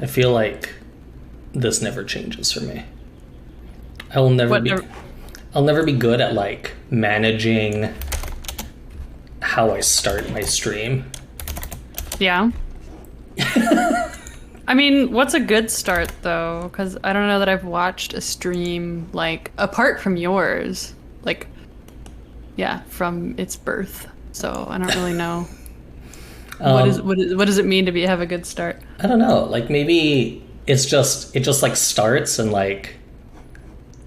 I feel like this never changes for me. I will never What be. never- I'll never be good at like managing how I start my stream. Yeah. I mean, what's a good start though? Because I don't know that I've watched a stream like apart from yours, like yeah, from its birth. So I don't really know. What does it mean to have a good start? I don't know. Like maybe it just like starts and like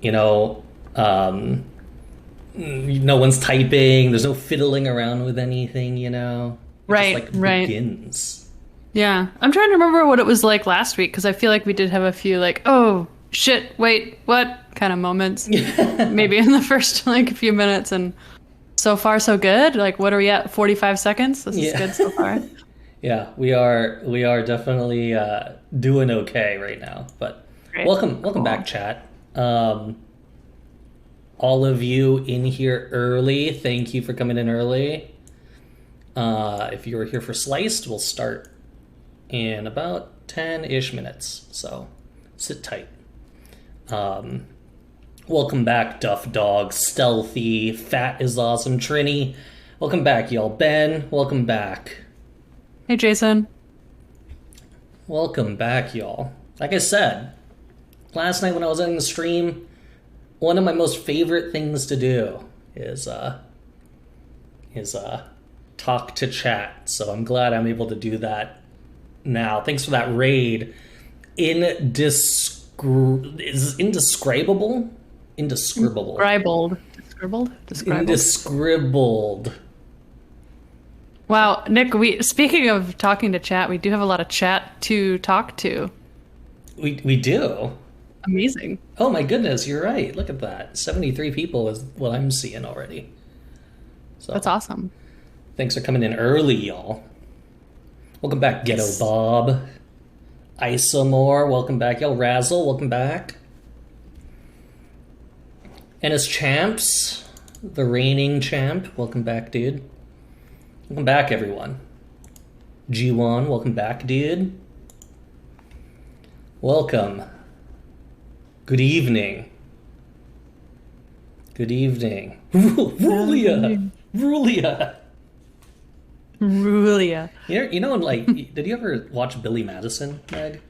you know no one's typing. There's no fiddling around with anything. It just Right, like right. begins. Yeah, I'm trying to remember what it was like last week because I feel like we did have a few like, oh shit, wait, what kind of moments. Maybe in the first like few minutes, and so far so good. Like, what are we at? 45 seconds. This is Yeah. good so far. Yeah, we are definitely doing okay right now. But Great. welcome Cool. back, chat. All of you in here early, thank you for coming in early. If you were here for Sliced, we'll start in about 10-ish minutes, so sit tight. Welcome back, Duff Dog, Stealthy, Fat is Awesome, Trini. Welcome back, y'all. Ben, welcome back. Hey, Jason. Welcome back, y'all. Like I said, last night when I was on the stream, one of my most favorite things to do is talk to chat. So I'm glad I'm able to do that now. Thanks for that raid. Is indescribable? Indescribable. Scribbled. Scribbled? Described. Indescribbled. Wow, Nick, speaking of talking to chat, we do have a lot of chat to talk to. We do. Amazing. Oh my goodness, you're right. Look at that. 73 people is what I'm seeing already. So That's awesome. thanks for coming in early, y'all. Welcome back, Ghetto Yes. Bob. Isomore, welcome back. Y'all, Razzle, welcome back. And as champs, the reigning champ, welcome back, dude. Welcome back, everyone. G1, welcome back, dude. Welcome. Good evening. Good evening. Rulia! Rulia! Rulia. You know, like, did you ever watch Billy Madison, Meg?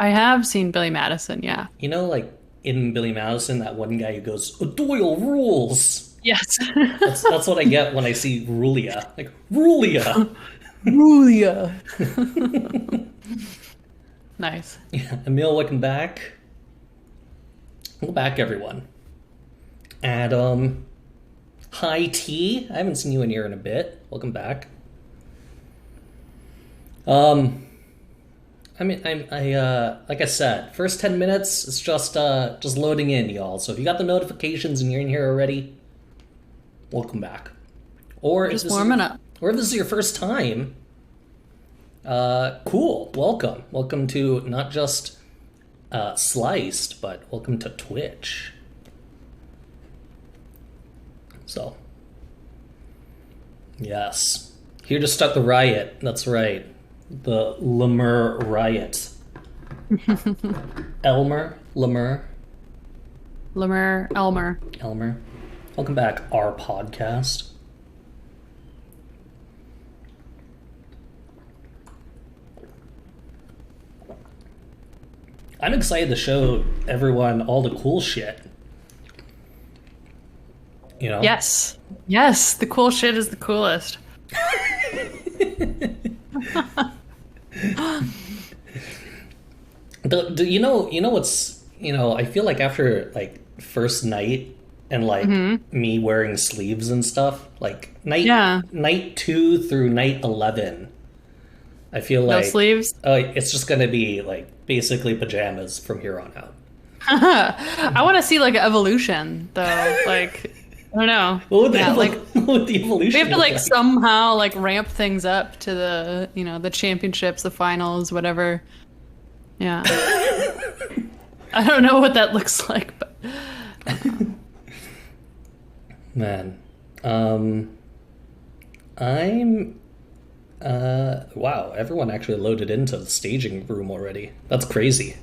I have seen Billy Madison, yeah. You know, like, in Billy Madison, that one guy who goes, Doyle rules! Yes. That's what I get when I see Rulia. Like, Rulia! Rulia. Nice. Yeah, Emil, welcome back. Welcome back, everyone. Adam. Hi, T. I haven't seen you in here in a bit. Welcome back. I mean, I like I said, first 10 minutes, it's just loading in, y'all. So if you got the notifications and you're in here already, welcome back. Or Just warming up. Or if this is your first time, cool. Welcome. Welcome to not just Sliced, but welcome to Twitch. So, yes. Here to start the riot. That's right. The Lemur riot. Elmer? Lemur? Elmer. Welcome back, our podcast. I'm excited to show everyone all the cool shit. You know? Yes. Yes, the cool shit is the coolest. You know what's, I feel like after like first night and like me wearing sleeves and stuff, like night 2 through night 11, I feel like No sleeves? it's just gonna be like basically pajamas from here on out. I want to see like an evolution though. Like, I don't know. What would Yeah, what would the evolution we have to look like somehow like ramp things up to the, the championships, the finals, whatever. Yeah. I don't know what that looks like, but Man, I'm Wow, everyone actually loaded into the staging room already. That's crazy.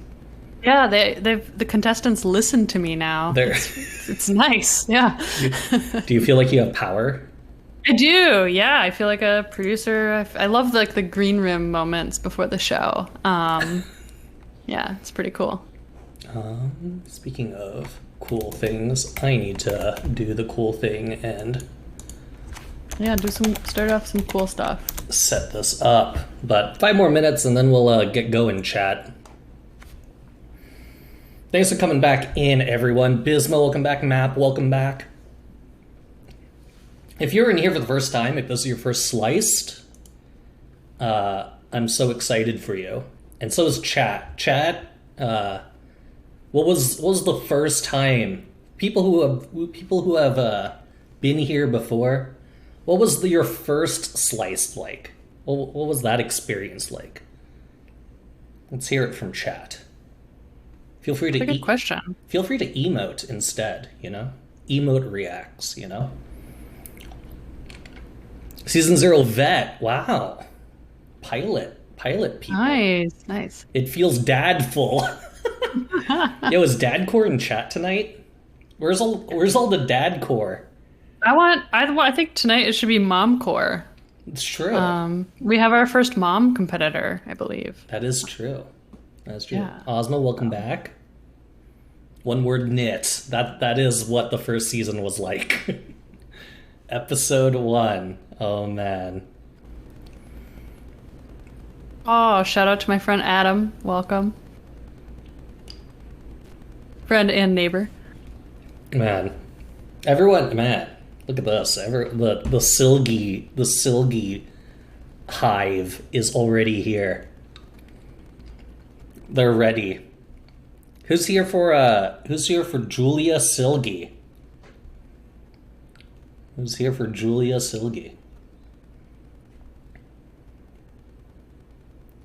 Yeah, the contestants listen to me now. It's nice. Yeah. Do you feel like you have power? I do. Yeah, I feel like a producer. I love like the green room moments before the show. Yeah, it's pretty cool. Speaking of cool things, I need to do the cool thing and start off some cool stuff. Set this up. But 5 more minutes and then we'll get going, chat. Thanks for coming back in, everyone. Bisma, welcome back. Map, welcome back. If you're in here for the first time, if this is your first Sliced, I'm so excited for you. And so is chat. Chat, what was the first time? People who have been here before, what was your first Sliced like? What was that experience like? Let's hear it from chat. Feel free to good question. Feel free to emote instead, you know? Emote reacts, you know? Season 0 vet. Wow. Pilot people. Nice. It feels dadful. Yo, is dadcore in chat tonight? Where's all the dadcore? I think tonight it should be momcore. It's true. We have our first mom competitor, I believe. That is true. That's true. Yeah. Ozma, welcome back. One word, knit. That is what the first season was like. Episode 1. Oh, man. Oh, shout out to my friend Adam. Welcome. Friend and neighbor. Man. Everyone, man. Look at this. The Silgi hive is already here. They're ready. Who's here for Julia Silgi? Who's here for Julia Silgi?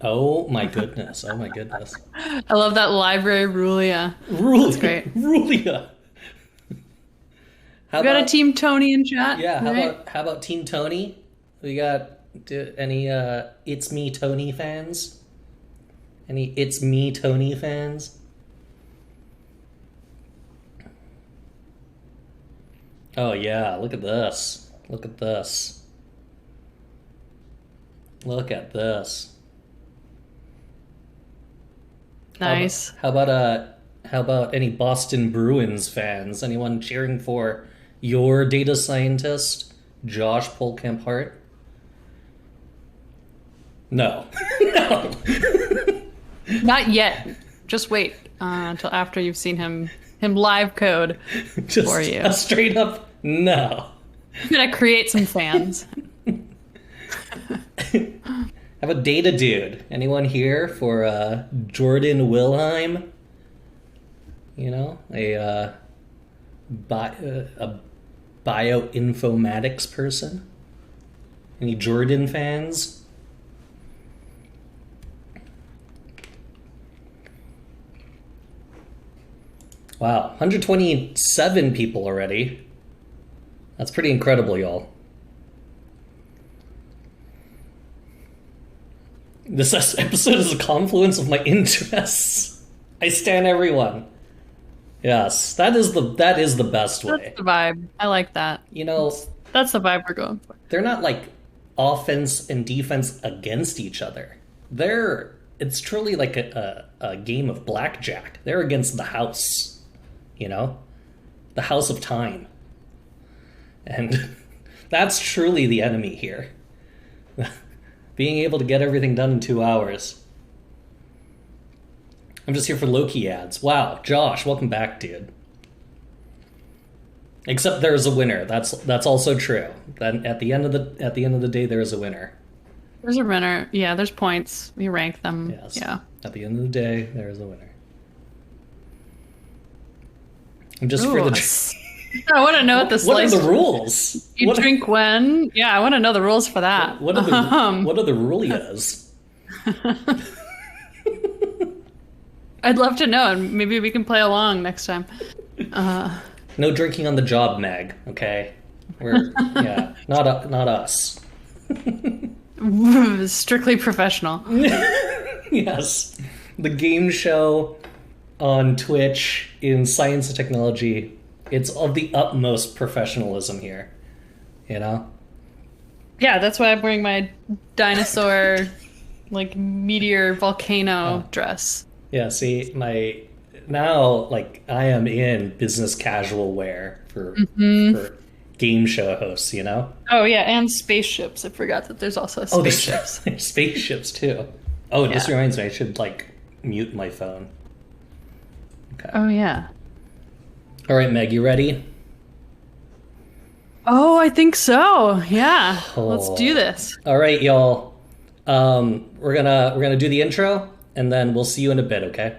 Oh my goodness. Oh my goodness. I love that library Rulia. That's great. Rulia. We got a Team Tony in chat. Yeah, right? how about Team Tony? We got any It's Me Tony fans? Any It's Me Tony fans? Oh yeah, look at this. Look at this. Look at this. Nice. How about any Boston Bruins fans? Anyone cheering for your data scientist, Josh Polkamp Hart? No. No. Not yet. Just wait until after you've seen him live code for you. A straight up no. I'm gonna create some fans. Have a data dude. Anyone here for Jordan Wilheim? You know, a bioinformatics person? Any Jordan fans? Wow, 127 people already. That's pretty incredible, y'all. This episode is a confluence of my interests. I stan everyone. Yes, that is the best way. That's the vibe. I like that. You know, that's the vibe we're going for. They're not like offense and defense against each other. It's truly like a game of blackjack. They're against the house. You know? The house of time. And that's truly the enemy here. Being able to get everything done in 2 hours. I'm just here for Loki ads. Wow, Josh, welcome back, dude. Except there's a winner. That's also true. Then at the end of the day, there is a winner. There's a winner. Yeah, there's points. We rank them. Yes. Yeah. At the end of the day, there is a winner. I'm just for the. I want to know what the What are the rules? You drink when? Yeah, I want to know the rules for that. What are the rulias? I'd love to know, and maybe we can play along next time. No drinking on the job, Meg. Okay, not us. Strictly professional. Yes. The game show on Twitch in science and technology, it's of the utmost professionalism here, you know? Yeah, that's why I'm wearing my dinosaur, like meteor volcano dress. Yeah, see, now like I am in business casual wear for game show hosts, you know? Oh yeah, and spaceships. I forgot that there's also Oh, spaceships. there's spaceships too. Oh, this Yeah. reminds me, I should like mute my phone. Okay. Oh yeah. All right, Meg, you ready? Oh, I think so. Yeah. Let's Oh. do this. All right, y'all. We're gonna do the intro, and then we'll see you in a bit. Okay.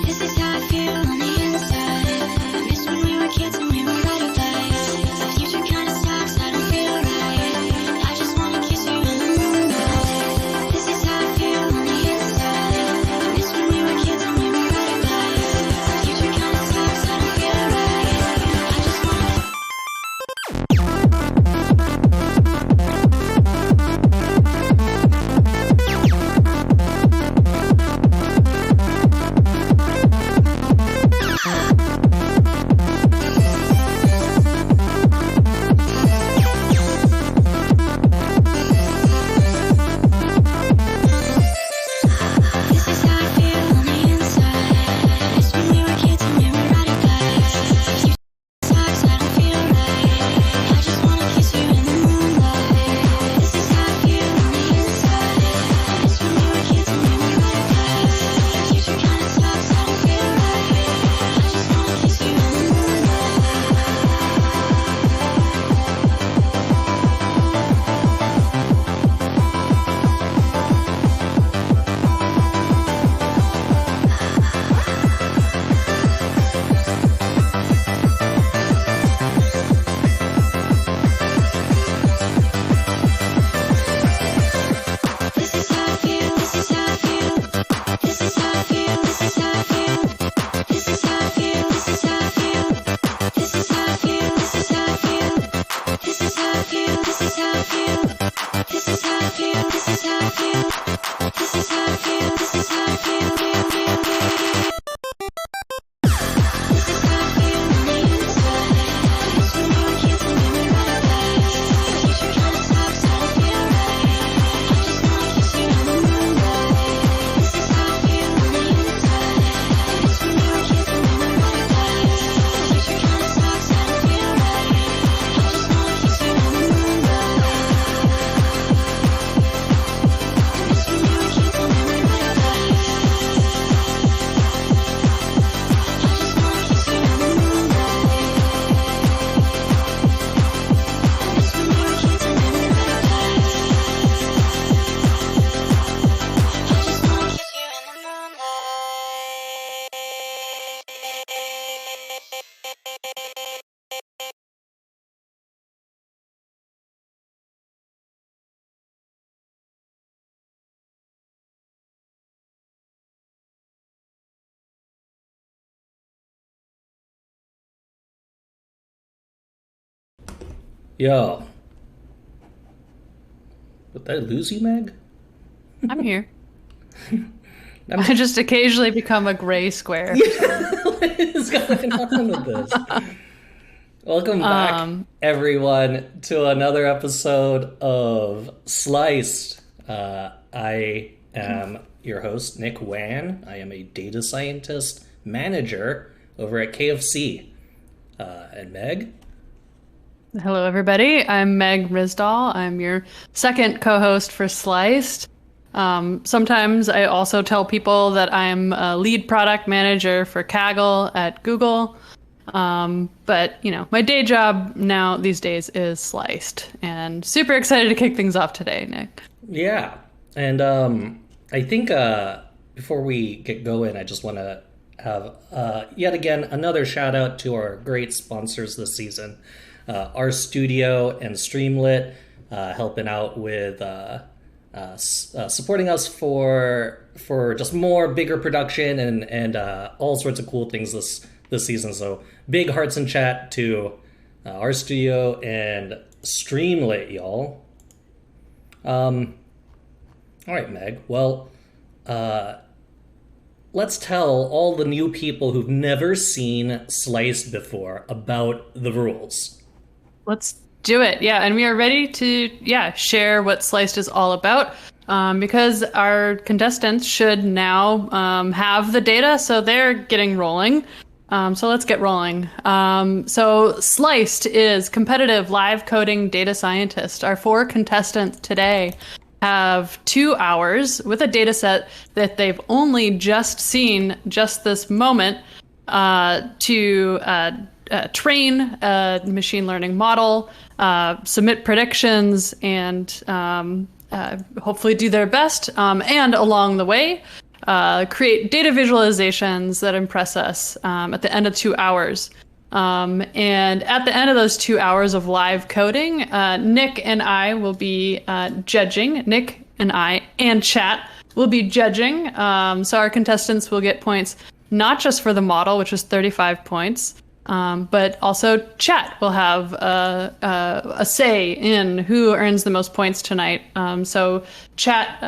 This is how I feel on the inside. Miss when we were kids and we were ratified. The future kinda sucks, I don't feel right. I just wanna kiss you in the moonlight. This is how I feel on the inside. Miss when we were kids and we were ratified. The future kinda sucks, I don't feel right. I just wanna. This is how I feel on the inside. Miss when we were kids and we were ratified. The future sucks, I don't feel right. I just wanna kiss you in the moonlight. This is how I feel on the inside. Miss when we were kids and we were ratified. The future kinda sucks, I don't feel right. I just wanna kiss you in the This is how I feel, this is how I feel. This is how I feel, this is how I feel. This is how I feel, this is how I feel. This is how I feel, this is how I feel. This is how I feel, this is how I feel. This is how I feel, this is how I feel. This is how I feel, this is how I feel. This is how I feel on the inside. Miss when we were kids and we were ratified. The future kinda sucks, I don't feel right. I just wanna kiss you in the moonlight. This is how I feel on the inside. Miss when we were kids and we were ratified. The future kinda sucks, I don't feel right. I just wanna kiss you in the moonlight. Miss when we were kids and we were ratified. Yo. Did I lose you, Meg? I'm here. I just occasionally become a gray square. What is going on with this? Welcome back, everyone, to another episode of Sliced. I am your host, Nick Wan. I am a data scientist manager over at KFC. And Meg? Hello, everybody. I'm Meg Risdahl. I'm your second co-host for Sliced. Sometimes I also tell people that I'm a lead product manager for Kaggle at Google. But, you know, my day job now these days is Sliced. And super excited to kick things off today, Nick. Yeah. And I think before we get going, I just want to have yet again another shout out to our great sponsors this season. RStudio and Streamlit helping out with supporting us for just more bigger production and all sorts of cool things this season. So big hearts in chat to RStudio and Streamlit, y'all. All right, Meg. Well, let's tell all the new people who've never seen Sliced before about the rules. Let's do it. Yeah, and we are ready to share what Sliced is all about, because our contestants should now have the data, so they're getting rolling. So let's get rolling. So Sliced is competitive live coding data scientist. Our 4 contestants today have 2 hours with a data set that they've only just seen just this moment to train a machine learning model, submit predictions, and hopefully do their best. And along the way, create data visualizations that impress us at the end of 2 hours. And at the end of those 2 hours of live coding, Nick and I will be judging. Nick and I and chat will be judging. So our contestants will get points not just for the model, which is 35 points, but also chat will have a say in who earns the most points tonight. So chat,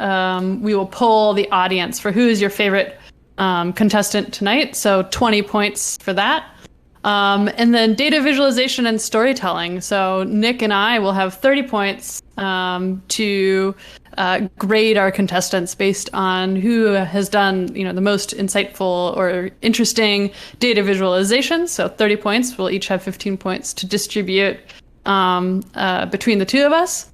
we will poll the audience for who is your favorite contestant tonight. So 20 points for that. And then data visualization and storytelling. So Nick and I will have 30 points to grade our contestants based on who has done, the most insightful or interesting data visualizations. So 30 points. We'll each have 15 points to distribute between the two of us.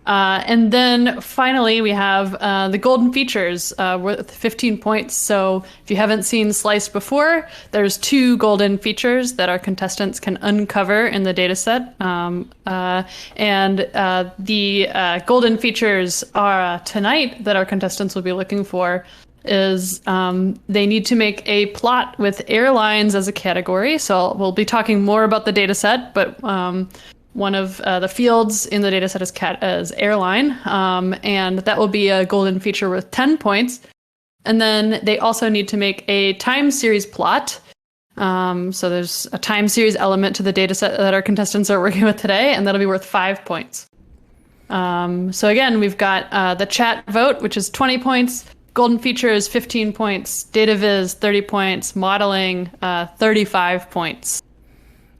And then finally, we have the golden features worth 15 points. So if you haven't seen Sliced before, there's 2 golden features that our contestants can uncover in the data set. And the golden features are tonight that our contestants will be looking for is they need to make a plot with airlines as a category. So we'll be talking more about the data set, but one of the fields in the dataset is airline, and that will be a golden feature worth 10 points. And then they also need to make a time series plot. So there's a time series element to the dataset that our contestants are working with today, and that'll be worth 5 points. So again, we've got the chat vote, which is 20 points, golden features 15 points, data viz 30 points, modeling 35 points.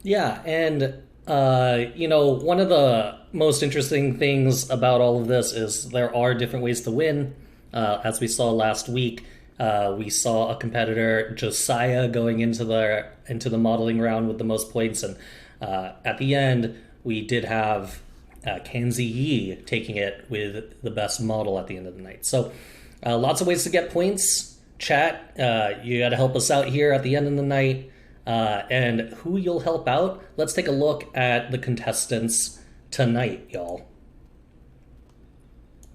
Yeah, and one of the most interesting things about all of this is there are different ways to win. As we saw last week, we saw a competitor, Josiah, going into the modeling round with the most points, and at the end, we did have Kanzi Yi taking it with the best model at the end of the night. So lots of ways to get points. Chat, you got to help us out here at the end of the night. And who you'll help out, let's take a look at the contestants tonight, y'all.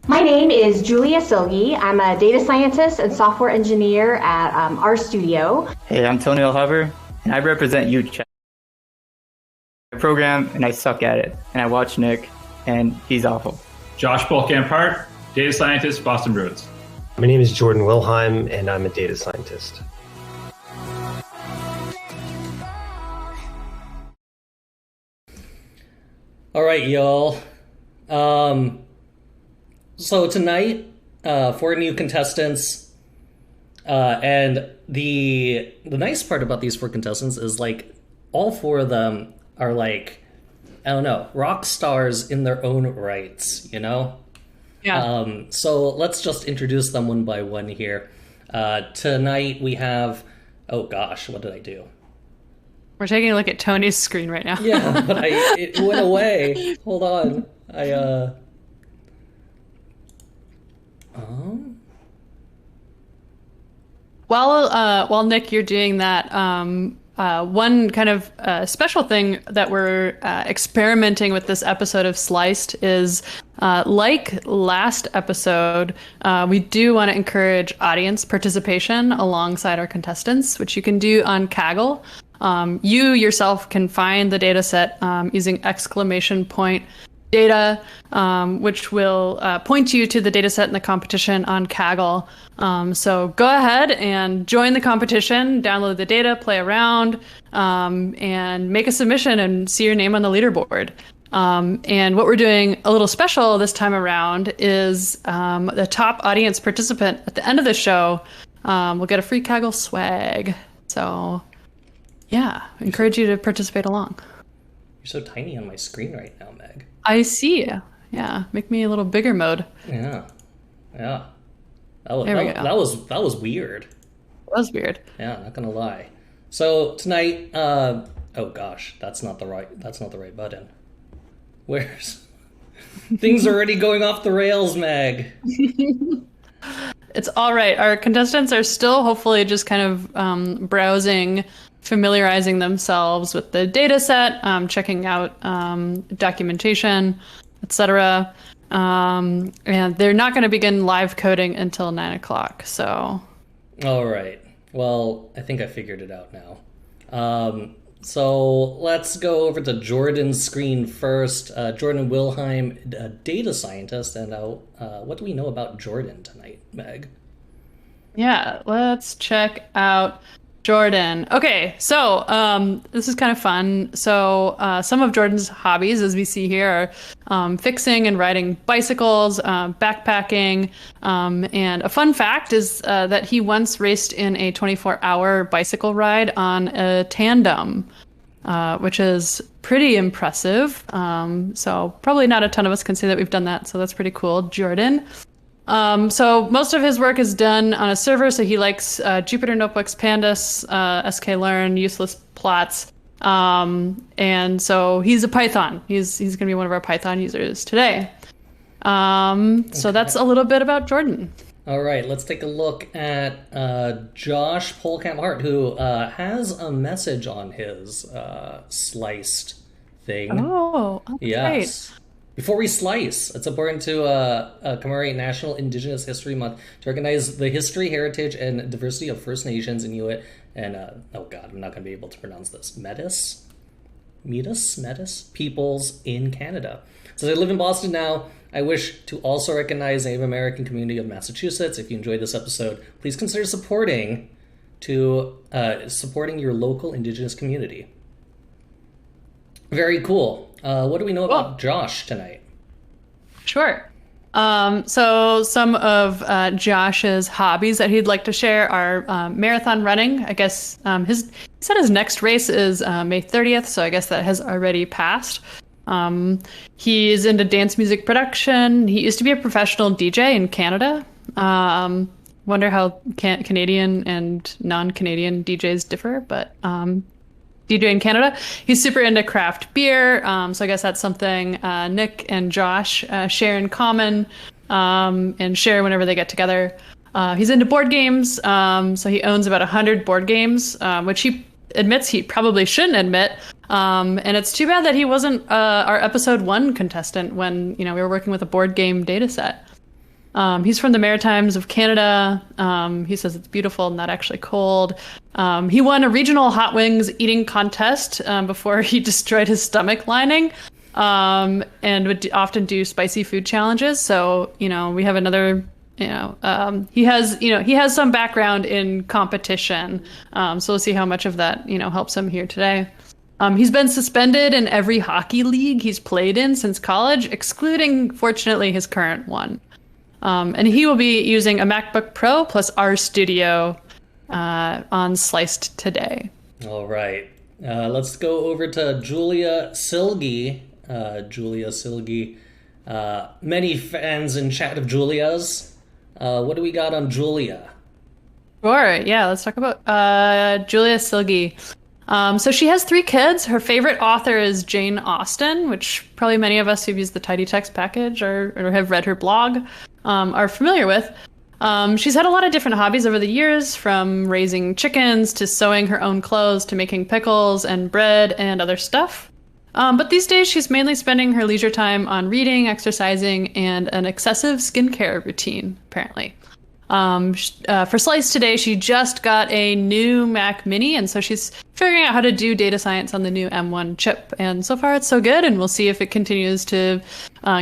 My name is Julia Silgi. I'm a data scientist and software engineer at RStudio. Hey, I'm Tony O'Hover, and I represent UNCUT. I program, and I suck at it. And I watch Nick, and he's awful. Josh Bolkamp, data scientist, Boston Bruins. My name is Jordan Wilheim, and I'm a data scientist. All right, y'all. So tonight, 4 new contestants. And the nice part about these 4 contestants is like all 4 of them are like, I don't know, rock stars in their own rights, you know? Yeah. So let's just introduce them one by one here. Tonight we have, oh gosh, what did I do? We're taking a look at Tony's screen right now. Yeah, but it went away. Hold on. While Nick, you're doing that, one kind of special thing that we're experimenting with this episode of Sliced is, like last episode, we do want to encourage audience participation alongside our contestants, which you can do on Kaggle. You yourself can find the data set using exclamation point data, which will point you to the data set in the competition on Kaggle. So go ahead and join the competition, download the data, play around, and make a submission and see your name on the leaderboard. And what we're doing a little special this time around is the top audience participant at the end of the show will get a free Kaggle swag. So yeah, I encourage you to participate along. You're so tiny on my screen right now, Meg. I see you. Yeah, make me a little bigger mode. Yeah. That was weird. It was weird. Yeah, not gonna lie. So tonight, oh gosh, that's not the right button. Where's things are already going off the rails, Meg. It's all right. Our contestants are still hopefully just kind of browsing, familiarizing themselves with the data set, checking out documentation, etc. And they're not going to begin live coding until 9 o'clock. So, all right. Well, I think I figured it out now. So let's go over to Jordan's screen first. Jordan Wilheim, a data scientist, and what do we know about Jordan tonight, Meg? Yeah, let's check out Jordan. Okay, so this is kind of fun. So some of Jordan's hobbies, as we see here, are fixing and riding bicycles, backpacking, and a fun fact is that he once raced in a 24-hour bicycle ride on a tandem, which is pretty impressive. So probably not a ton of us can say that we've done that, so that's pretty cool, Jordan. So most of his work is done on a server, so he likes Jupyter Notebooks, Pandas, sklearn, useless plots, and so he's a Python. He's going to be one of our Python users today. So that's a little bit about Jordan. All right, let's take a look at Josh Polkamp-Hart, who has a message on his Sliced thing. Oh, yes. Great. Before we slice, it's important to commemorate National Indigenous History Month to recognize the history, heritage, and diversity of First Nations, Inuit, and, oh god, I'm not going to be able to pronounce this, Metis peoples in Canada. Since I live in Boston now, I wish to also recognize the Native American community of Massachusetts. If you enjoyed this episode, please consider supporting your local Indigenous community. Very cool. What do we know about Josh tonight? Sure. So some of Josh's hobbies that he'd like to share are marathon running. I guess he said his next race is May 30th, so I guess that has already passed. He's into dance music production. He used to be a professional DJ in Canada. Wonder how Canadian and non-Canadian DJs differ, but DJ in Canada. He's super into craft beer, so I guess that's something Nick and Josh share in common and share whenever they get together. He's into board games, so he owns about 100 board games, which he admits he probably shouldn't admit. And it's too bad that he wasn't our episode 1 contestant when we were working with a board game data set. He's from the Maritimes of Canada. He says it's beautiful, not actually cold. He won a regional hot wings eating contest before he destroyed his stomach lining, and would often do spicy food challenges. So, we have another, he has some background in competition. So we'll see how much of that, helps him here today. He's been suspended in every hockey league he's played in since college, excluding, fortunately, his current one. And he will be using a MacBook Pro plus RStudio on Sliced today. All right. Let's go over to Julia Silgi. Julia Silgi. Many fans in chat of Julia's. What do we got on Julia? Sure, yeah, let's talk about Julia Silgi. So she has 3 kids. Her favorite author is Jane Austen, which probably many of us who've used the Tidy Text package or have read her blog are familiar with. She's had a lot of different hobbies over the years, from raising chickens to sewing her own clothes to making pickles and bread and other stuff. But these days she's mainly spending her leisure time on reading, exercising, and an excessive skincare routine, apparently. For Slice today, she just got a new Mac Mini, and so she's figuring out how to do data science on the new M1 chip. And so far, it's so good, and we'll see if it continues to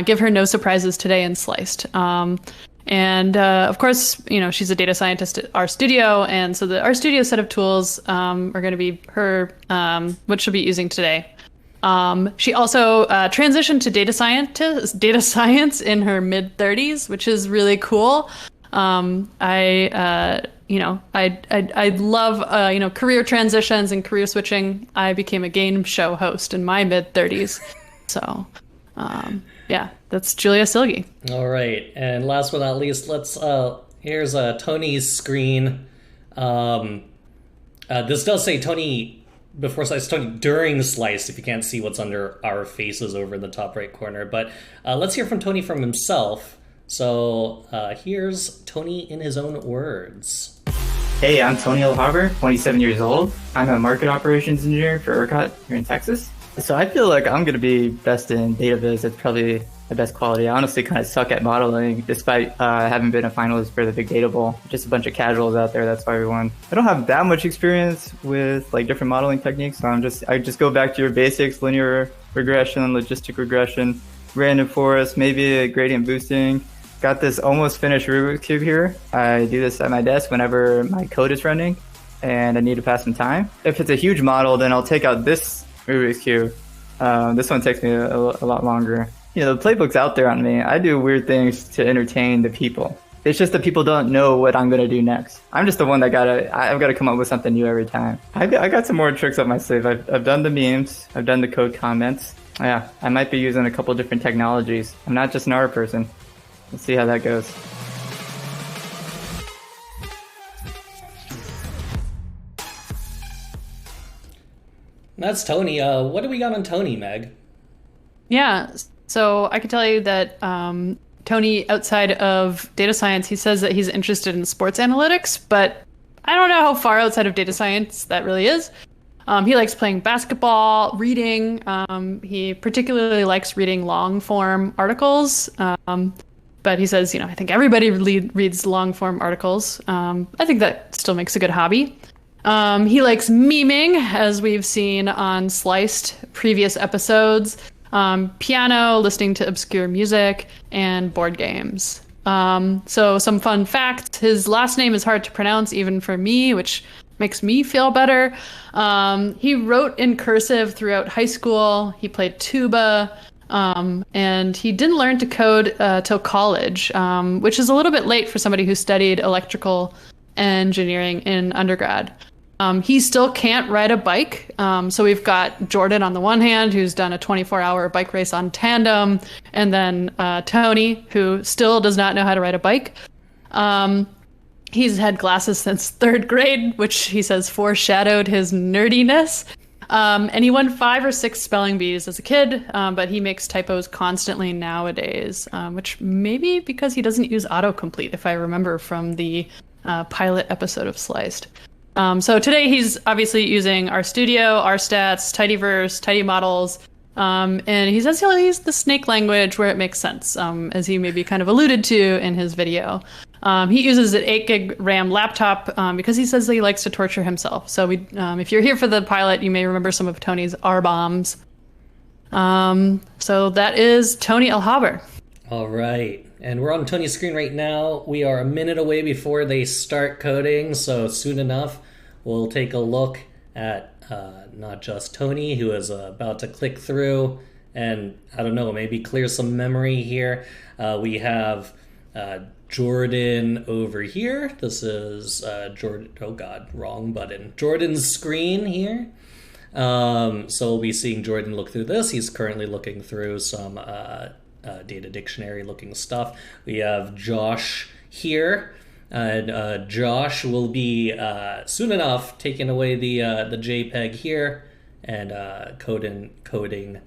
give her no surprises today in Sliced. Of course, she's a data scientist at RStudio, and so the RStudio set of tools are going to be her what she'll be using today. She also transitioned to data science in her mid-30s, which is really cool. I love, career transitions and career switching. I became a game show host in my mid-30s. So, yeah, that's Julia Silgi. All right. And last but not least, here's Tony's screen. This does say Tony before Slice, Tony during Slice, if you can't see what's under our faces over in the top right corner. But let's hear from Tony from himself. So here's Tony in his own words. Hey, I'm Tony Elhaber, 27 years old. I'm a market operations engineer for UNCUT here in Texas. So I feel like I'm going to be best in data viz. It's probably the best quality. I honestly kind of suck at modeling, despite having been a finalist for the Big Data Bowl. Just a bunch of casuals out there, that's why we won. I don't have that much experience with different modeling techniques, so I just go back to your basics: linear regression, logistic regression, random forest, maybe a gradient boosting. Got this almost finished Rubik's Cube here. I do this at my desk whenever my code is running and I need to pass some time. If it's a huge model, then I'll take out this Rubik's Cube. This one takes me a lot longer. The playbook's out there on me. I do weird things to entertain the people. It's just that people don't know what I'm going to do next. I'm just the one that I've got to come up with something new every time. I got some more tricks up my sleeve. I've done the memes. I've done the code comments. Yeah, I might be using a couple different technologies. I'm not just an R person. Let's see how that goes. That's Tony. What do we got on Tony, Meg? Yeah, so I can tell you that Tony, outside of data science, he says that he's interested in sports analytics, but I don't know how far outside of data science that really is. He likes playing basketball, reading. He particularly likes reading long-form articles. But he says, I think everybody reads long-form articles. I think that still makes a good hobby. He likes memeing, as we've seen on Sliced previous episodes. Piano, listening to obscure music, and board games. So some fun facts. His last name is hard to pronounce even for me, which makes me feel better. He wrote in cursive throughout high school. He played tuba. And he didn't learn to code till college, which is a little bit late for somebody who studied electrical engineering in undergrad. He still can't ride a bike. So we've got Jordan on the one hand, who's done a 24-hour bike race on tandem, and then Tony, who still does not know how to ride a bike. He's had glasses since 3rd grade, which he says foreshadowed his nerdiness. And he won 5 or 6 spelling bees as a kid, but he makes typos constantly nowadays, which may be because he doesn't use autocomplete, if I remember from the pilot episode of Sliced. So today he's obviously using RStudio, RStats, Tidyverse, Tidy Models, and he says he'll use the snake language where it makes sense, as he maybe kind of alluded to in his video. He uses an 8 gig RAM laptop because he says that he likes to torture himself. So if you're here for the pilot, you may remember some of Tony's R-bombs. So that is Tony Elhaber. All right. And we're on Tony's screen right now. We are a minute away before they start coding, so soon enough we'll take a look at not just Tony, who is about to click through and, I don't know, maybe clear some memory here. We have Jordan over here. This is Jordan. Oh God, wrong button. Jordan's screen here. So we'll be seeing Jordan look through this. He's currently looking through some data dictionary looking stuff. We have Josh here. And Josh will be soon enough taking away the JPEG here and coding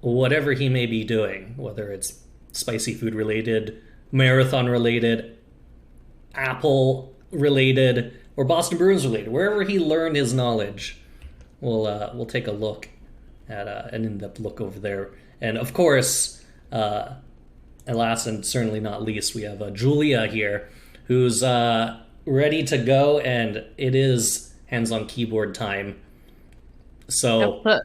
whatever he may be doing, whether it's spicy food related, marathon related, Apple related, or Boston Bruins related. Wherever he learned his knowledge, we'll take a look at an in-depth look over there. And of course, and last and certainly not least, we have Julia here, who's ready to go, and it is hands-on keyboard time. So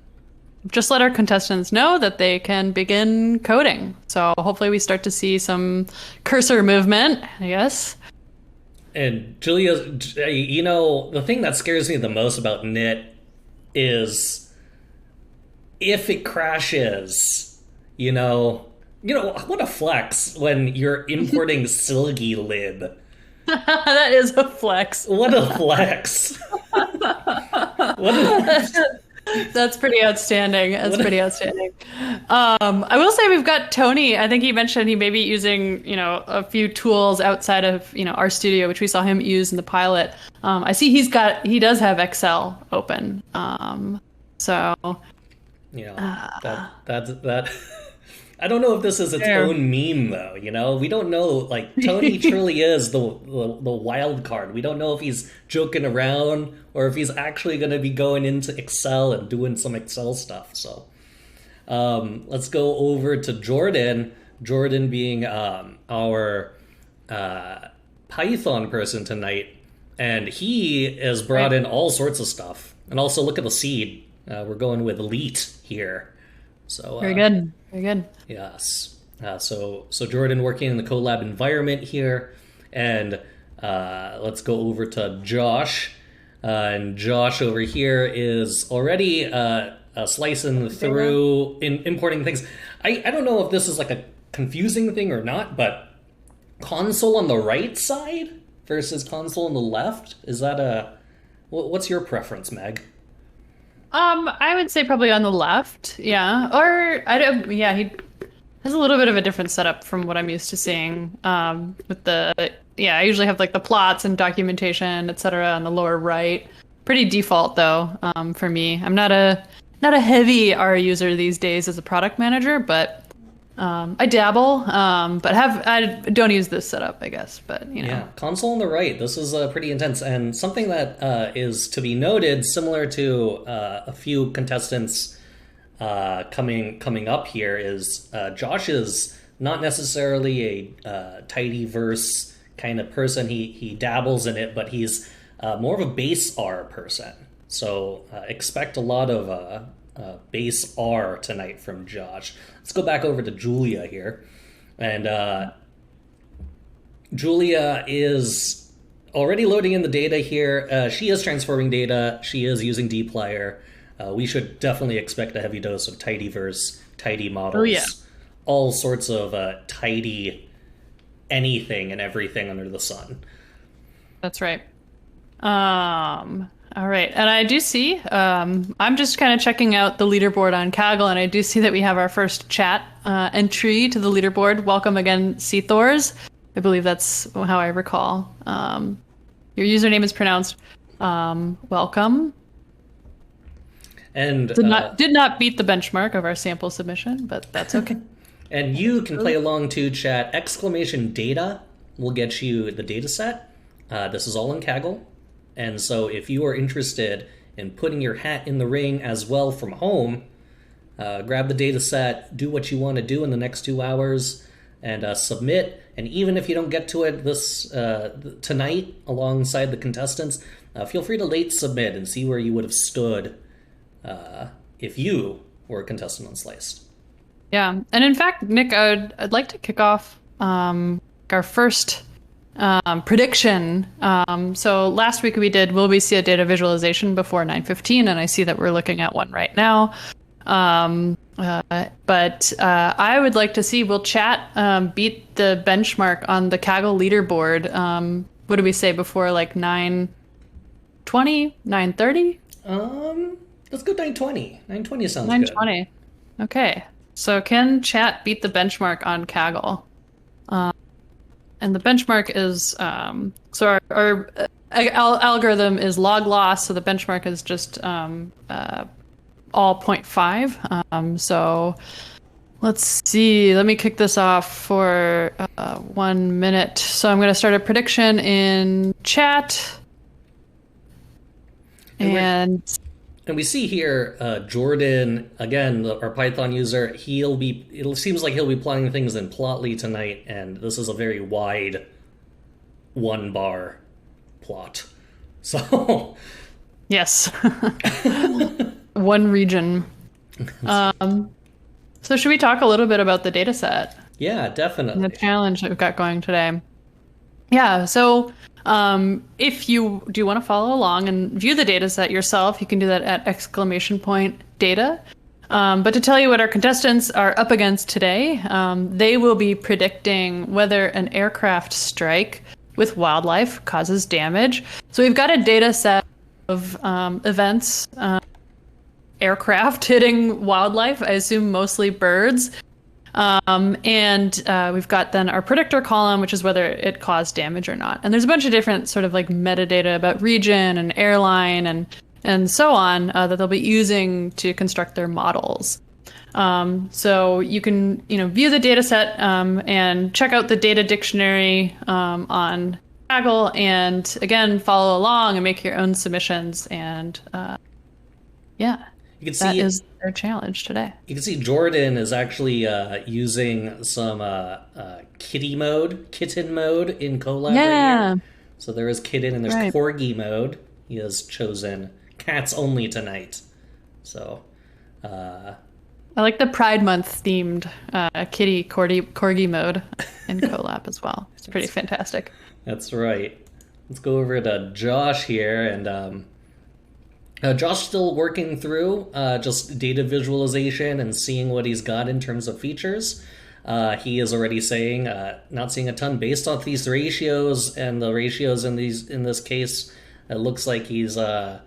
just let our contestants know that they can begin coding. So hopefully we start to see some cursor movement, I guess. And Julia, the thing that scares me the most about knit is if it crashes, what a flex when you're importing Silgi lib. That is a flex. What a flex. That's pretty outstanding. I will say we've got Tony. I think he mentioned he may be using, a few tools outside of, our studio, which we saw him use in the pilot. I see he does have Excel open. That I don't know if this is its own meme, though. We don't know. Like, Tony truly is the wild card. We don't know if he's joking around or if he's actually going to be going into Excel and doing some Excel stuff. So let's go over to Jordan. Jordan being our Python person tonight. And he has brought in all sorts of stuff. And also, look at the seed. We're going with Elite here. So very good. Yes. So Jordan working in the collab environment here, and let's go over to Josh. And Josh over here is already slicing through, importing things. I don't know if this is like a confusing thing or not, but console on the right side versus console on the left, is that what's your preference, Meg? I would say probably on the left, yeah. Or he has a little bit of a different setup from what I'm used to seeing. I usually have like the plots and documentation, etc. on the lower right. Pretty default though, for me. I'm not a heavy R user these days as a product manager, but I dabble. But I don't use this setup, I guess. But yeah, console on the right. This is pretty intense, and something that is to be noted, similar to a few contestants coming up here, is Josh is not necessarily a tidyverse kind of person. He dabbles in it, but he's more of a base R person. So expect a lot of base R tonight from Josh. Let's go back over to Julia here. And Julia is already loading in the data here. She is transforming data. She is using dplyr. We should definitely expect a heavy dose of tidyverse, tidy models. Oh, yeah. All sorts of tidy anything and everything under the sun. That's right. All right, and I do see, I'm just kind of checking out the leaderboard on Kaggle, and I do see that we have our first chat entry to the leaderboard. Welcome again, Seathors. I believe that's how I recall. Your username is pronounced welcome. And did not beat the benchmark of our sample submission, but that's okay. And you can play along too, chat. !data will get you the data set. This is all in Kaggle. And so if you are interested in putting your hat in the ring as well from home, grab the data set, do what you want to do in the next 2 hours, and submit. And even if you don't get to it tonight alongside the contestants, feel free to late submit and see where you would have stood if you were a contestant on Sliced. Yeah, and in fact, Nick, I'd like to kick off our first prediction. So last week we did, will we see a data visualization before 9:15? And I see that we're looking at one right now. But I would like to see will chat beat the benchmark on the Kaggle leaderboard. What did we say before? Like 9:20, 9:30? Let's go 9:20. 9:20 sounds 9:20. Good. Okay. So can chat beat the benchmark on Kaggle? And the benchmark is so our algorithm is log loss, so the benchmark is just all 0.5. So let's see. Let me kick this off for 1 minute. So I'm going to start a prediction in chat. And we see here Jordan, again, our Python user, it seems like he'll be plotting things in Plotly tonight, and this is a very wide 1 bar plot. So yes. One region. So should we talk a little bit about the data set? Yeah, definitely. And the challenge that we've got going today. Yeah, so if you do want to follow along and view the data set yourself, you can do that at !data. But to tell you what our contestants are up against today, they will be predicting whether an aircraft strike with wildlife causes damage. So we've got a data set of events, aircraft hitting wildlife, I assume mostly birds. And we've got then our predictor column, which is whether it caused damage or not. And there's a bunch of different sort of like metadata about region and airline and so on that they'll be using to construct their models. So you can view the data set and check out the data dictionary on Kaggle, and again follow along and make your own submissions. And you can see that is their challenge today. You can see Jordan is actually using some kitten mode in Colab right here. So there is kitten and there's corgi mode. He has chosen cats only tonight. So I like the Pride Month themed kitty corgi mode in Colab as well. It's pretty fantastic. That's right. Let's go over to Josh here, and Josh still working through just data visualization and seeing what he's got in terms of features. He is already saying not seeing a ton based off these ratios, and the ratios in this case, it looks like he's what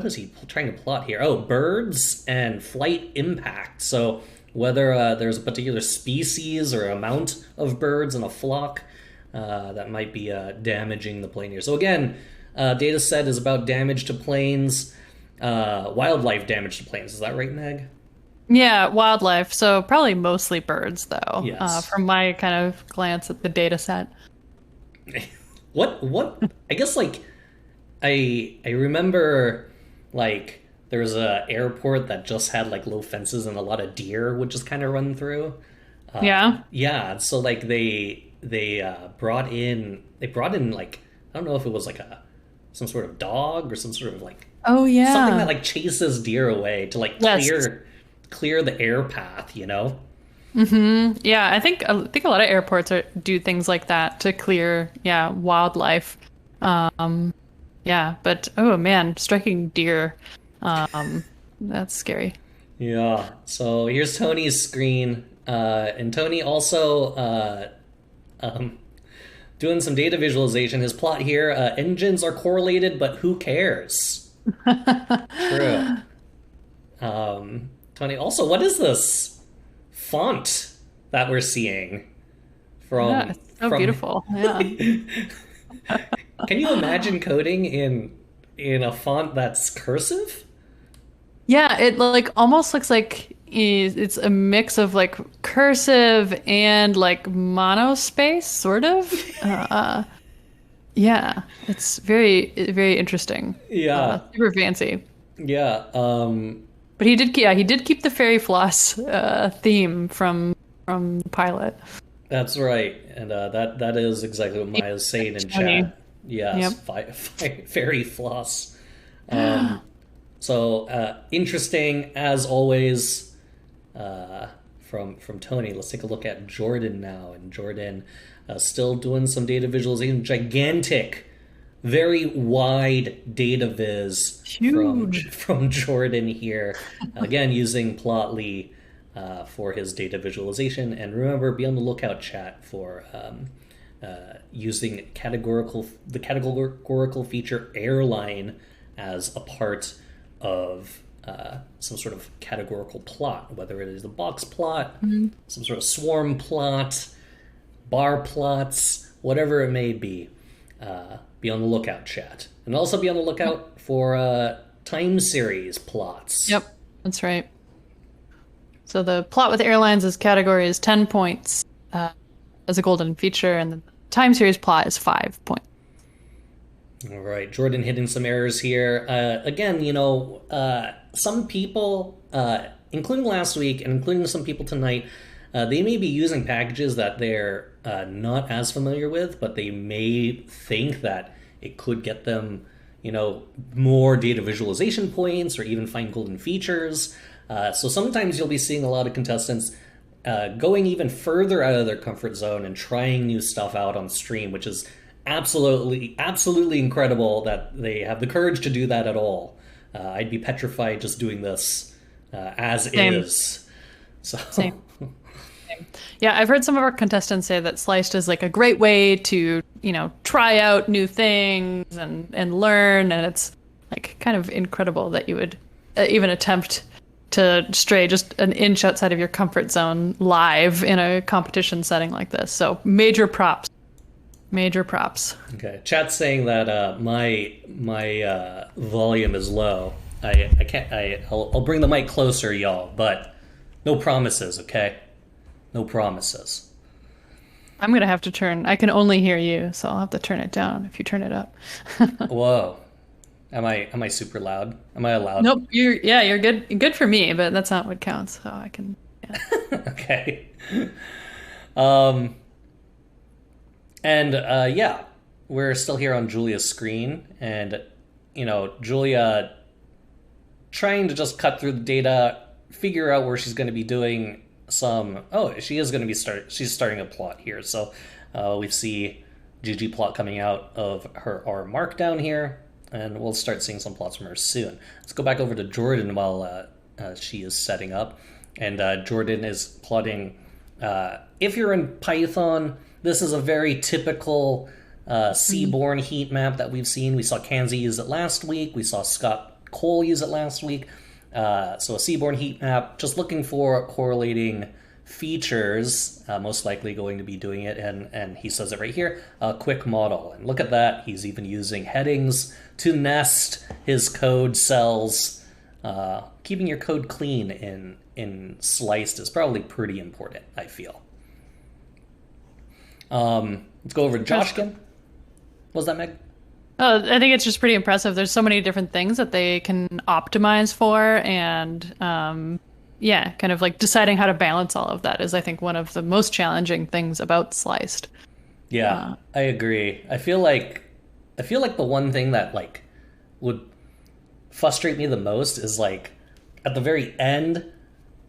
is he trying to plot here? Oh, birds and flight impact. So whether there's a particular species or amount of birds in a flock that might be damaging the plane here. So again, data set is about damage to planes, wildlife damage to planes. Is that right, Meg? Yeah, wildlife. So probably mostly birds, though. Yes. From my kind of glance at the data set. What? I guess like I remember like there was a airport that just had like low fences and a lot of deer would just kind of run through. Yeah. So like they brought in like, I don't know if it was like some sort of dog or some sort of like something that like chases deer away to like clear the air path, Mm-hmm. Yeah, I think a lot of airports do things like that to clear wildlife. But oh man, striking deer, that's scary. Yeah. So here's Tony's screen, and Tony also doing some data visualization. His plot here, engines are correlated, but who cares? True. Tony, also, what is this font that we're seeing? It's so beautiful. Yeah. Can you imagine coding in a font that's cursive? Yeah, it like almost looks like it's a mix of like cursive and like monospace, sort of. Yeah, it's very, very interesting. Yeah, super fancy. Yeah. But he did keep the fairy floss theme from the pilot. That's right, and that is exactly what Maya's saying in chat. Yes, fairy floss. So interesting as always from Tony. Let's take a look at Jordan now, and Jordan still doing some data visualization. Gigantic very wide data viz from Jordan here. Again, using Plotly for his data visualization. And remember, be on the lookout, chat, for using the categorical feature airline as a part of some sort of categorical plot, whether it is a box plot, some sort of swarm plot, bar plots, whatever it may be. Be on the lookout, chat. And also be on the lookout for time series plots. Yep, that's right. So the plot with airlines as category is 10 points as a golden feature, and the time series plot is 5 points. All right, Jordan hitting some errors here. Again, some people, including last week and including some people tonight, they may be using packages that they're not as familiar with, but they may think that it could get them, more data visualization points or even find golden features. So sometimes you'll be seeing a lot of contestants going even further out of their comfort zone and trying new stuff out on stream, which is absolutely incredible that they have the courage to do that at all. I'd be petrified just doing this as Same. is. So. Same. Yeah, I've heard some of our contestants say that Sliced is like a great way to, try out new things and learn, and it's like kind of incredible that you would even attempt to stray just an inch outside of your comfort zone live in a competition setting like this. So major props. Major props. Okay, chat's saying that my volume is low. I can't. I'll bring the mic closer, y'all, but no promises. Okay, no promises. I'm gonna have to turn. I can only hear you, so I'll have to turn it down if you turn it up. Whoa, am I super loud? Am I allowed? Nope. You're good. Good for me, but that's not what counts. So I can. Yeah. Okay. And yeah, we're still here on Julia's screen, and Julia trying to just cut through the data, figure out where she's going to be doing some. Oh, she is going to be she's starting a plot here. So we see ggplot coming out of our markdown here, and we'll start seeing some plots from her soon. Let's go back over to Jordan while she is setting up, and Jordan is plotting. If you're in Python, this is a very typical seaborne heat map that we've seen. We saw Kanzi use it last week. We saw Scott Cole use it last week. So a seaborne heat map, just looking for correlating features, most likely going to be doing it. And he says it right here, a quick model. And look at that. He's even using headings to nest his code cells. Keeping your code clean in Sliced is probably pretty important, I feel. Let's go over to Joshkin. What was that, Meg? Oh, I think it's just pretty impressive. There's so many different things that they can optimize for, and kind of like deciding how to balance all of that is, I think, one of the most challenging things about Sliced. Yeah, I agree. I feel like the one thing that like would frustrate me the most is like at the very end,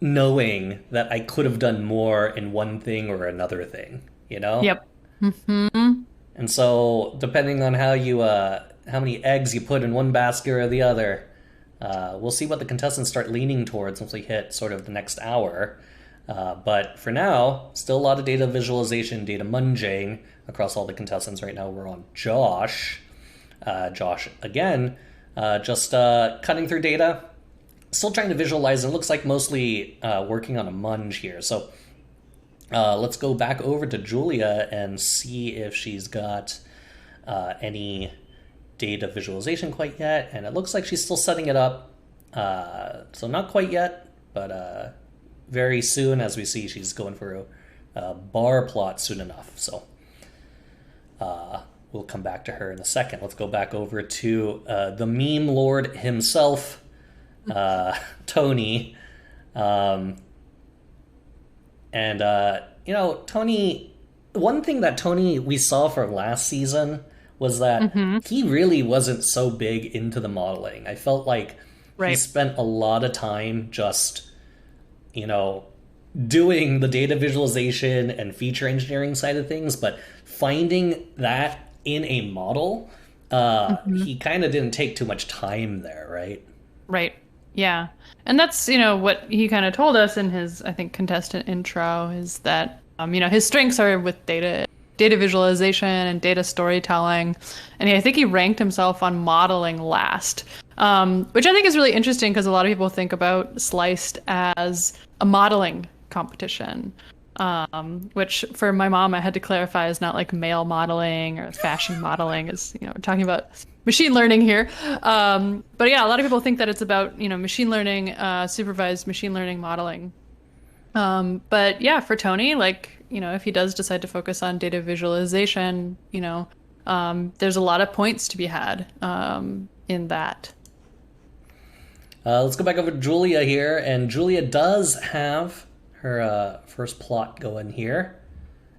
knowing that I could have done more in one thing or another thing. Yep. Mm-hmm. And so, depending on how many eggs you put in one basket or the other, we'll see what the contestants start leaning towards once we hit sort of the next hour. But for now, still a lot of data visualization, data munging across all the contestants right now. We're on Josh. Josh, again, just cutting through data, still trying to visualize. It looks like mostly working on a munge here. So let's go back over to Julia and see if she's got any data visualization quite yet. And it looks like she's still setting it up. So not quite yet, but very soon, as we see, she's going for a bar plot soon enough. So we'll come back to her in a second. Let's go back over to the meme lord himself, Tony. Tony, one thing that Tony we saw from last season was that he really wasn't so big into the modeling. I felt like he spent a lot of time just, doing the data visualization and feature engineering side of things, but finding that in a model he kind of didn't take too much time there, right? Right. Yeah. And that's, what he kind of told us in his, I think, contestant intro is that, his strengths are with data visualization and data storytelling. And I think he ranked himself on modeling last, which I think is really interesting because a lot of people think about Sliced as a modeling competition, which for my mom, I had to clarify is not like male modeling or fashion modeling. Is, we're talking about machine learning here. But yeah, a lot of people think that it's about, machine learning, supervised machine learning modeling. But yeah, for Tony, if he does decide to focus on data visualization, there's a lot of points to be had in that. Let's go back over to Julia here, and Julia does have her first plot going here.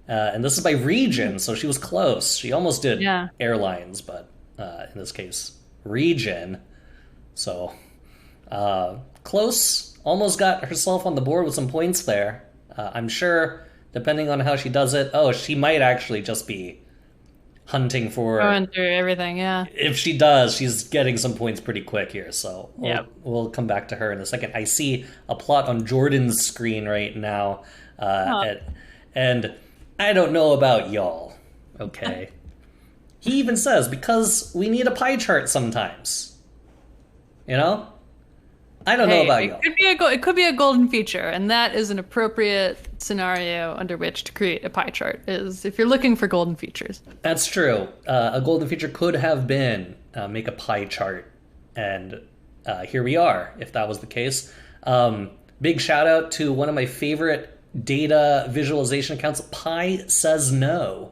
And this is by region, so she was close. She almost did airlines, but in this case, region. So close, almost got herself on the board with some points there. I'm sure, depending on how she does it, she might actually just be hunting for... Going through everything, yeah. If she does, she's getting some points pretty quick here, so we'll come back to her in a second. I see a plot on Jordan's screen right now, and I don't know about y'all, okay? He even says, because we need a pie chart sometimes. I don't know about y'all. It could be a golden feature, and that is an appropriate scenario under which to create a pie chart, is if you're looking for golden features. That's true. A golden feature could have been make a pie chart, and here we are, if that was the case. Big shout out to one of my favorite data visualization accounts, Pi Says No,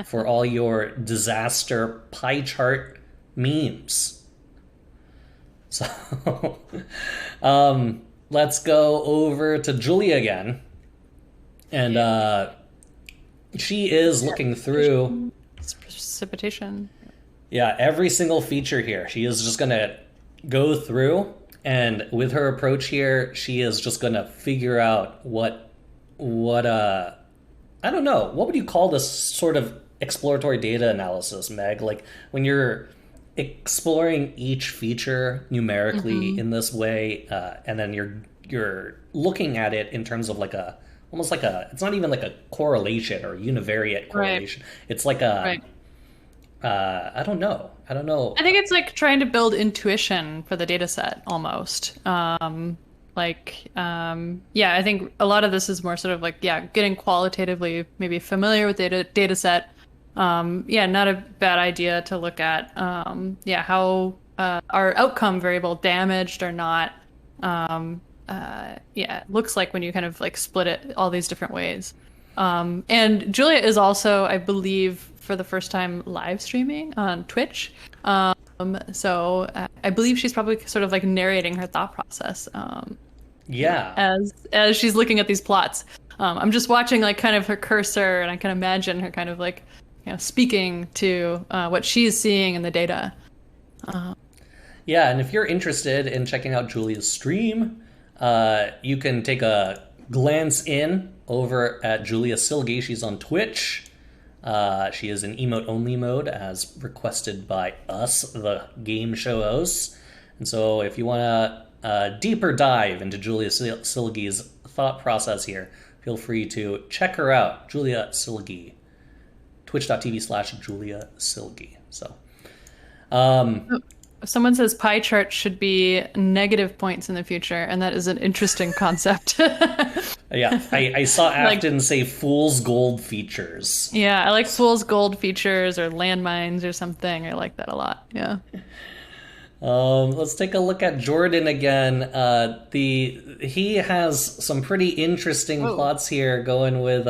for all your disaster pie chart memes. So, let's go over to Julia again. And she is looking through... Precipitation. Yeah, every single feature here. She is just going to go through, and with her approach here, she is just going to figure out what I don't know, what would you call this sort of exploratory data analysis, Meg? Like, when you're exploring each feature numerically in this way, and then you're looking at it in terms of almost like it's not even like a correlation or univariate correlation. Right. It's like a I don't know. I think it's like trying to build intuition for the data set almost. I think a lot of this is more sort of getting qualitatively maybe familiar with data set. Not a bad idea to look at, how our outcome variable damaged or not. It looks like when you kind of split it all these different ways. And Julia is also, I believe, for the first time live streaming on Twitch. So I believe she's probably sort of narrating her thought process. As she's looking at these plots. I'm just watching kind of her cursor, and I can imagine her kind of speaking to what she's seeing in the data. And if you're interested in checking out Julia's stream, you can take a glance in over at Julia Silgi. She's on Twitch. She is in emote-only mode as requested by us, the game show hosts. And so if you want a deeper dive into Julia Silgi's thought process here, feel free to check her out, Julia Silgi. Twitch.tv/Julia Silgi. So, someone says pie chart should be negative points in the future, and that is an interesting concept. I saw Afton say fool's gold features. Yeah, I like fool's gold features or landmines or something. I like that a lot. Yeah. Let's take a look at Jordan again. He has some pretty interesting plots here, going with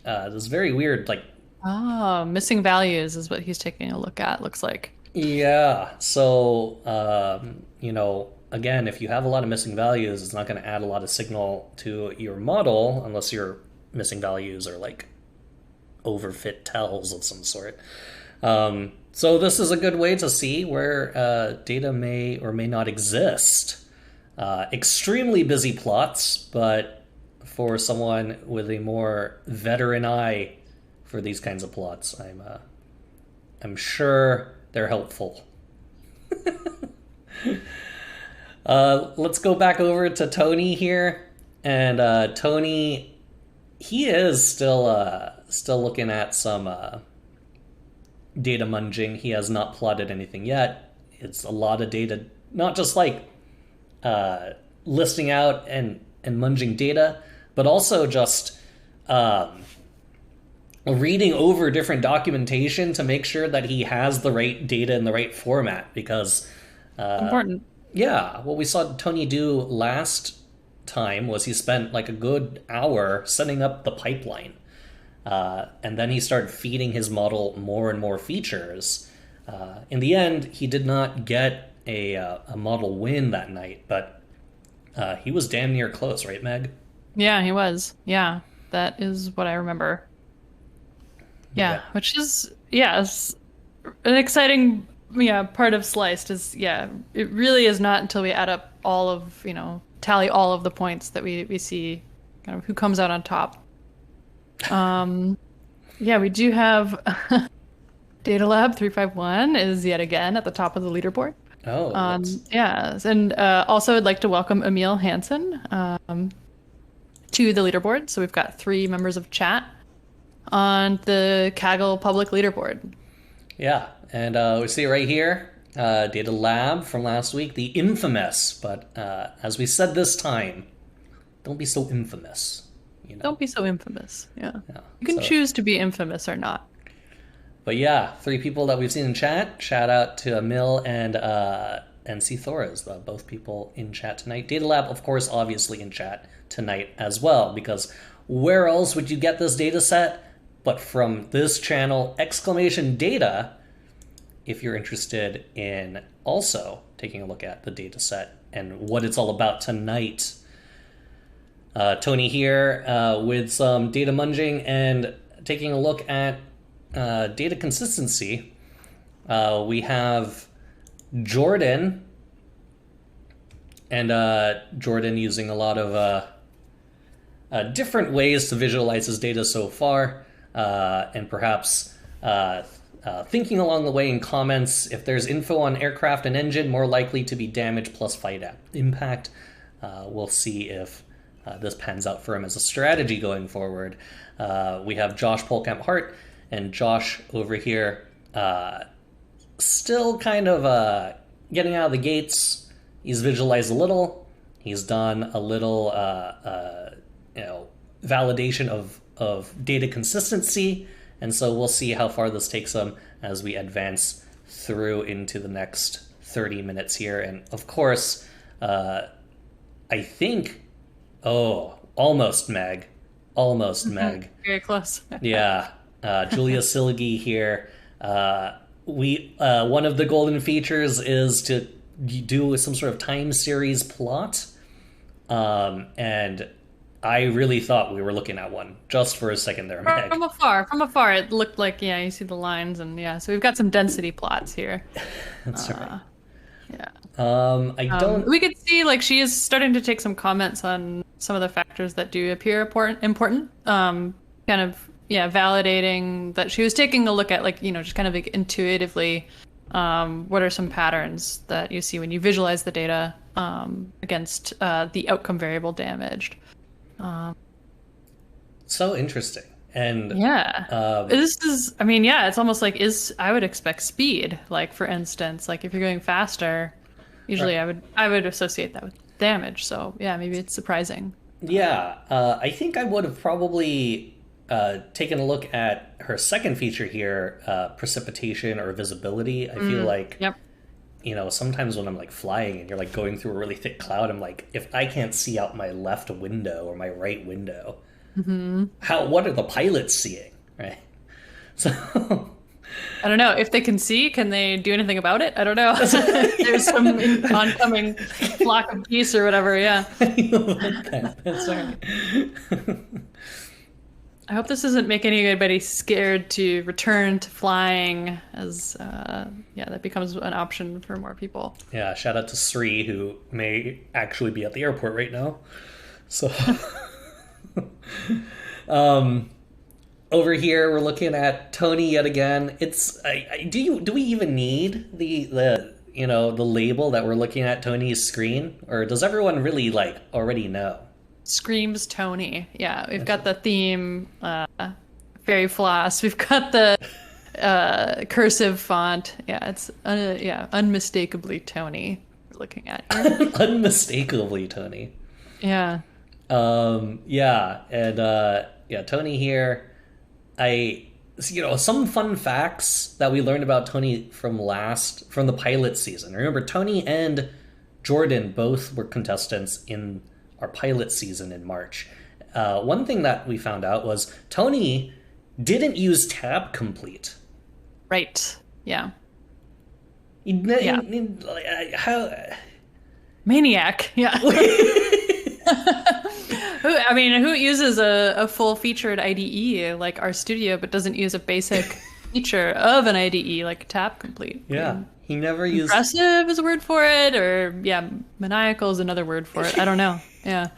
this very weird missing values is what he's taking a look at, looks like. Yeah, so, again, if you have a lot of missing values, it's not going to add a lot of signal to your model unless your missing values are overfit tells of some sort. So this is a good way to see where data may or may not exist. Extremely busy plots, but for someone with a more veteran eye for these kinds of plots, I'm sure they're helpful. Let's go back over to Tony here. And Tony, he is still looking at some data munging. He has not plotted anything yet. It's a lot of data, not just like listing out and munging data, but also just reading over different documentation to make sure that he has the right data in the right format, because important. Yeah, what we saw Tony do last time was he spent like a good hour setting up the pipeline, and then he started feeding his model more and more features. In the end, he did not get a model win that night, but he was damn near close, right, Meg? Yeah, he was. Yeah, that is what I remember. Yeah, which is, it's an exciting part of Sliced is, it really is not until we add up all of, tally all of the points that we see kind of who comes out on top. We do have Data Lab 351 is yet again at the top of the leaderboard. Oh, and also I'd like to welcome Emil Hansen to the leaderboard. So we've got 3 members of chat on the Kaggle public leaderboard. Yeah, and we see it right here, Data Lab from last week, the infamous, but as we said this time, don't be so infamous. Don't be so infamous, yeah. You can choose to be infamous or not. But yeah, 3 people that we've seen in chat. Shout out to Emil and NC Thorez, both people in chat tonight. Data Lab, of course, obviously in chat tonight as well, because where else would you get this data set but from this channel, !Data, if you're interested in also taking a look at the data set and what it's all about tonight. Tony here with some data munging and taking a look at data consistency. We have Jordan, and Jordan using a lot of different ways to visualize his data so far, and perhaps thinking along the way in comments, if there's info on aircraft and engine, more likely to be damage plus fight impact. We'll see if this pans out for him as a strategy going forward. We have Josh Polkamp-Hart, and Josh over here still kind of getting out of the gates. He's visualized a little. He's done a little validation of data consistency, and so we'll see how far this takes him as we advance through into the next 30 minutes here. And of course, I think, almost Meg. Very close. Yeah. Julia Silgi here. One of the golden features is to do some sort of time series plot. And I really thought we were looking at one just for a second there, Meg. From afar, it looked like, you see the lines, and so we've got some density plots here. That's right. Yeah. We could see, she is starting to take some comments on some of the factors that do appear important. Validating that she was taking a look at, just kind of intuitively, what are some patterns that you see when you visualize the data against the outcome variable damaged. So interesting. And this is, it's almost like I would expect speed, for instance, if you're going faster, usually right. I would associate that with damage. So yeah, maybe it's surprising. Yeah, I think I would have probably taken a look at her second feature here, precipitation or visibility. I feel like, sometimes when I'm flying and you're going through a really thick cloud, I'm if I can't see out my left window or my right window, what are the pilots seeing, right? So I don't know if they can see. Can they do anything about it? I don't know. There's some oncoming flock of geese or whatever. Yeah. That's right. I hope this doesn't make anybody scared to return to flying, as that becomes an option for more people. Yeah, shout out to Sri, who may actually be at the airport right now. So over here we're looking at Tony yet again. It's do we even need the the label that we're looking at Tony's screen, or does everyone really like already know? Screams Tony. Yeah, we've got the theme, fairy floss. We've got the cursive font. Yeah, it's unmistakably Tony we're looking at here. Unmistakably Tony. Yeah. Tony here. Some fun facts that we learned about Tony from the pilot season. Remember, Tony and Jordan both were contestants in our pilot season in March. One thing that we found out was Tony didn't use tab complete. Right. Yeah. How? Maniac. Yeah. Who uses a full featured IDE like RStudio but doesn't use a basic feature of an IDE like tab complete? Yeah. He never used... Impressive is a word for it, or maniacal is another word for it. I don't know. Yeah.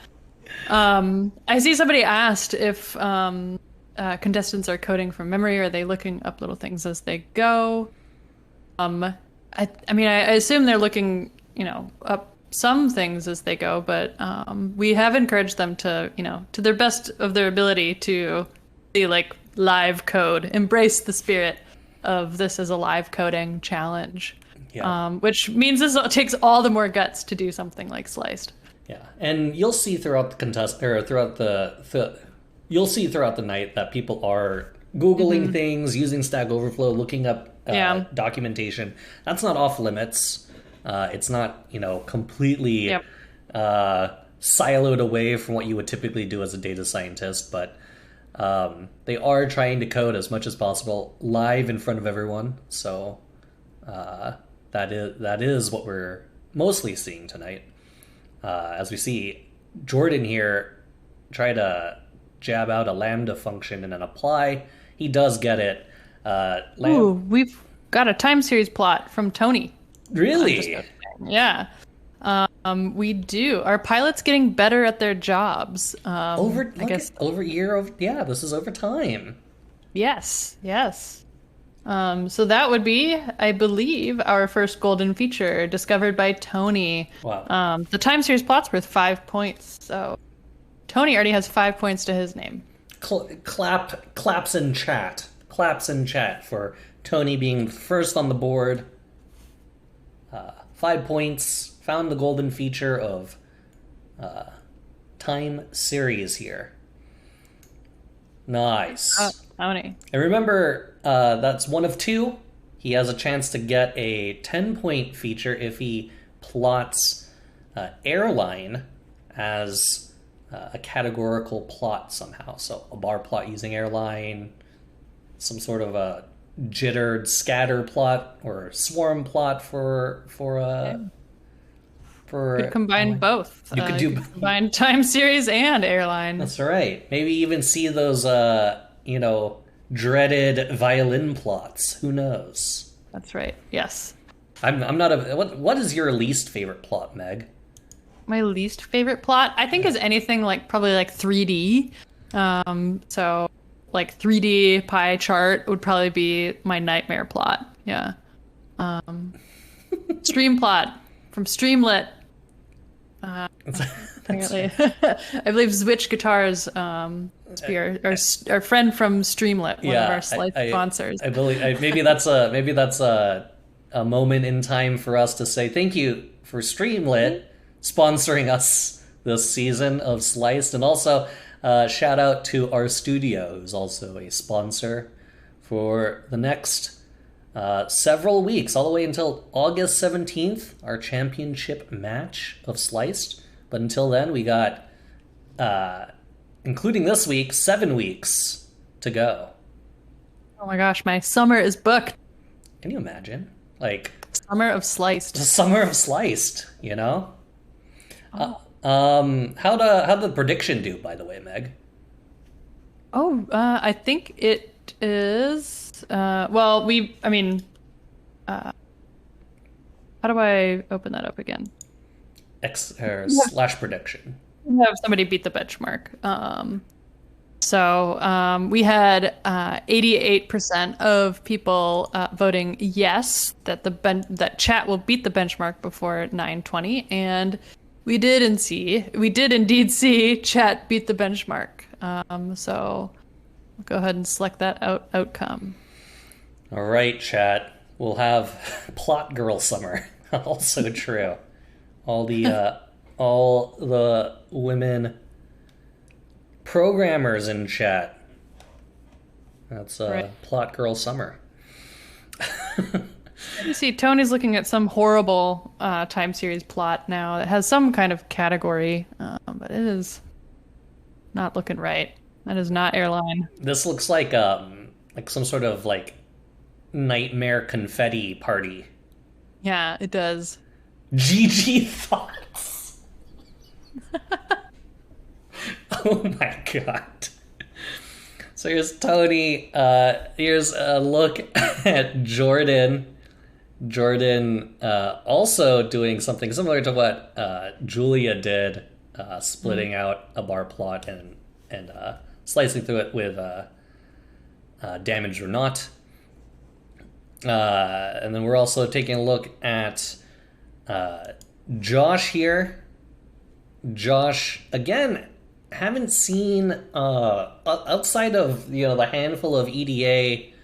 I see somebody asked if contestants are coding from memory, or are they looking up little things as they go? I assume they're looking, up some things as they go, but we have encouraged them to, to their best of their ability to be like live code, embrace the spirit of this as a live coding challenge. Yeah. Which means this takes all the more guts to do something like Sliced. Yeah, and you'll see throughout the contest, or throughout you'll see throughout the night that people are Googling things, using Stack Overflow, looking up documentation. That's not off limits. It's not, completely siloed away from what you would typically do as a data scientist, but they are trying to code as much as possible live in front of everyone. So that is what we're mostly seeing tonight. As we see Jordan here try to jab out a lambda function and then apply. He does get it. We've got a time series plot from Tony. Really? Yeah. We do. Our pilot's getting better at their jobs. This is over time. Yes. So that would be, I believe, our first golden feature discovered by Tony. Wow. The time series plot's worth 5 points. So Tony already has 5 points to his name. Claps in chat. Claps in chat for Tony being first on the board. 5 points. Found the golden feature of time series here. Nice. Tony. And remember, that's one of two. He has a chance to get a 10-point feature if he plots airline as a categorical plot somehow. So a bar plot using airline, some sort of a jittered scatter plot or swarm plot for could combine both. You could combine time series and airline. That's right. Maybe even see those dreaded violin plots. Who knows? That's right. Yes. I'm not a. What is your least favorite plot, Meg? My least favorite plot, I think, is anything probably 3D. So 3D pie chart would probably be my nightmare plot. Yeah. Stream plot from Streamlit. Apparently, I believe Switch Guitars, our friend from Streamlit, one of our Sliced sponsors. I believe maybe that's a moment in time for us to say thank you for Streamlit sponsoring us this season of Sliced, and also shout out to RStudio, who's also a sponsor for the next several weeks, all the way until August 17th, our championship match of Sliced. But until then, we got, including this week, 7 weeks to go. Oh my gosh, my summer is booked. Can you imagine? Summer of Sliced. The summer of Sliced, How'd the prediction do, by the way, Meg? I think it is. How do I open that up again? /prediction. Have somebody beat the benchmark. So we had 88% of people voting yes that that chat will beat the benchmark before 9:20, and we did indeed see chat beat the benchmark. So I'll go ahead and select that outcome. All right, chat. We'll have Plot Girl Summer. Also true. All the women programmers in chat. That's Right. Plot Girl Summer. You see, Tony's looking at some horrible time series plot now that has some kind of category, but it is not looking right. That is not airline. This looks like some sort of like nightmare confetti party. Yeah, it does. GG thoughts. Oh my god. So here's Tony. Here's a look at Jordan. Jordan also doing something similar to what Julia did, splitting out a bar plot and slicing through it with damaged or not. And then we're also taking a look at Josh here. Josh, again, haven't seen outside of the handful of EDA,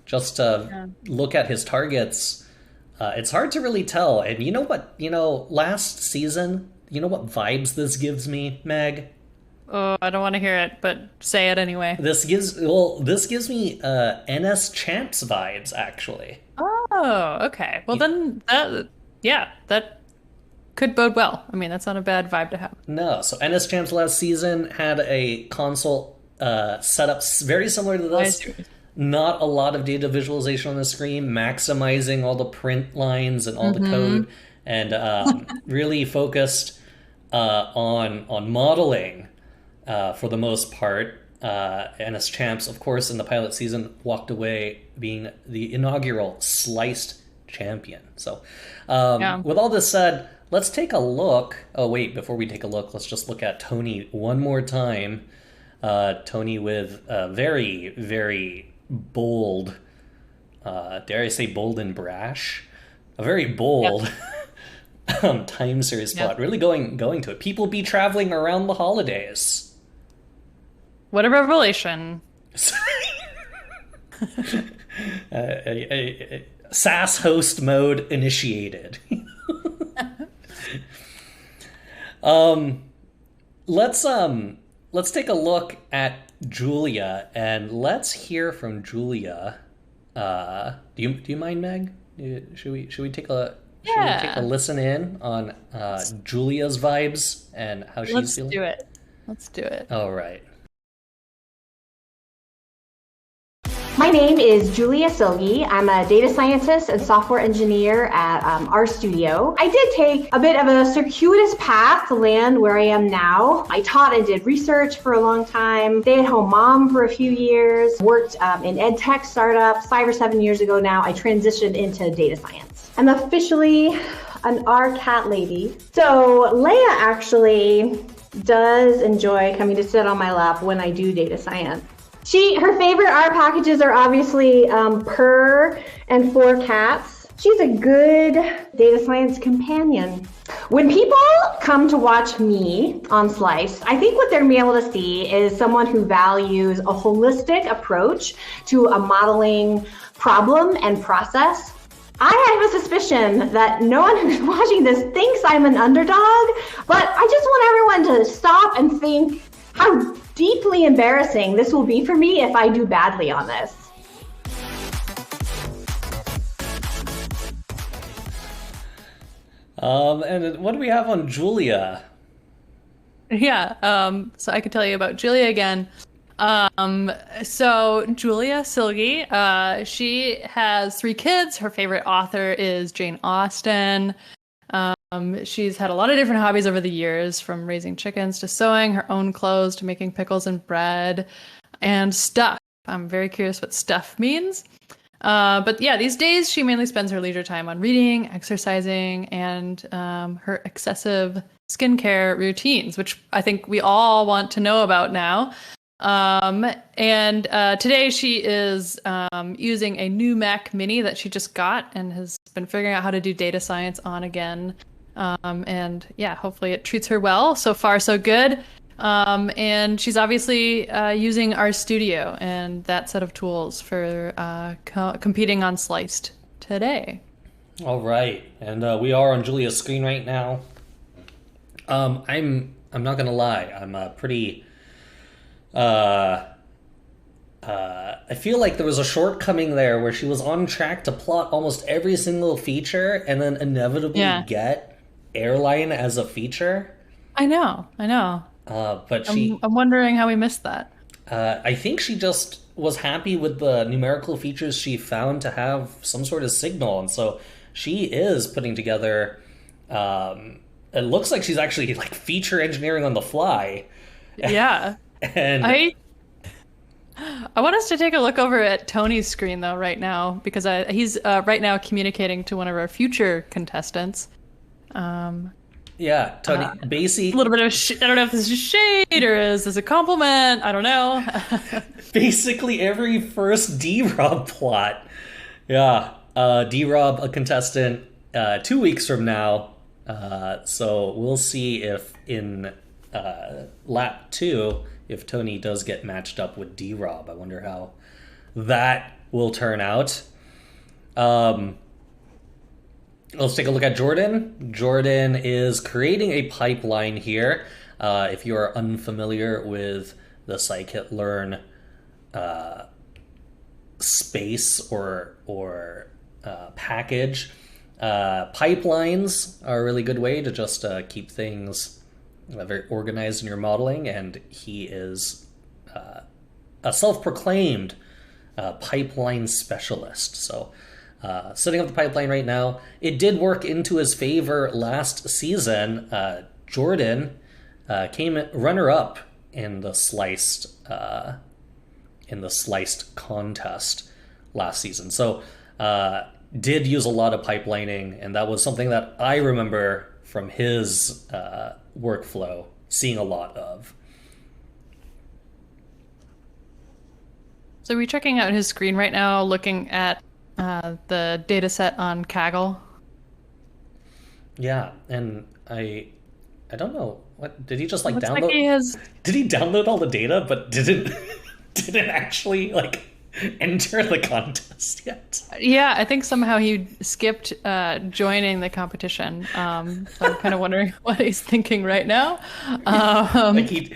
just to look at his targets. It's hard to really tell. And you know what? Last season, you know what vibes this gives me, Meg? Oh, I don't want to hear it, but say it anyway. This gives me NS Champs vibes, actually. Oh, okay. Well, then that could bode well. I mean, that's not a bad vibe to have. No, so NS Champs last season had a console setup very similar to this. Not a lot of data visualization on the screen, maximizing all the print lines and all the code, and really focused on modeling for the most part. NS Champs, of course, in the pilot season, walked away being the inaugural SLICED champion. So, with all this said, let's take a look. Oh, wait, before we take a look, let's just look at Tony one more time. Tony with a very, very bold, dare I say bold and brash? A very bold time series plot. Really going to it. People be traveling around the holidays. What a revelation. SAS host mode initiated. Let's take a look at Julia, and let's hear from Julia. Do you mind, Meg? Should we take a listen in on Julia's vibes and how she's feeling? Let's do it. All right. My name is Julia Silgi. I'm a data scientist and software engineer at our studio. I did take a bit of a circuitous path to land where I am now. I taught and did research for a long time, stay-at-home mom for a few years, worked in ed tech startups. 5 or 7 years ago now, I transitioned into data science. I'm officially an R cat lady. So Leia actually does enjoy coming to sit on my lap when I do data science. Her favorite R packages are obviously purr and for cats. She's a good data science companion. When people come to watch me on Slice, I think what they're going to be able to see is someone who values a holistic approach to a modeling problem and process. I have a suspicion that no one who's watching this thinks I'm an underdog, but I just want everyone to stop and think how deeply embarrassing this will be for me if I do badly on this. And what do we have on Julia? Yeah, so I could tell you about Julia again. So Julia Silgi, she has 3 kids. Her favorite author is Jane Austen. She's had a lot of different hobbies over the years, from raising chickens to sewing her own clothes to making pickles and bread and stuff. I'm very curious what stuff means. But yeah, these days she mainly spends her leisure time on reading, exercising, and her excessive skincare routines, which I think we all want to know about now. And today she is using a new Mac Mini that she just got and has been figuring out how to do data science on again. And yeah, hopefully it treats her well. So far, so good. And she's obviously using RStudio and that set of tools for competing on Sliced today. All right, and we are on Julia's screen right now. I'm not gonna lie, I'm pretty. I feel like there was a shortcoming there where she was on track to plot almost every single feature and then inevitably get airline as a feature. I know. But I'm wondering how we missed that. I think she just was happy with the numerical features she found to have some sort of signal, and so she is putting together. It looks like she's actually like feature engineering on the fly. Yeah, and I want us to take a look over at Tony's screen though right now because he's right now communicating to one of our future contestants. Yeah, Tony, basically... A little bit of... I don't know if this is shade or is this a compliment. I don't know. Basically every first D-Rob plot. Yeah, D-Rob, a contestant 2 weeks from now. So we'll see if in lap 2, if Tony does get matched up with D-Rob. I wonder how that will turn out. Let's take a look at Jordan. Jordan is creating a pipeline here. If you are unfamiliar with the scikit-learn space or package, pipelines are a really good way to just keep things very organized in your modeling, and he is a self-proclaimed pipeline specialist. So setting up the pipeline right now. It did work into his favor last season. Jordan came runner-up in the sliced contest last season. So did use a lot of pipelining, and that was something that I remember from his workflow seeing a lot of. So we're checking out his screen right now, looking at the data set on Kaggle. Yeah, and I don't know, what did he just like Looks download? Like he has... Did he download all the data but didn't actually like enter the contest yet? Yeah, I think somehow he skipped joining the competition. So I'm kind of wondering what he's thinking right now. Like he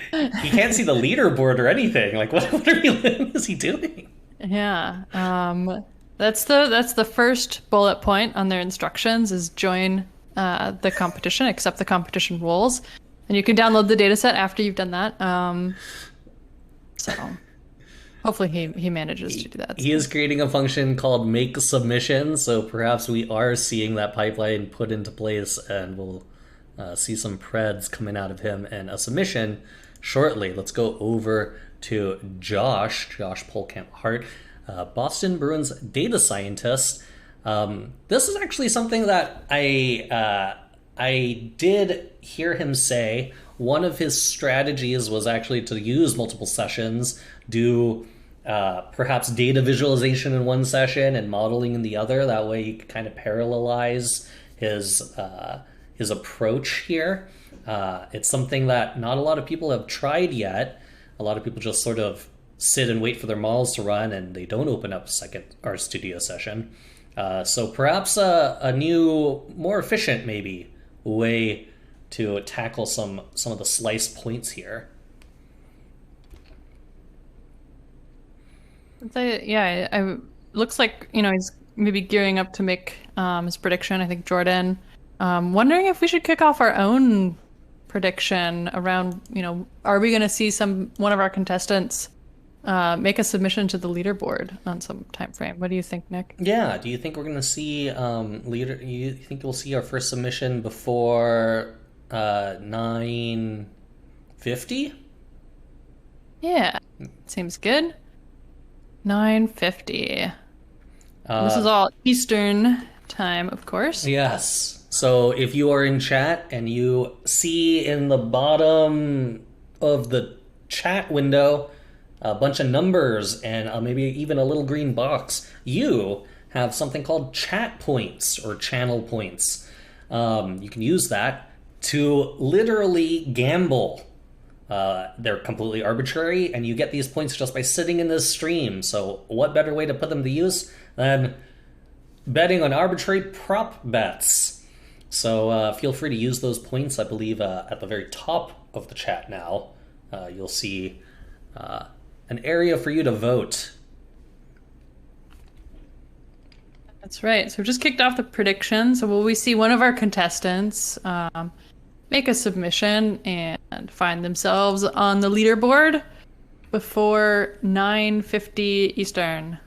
can't see the leaderboard or anything. Like what is he doing? Yeah. That's the first bullet point on their instructions is join the competition, accept the competition rules. And you can download the dataset after you've done that. So hopefully he manages to do that. He is creating a function called make submission, so perhaps we are seeing that pipeline put into place and we'll see some preds coming out of him and a submission shortly. Let's go over to Josh Polkamp Hart. Boston Bruins data scientist. This is actually something that I did hear him say. One of his strategies was actually to use multiple sessions, do perhaps data visualization in one session and modeling in the other. That way you can kind of parallelize his approach here. It's something that not a lot of people have tried yet. A lot of people just sort of sit and wait for their models to run, and they don't open up a second RStudio session. So perhaps a new, more efficient maybe way to tackle some of the slice points here. Yeah, looks like he's maybe gearing up to make his prediction. I think Jordan. Wondering if we should kick off our own prediction around. Are we going to see one of our contestants make a submission to the leaderboard on some time frame? What do you think, Nick? Yeah, do you think we're going to see you think we'll see our first submission before 9:50? Yeah, seems good. 9:50. This is all Eastern time, of course. Yes. So if you are in chat and you see in the bottom of the chat window a bunch of numbers, and maybe even a little green box, you have something called chat points or channel points. You can use that to literally gamble. They're completely arbitrary, and you get these points just by sitting in this stream. So what better way to put them to use than betting on arbitrary prop bets? So feel free to use those points. I believe at the very top of the chat now, you'll see an area for you to vote. That's right. So we just kicked off the prediction. So will we see one of our contestants make a submission and find themselves on the leaderboard before 9:50 Eastern,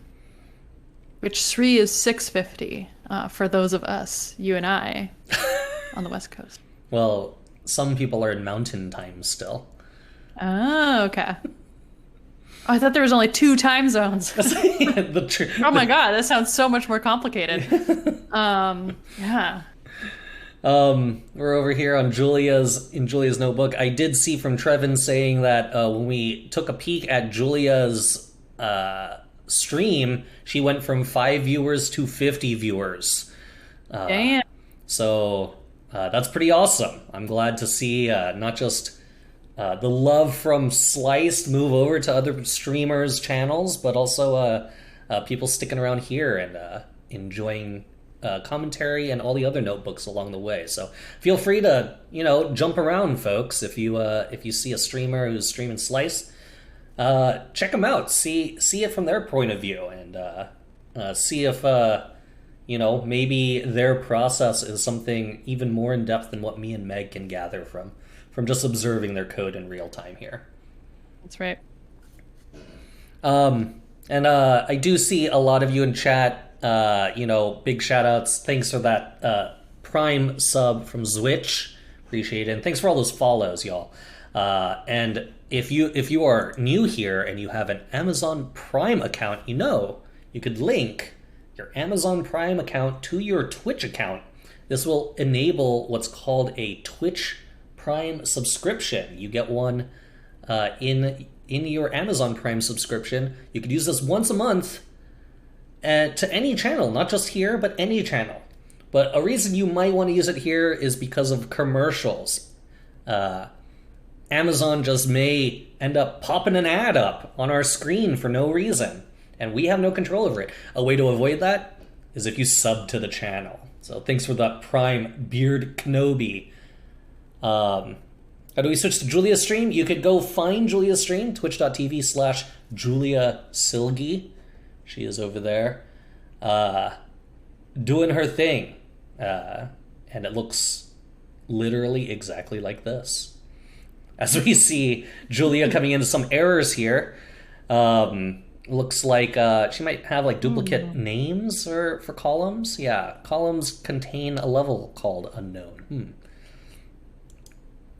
which 3 is 6:50 for those of us, you and I, on the West Coast. Well, some people are in mountain time still. Oh, okay. Oh, I thought there was only 2 time zones. Oh my god, that sounds so much more complicated. Yeah. We're over here on Julia's notebook. I did see from Trevin saying that when we took a peek at Julia's stream, she went from 5 viewers to 50 viewers. Damn. So that's pretty awesome. I'm glad to see not just the love from Sliced move over to other streamers' channels, but also people sticking around here and enjoying commentary and all the other notebooks along the way. So feel free to jump around, folks. If you see a streamer who's streaming Slice, check them out. See it from their point of view, and see if maybe their process is something even more in depth than what me and Meg can gather from just observing their code in real time here. That's right. And I do see a lot of you in chat. Big shout outs. Thanks for that Prime sub from Zwitch. Appreciate it. And thanks for all those follows, y'all. And if you are new here and you have an Amazon Prime account, you could link your Amazon Prime account to your Twitch account. This will enable what's called a Twitch Prime subscription. You get one in your Amazon Prime subscription. You could use this once a month to any channel, not just here, but any channel. But a reason you might want to use it here is because of commercials. Amazon just may end up popping an ad up on our screen for no reason, and we have no control over it. A way to avoid that is if you sub to the channel. So thanks for that Prime, Beard Kenobi. How do we switch to Julia's stream? You could go find Julia's stream, twitch.tv/Julia Silgi. She is over there doing her thing. And it looks literally exactly like this. As we see Julia coming into some errors here. Looks like she might have like duplicate names for columns. Yeah, columns contain a level called unknown.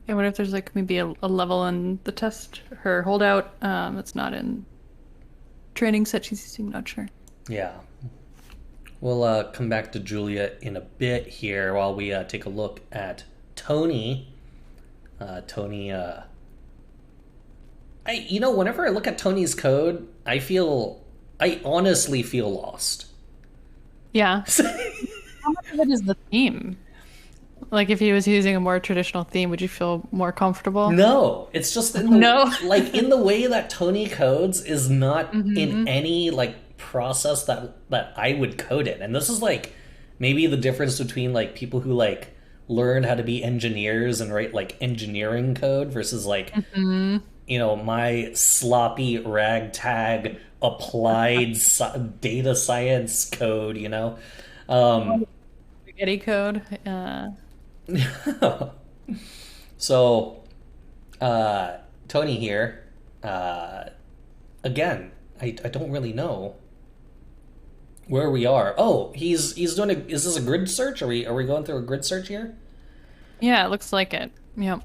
I wonder if there's like maybe a level in the test, her holdout, that's not in training set she's using, not sure. Yeah. We'll come back to Julia in a bit here while we take a look at Tony. Tony, whenever I look at Tony's code, I honestly feel lost. Yeah. How much of it is the theme? Like, if he was using a more traditional theme, would you feel more comfortable? No, it's just in the way that Tony codes is not in any like process that I would code in. And this is like maybe the difference between like people who like learn how to be engineers and write like engineering code versus like my sloppy ragtag applied data science code. Spaghetti code. So, Tony here, again, I don't really know where we are. Oh, he's doing is this a grid search? Are we going through a grid search here? Yeah, it looks like it. Yep.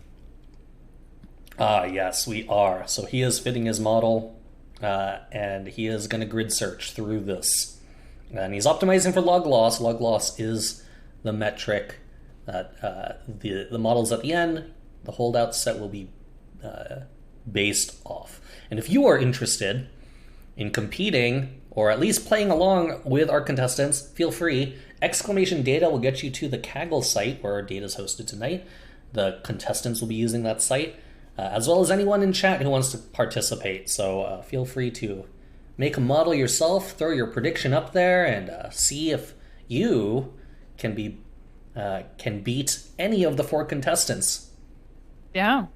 Yes, we are. So he is fitting his model, and he is going to grid search through this. And he's optimizing for log loss. Log loss is the metric that the models at the end, the holdout set will be based off. And if you are interested in competing or at least playing along with our contestants, feel free. Exclamation data will get you to the Kaggle site where our data is hosted tonight. The contestants will be using that site, as well as anyone in chat who wants to participate. So feel free to make a model yourself, throw your prediction up there, and see if you can beat any of the 4 contestants. Yeah.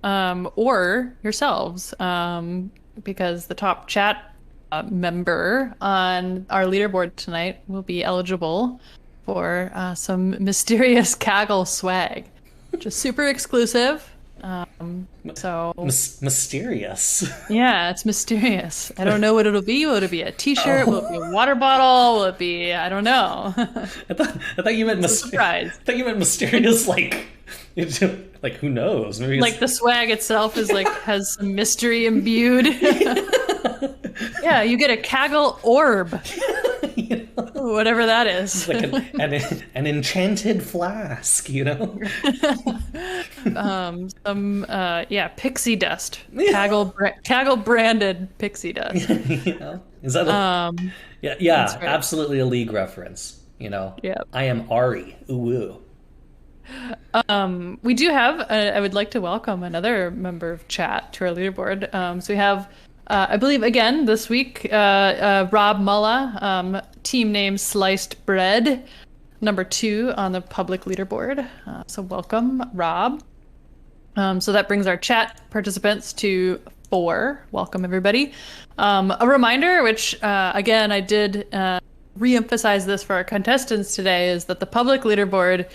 Or yourselves, because the top chat member on our leaderboard tonight will be eligible for some mysterious Kaggle swag, which is super exclusive. So mysterious. Yeah, it's mysterious. I don't know what it'll be. Will it be a T-shirt? Will it be a water bottle? Will it be? I don't know. I thought you meant surprise. I thought you meant mysterious, like who knows? Maybe like the swag itself is like has some mystery imbued. Yeah, you get a Kaggle orb. Whatever that is. Like an enchanted flask, pixie dust. Kaggle branded pixie dust. Is that right. Absolutely a League reference, Yeah. I am Ari. Ooh. We do have I would like to welcome another member of chat to our leaderboard. So we have I believe again this week Rob Mulla, team name Sliced Bread, number 2 on the public leaderboard. So welcome, Rob. So that brings our chat participants to 4. Welcome everybody. A reminder, which again I did re-emphasize this for our contestants today, is that the public leaderboard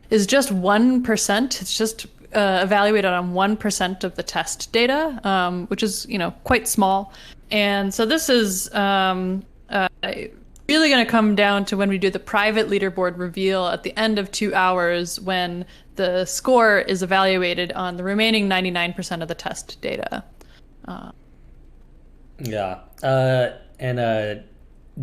is just 1%. It's just evaluated on 1% of the test data, which is, quite small. And so this is really going to come down to when we do the private leaderboard reveal at the end of 2 hours, when the score is evaluated on the remaining 99% of the test data. And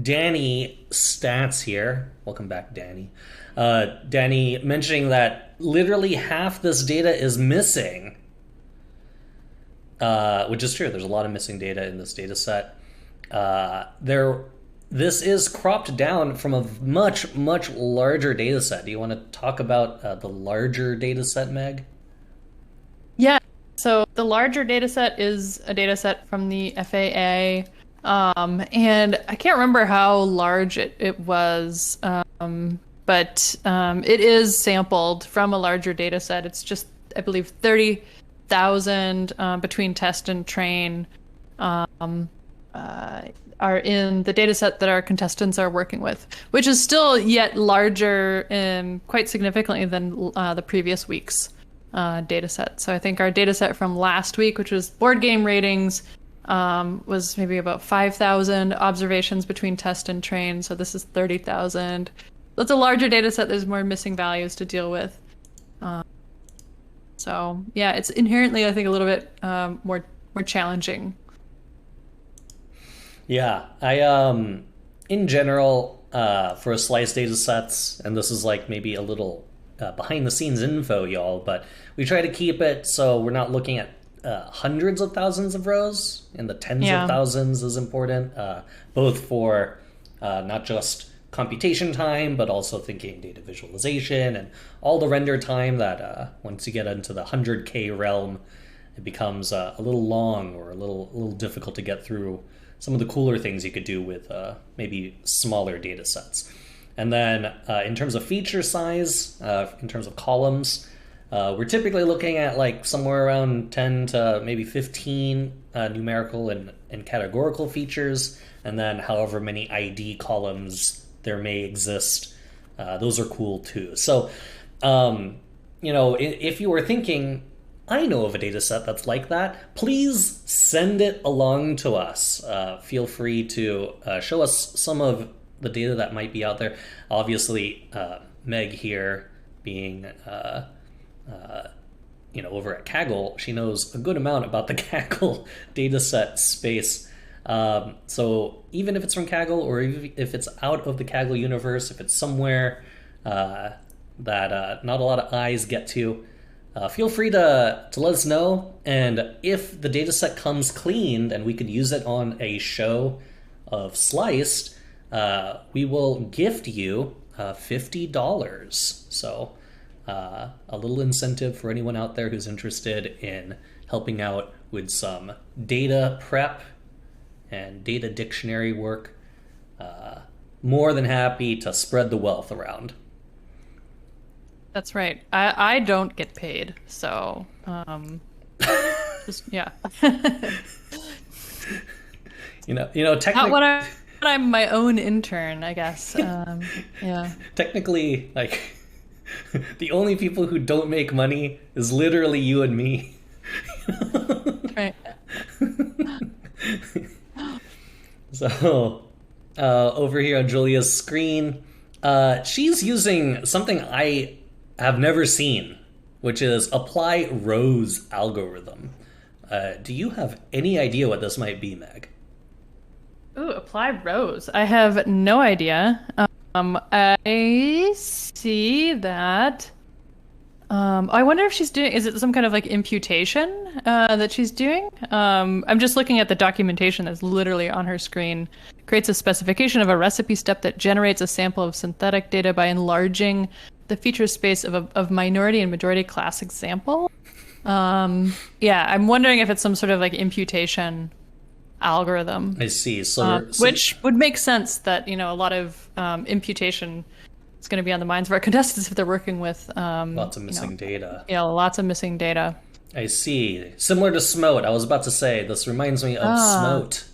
Danny Stats here. Welcome back, Danny. Danny mentioning that literally half this data is missing, which is true. There's a lot of missing data in this data set. This is cropped down from a much, much larger data set. Do you want to talk about the larger data set, Meg? Yeah. So the larger data set is a data set from the FAA. And I can't remember how large it was, but it is sampled from a larger data set. It's just, I believe, 30,000 between test and train are in the data set that our contestants are working with, which is still yet larger quite significantly than the previous week's data set. So I think our data set from last week, which was board game ratings, was maybe about 5,000 observations between test and train. So this is 30,000. That's a larger data set. There's more missing values to deal with. So yeah, it's inherently, I think, a little bit more challenging. Yeah, I in general for SLICED data sets, and this is like maybe a little behind the scenes info, y'all, but we try to keep it so we're not looking at hundreds of thousands of rows, and the tens of thousands is important, both for not just computation time, but also thinking data visualization and all the render time that once you get into the 100K realm, it becomes a little long or a little difficult to get through some of the cooler things you could do with maybe smaller data sets. And then in terms of feature size, in terms of columns, we're typically looking at like somewhere around 10 to maybe 15 numerical and categorical features, and then however many ID columns there may exist. Those are cool too. So, if you were thinking, I know of a data set that's like that, please send it along to us. Feel free to show us some of the data that might be out there. Obviously, Meg here being over at Kaggle, she knows a good amount about the Kaggle dataset space. So even if it's from Kaggle, or if it's out of the Kaggle universe, if it's somewhere that not a lot of eyes get to, feel free to let us know. And if the dataset comes cleaned and we could use it on a show of Sliced, we will gift you $50. So a little incentive for anyone out there who's interested in helping out with some data prep and data dictionary work. More than happy to spread the wealth around. That's right. I don't get paid, so just, yeah. You know, Not when I'm my own intern, I guess. Yeah. Technically, like, the only people who don't make money is literally you and me. Right. So, over here on Julia's screen, she's using something I have never seen, which is apply rows algorithm. Do you have any idea what this might be, Meg? Ooh, apply rows. I have no idea. I see that. I wonder if she's doing. Is it some kind of like imputation that she's doing? I'm just looking at the documentation that's literally on her screen. Creates a specification of a recipe step that generates a sample of synthetic data by enlarging the feature space of minority and majority class example. Yeah, I'm wondering if it's some sort of like imputation algorithm. I see. So which would make sense that, a lot of imputation is going to be on the minds of our contestants if they're working with lots of missing data. Yeah, lots of missing data. I see. Similar to Smote. I was about to say, this reminds me of Smote.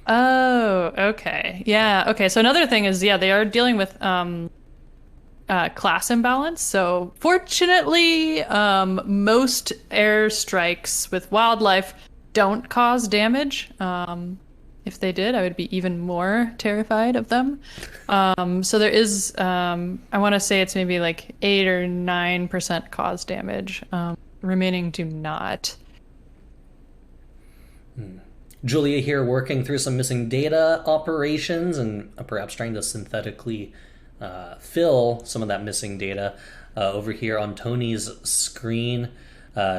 Oh, okay. Yeah, okay. So another thing is, they are dealing with class imbalance. So fortunately, most airstrikes with wildlife don't cause damage. If they did, I would be even more terrified of them. So there is, I want to say it's maybe like 8 or 9% cause damage. Remaining do not. Julia here working through some missing data operations and perhaps trying to synthetically fill some of that missing data. Over here on Tony's screen,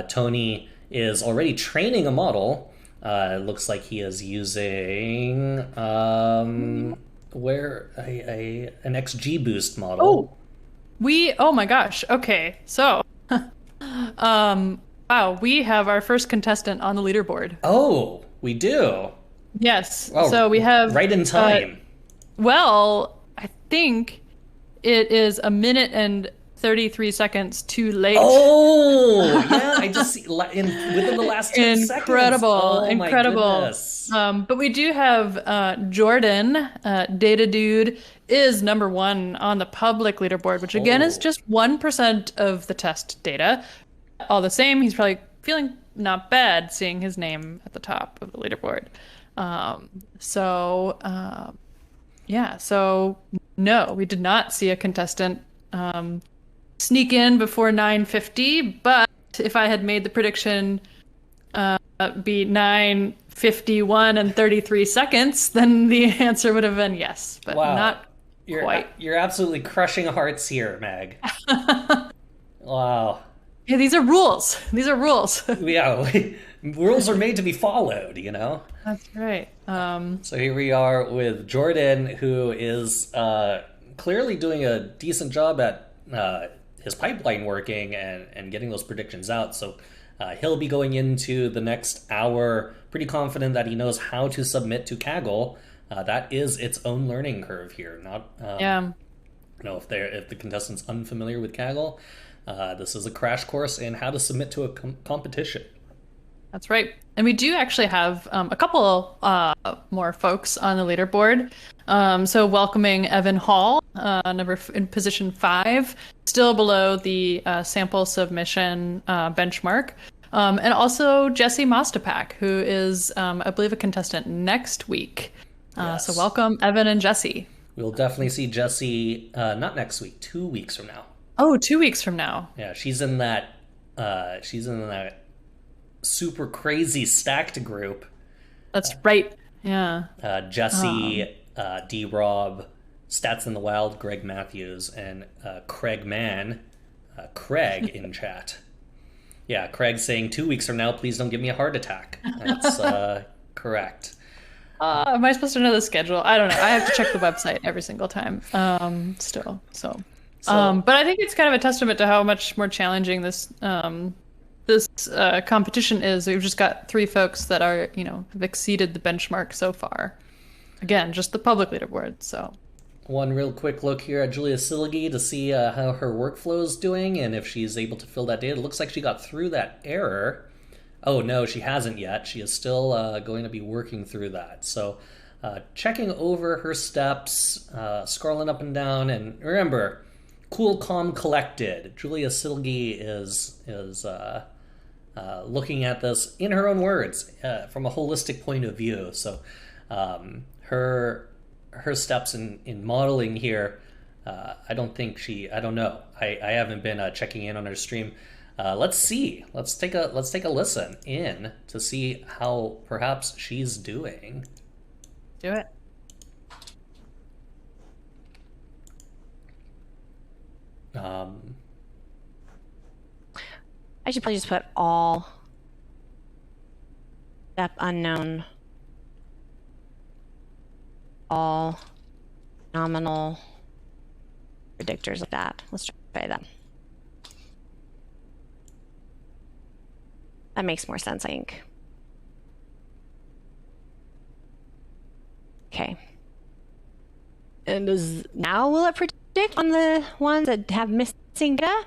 Tony is already training a model. It looks like he is using an XGBoost model. Oh my gosh. Okay. So, wow, we have our first contestant on the leaderboard. Oh, we do. Yes. Oh, so we have right in time. Well, I think it is a minute and 33 seconds too late. Oh, yeah, I just see within the last 10 seconds. Incredible. My But we do have Jordan, Data Dude, is number 1 on the public leaderboard, which again is just 1% of the test data. All the same, he's probably feeling not bad seeing his name at the top of the leaderboard. So no, we did not see a contestant sneak in before 9:50, but if I had made the prediction be 9:51 and 33 seconds, then the answer would have been yes, but not quite. You're absolutely crushing hearts here, Meg. Wow. Yeah, these are rules. Yeah, rules are made to be followed, That's right. So here we are with Jordan, who is clearly doing a decent job at his pipeline working and getting those predictions out. So he'll be going into the next hour pretty confident that he knows how to submit to Kaggle. That is its own learning curve here. Not if the contestant's unfamiliar with Kaggle, this is a crash course in how to submit to a competition. That's right. And we do actually have a couple more folks on the leaderboard. So welcoming Evan Hall, in position 5, still below the sample submission benchmark. And also Jesse Mostapak, who is, I believe, a contestant next week. Yes. So welcome, Evan and Jesse. We'll definitely see Jesse, not next week, 2 weeks from now. Oh, 2 weeks from now. Yeah, she's in that super crazy stacked group. That's right. Yeah. Jesse, D-Rob, Stats in the Wild, Greg Matthews, and Craig Mann, Craig in chat. Yeah, Craig's saying 2 weeks from now, please don't give me a heart attack. That's correct. Am I supposed to know the schedule? I don't know. I have to check the website every single time. Still, but I think it's kind of a testament to how much more challenging this competition is. We've just got 3 folks that are, have exceeded the benchmark so far. Again, just the public leaderboard. So, one real quick look here at Julia Silgi to see how her workflow is doing and if she's able to fill that data. It looks like she got through that error. Oh no, she hasn't yet. She is still going to be working through that. So checking over her steps, scrolling up and down, and remember, cool, calm, collected. Julia Silgi is looking at this in her own words from a holistic point of view. So her steps in modeling here, I don't know. I haven't been checking in on her stream. Let's see. Let's take a listen in to see how perhaps she's doing. Do it. I should probably just put all step unknown, all nominal predictors like that. Let's try that. That makes more sense, I think. Okay. And now will it predict on the ones that have missing data?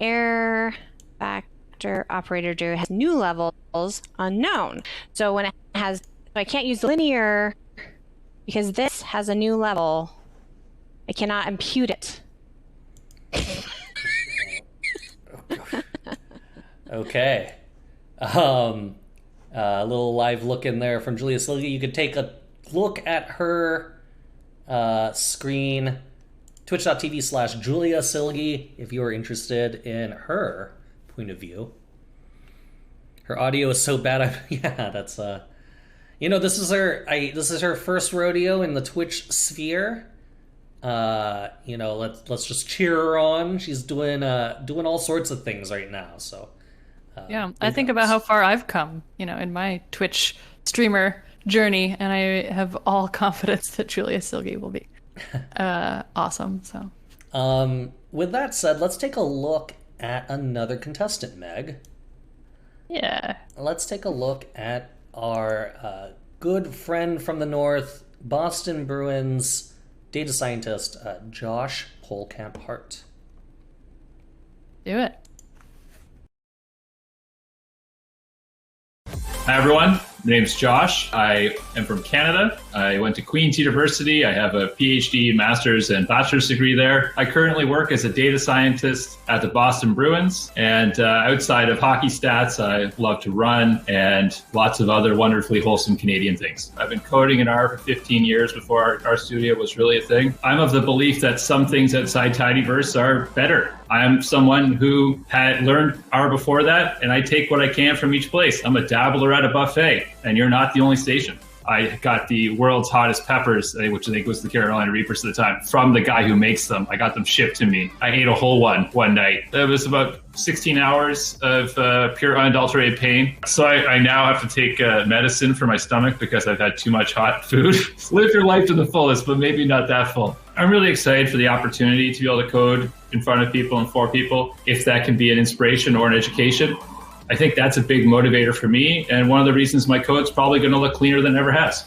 Error factor operator do has new levels unknown. So when it has, so I can't use the linear because this has a new level. I cannot impute it. Okay. A little live look in there from Julia Silgi. You could take a look at her screen, twitch.tv/Julia Silgi, if you are interested in her point of view. Her audio is so bad. Yeah, that's this is her first rodeo in the Twitch sphere. Let's just cheer her on. She's doing all sorts of things right now. So. Yeah, I think about how far I've come, in my Twitch streamer journey, and I have all confidence that Julia Silgi will be awesome. So, with that said, let's take a look at another contestant, Meg. Yeah. Let's take a look at our good friend from the north, Boston Bruins data scientist, Josh Polkamp-Hart. Do it. Hi, everyone. My name's Josh. I am from Canada. I went to Queen's University. I have a PhD, master's, and bachelor's degree there. I currently work as a data scientist at the Boston Bruins. And outside of hockey stats, I love to run and lots of other wonderfully wholesome Canadian things. I've been coding in R for 15 years before our studio was really a thing. I'm of the belief that some things outside Tidyverse are better. I'm someone who had learned R before that, and I take what I can from each place. I'm a dabbler at a buffet, and you're not the only station. I got the world's hottest peppers, which I think was the Carolina Reapers at the time, from the guy who makes them. I got them shipped to me. I ate a whole one night. It was about 16 hours of pure unadulterated pain. So I now have to take medicine for my stomach because I've had too much hot food. Live your life to the fullest, but maybe not that full. I'm really excited for the opportunity to be able to code in front of people and for people, if that can be an inspiration or an education. I think that's a big motivator for me, and one of the reasons my code's probably going to look cleaner than it ever has.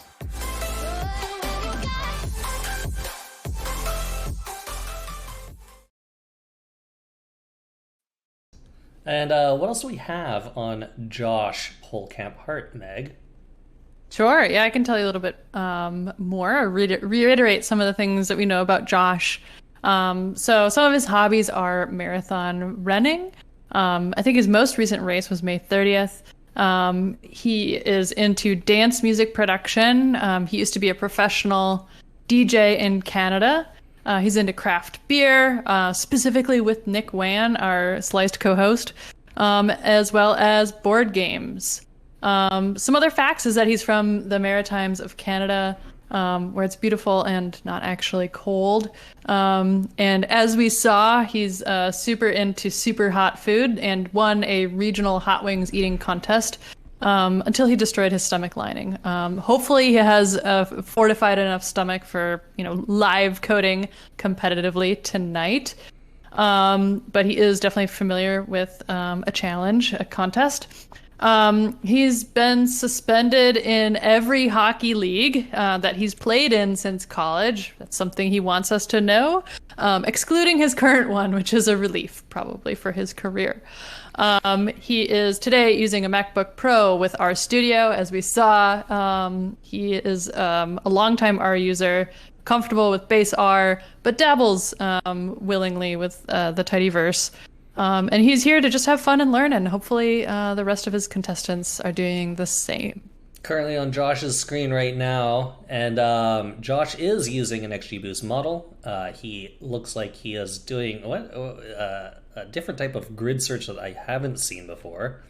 And what else do we have on Josh Polkamp-Hart, Meg? Sure. Yeah, I can tell you a little bit more, or reiterate some of the things that we know about Josh. So some of his hobbies are marathon running. I think his most recent race was May 30th. He is into dance music production. He used to be a professional DJ in Canada. He's into craft beer, specifically with Nick Wan, our SLICED co-host, as well as board games. Some other facts is that he's from the Maritimes of Canada. where it's beautiful and not actually cold. And as we saw, he's super into super hot food and won a regional hot wings eating contest until he destroyed his stomach lining. Hopefully he has a fortified enough stomach for, live coding competitively tonight. But he is definitely familiar with a challenge, a contest. He's been suspended in every hockey league that he's played in since college. That's something he wants us to know, excluding his current one, which is a relief probably for his career. He is today using a MacBook Pro with RStudio, as we saw. He is a longtime R user, comfortable with base R, but dabbles willingly with the tidyverse. And he's here to just have fun and learn, and hopefully the rest of his contestants are doing the same. Currently on Josh's screen right now, and Josh is using an XGBoost model. He looks like he is doing a different type of grid search that I haven't seen before.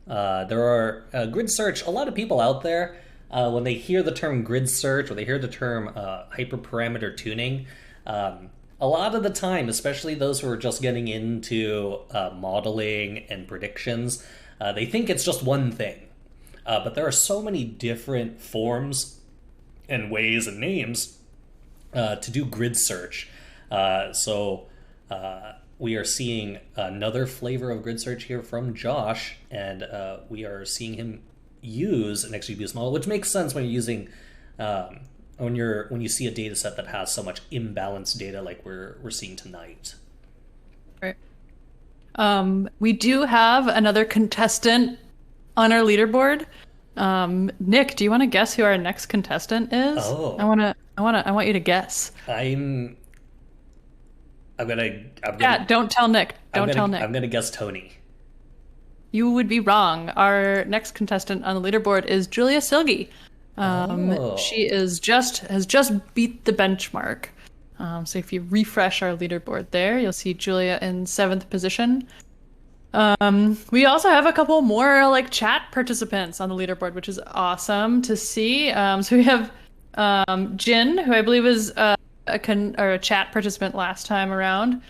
There are grid search, a lot of people out there, when they hear the term grid search or they hear the term hyperparameter tuning, a lot of the time, especially those who are just getting into modeling and predictions, they think it's just one thing. But there are so many different forms and ways and names to do grid search. So we are seeing another flavor of grid search here from Josh, and we are seeing him use an XGBoost model, which makes sense when you're using when you see a data set that has so much imbalanced data like we're seeing tonight. Right. We do have another contestant on our leaderboard. Nick, do you want to guess who our next contestant is? Oh. I want you to guess. I'm gonna Yeah, don't tell Nick. Don't tell Nick. I'm gonna guess Tony. You would be wrong. Our next contestant on the leaderboard is Julia Silgi. She has just beat the benchmark. So if you refresh our leaderboard there, you'll see Julia in 7th position. We also have a couple more chat participants on the leaderboard, which is awesome to see. So we have Jin, who I believe was a chat participant last time around.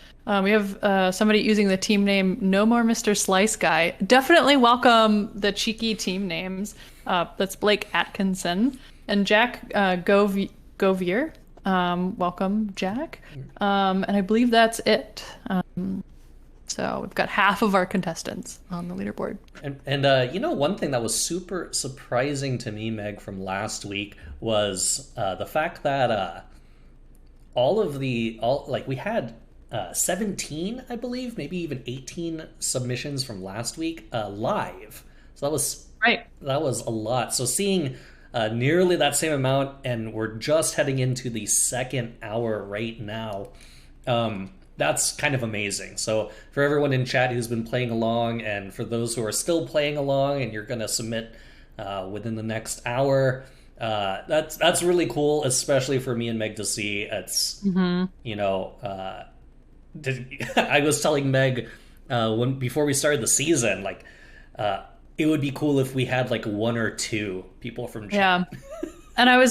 We have somebody using the team name No More Mr. Slice Guy. Definitely welcome the cheeky team names. That's Blake Atkinson and Jack Govier. Welcome, Jack. And I believe that's it. So we've got half of our contestants on the leaderboard. And one thing that was super surprising to me, Meg, from last week was the fact that we had 17, I believe, maybe even 18 submissions from last week live. So that was right. That was a lot. So seeing nearly that same amount, and we're just heading into the second hour right now. That's kind of amazing. So for everyone in chat who's been playing along, and for those who are still playing along and you're going to submit within the next hour, that's really cool, especially for me and Meg to see. It's, I was telling Meg before we started the season, it would be cool if we had one or two people from chat. Yeah. And I was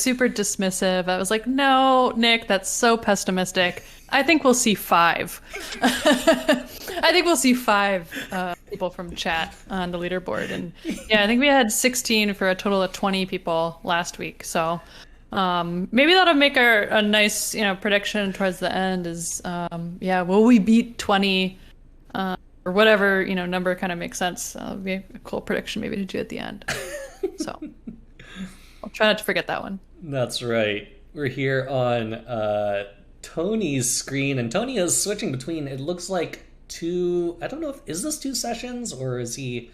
super dismissive. I was like, no, Nick, that's so pessimistic. I think we'll see 5. I think we'll see 5 people from chat on the leaderboard. And yeah, I think we had 16 for a total of 20 people last week. So maybe that'll make a nice, prediction towards the end is, will we beat 20 or whatever, number kind of makes sense. It'll be a cool prediction maybe to do at the end. So I'll try not to forget that one. That's right. We're here on Tony's screen, and Tony is switching between, it looks like 2, I don't know is this 2 sessions, or is he...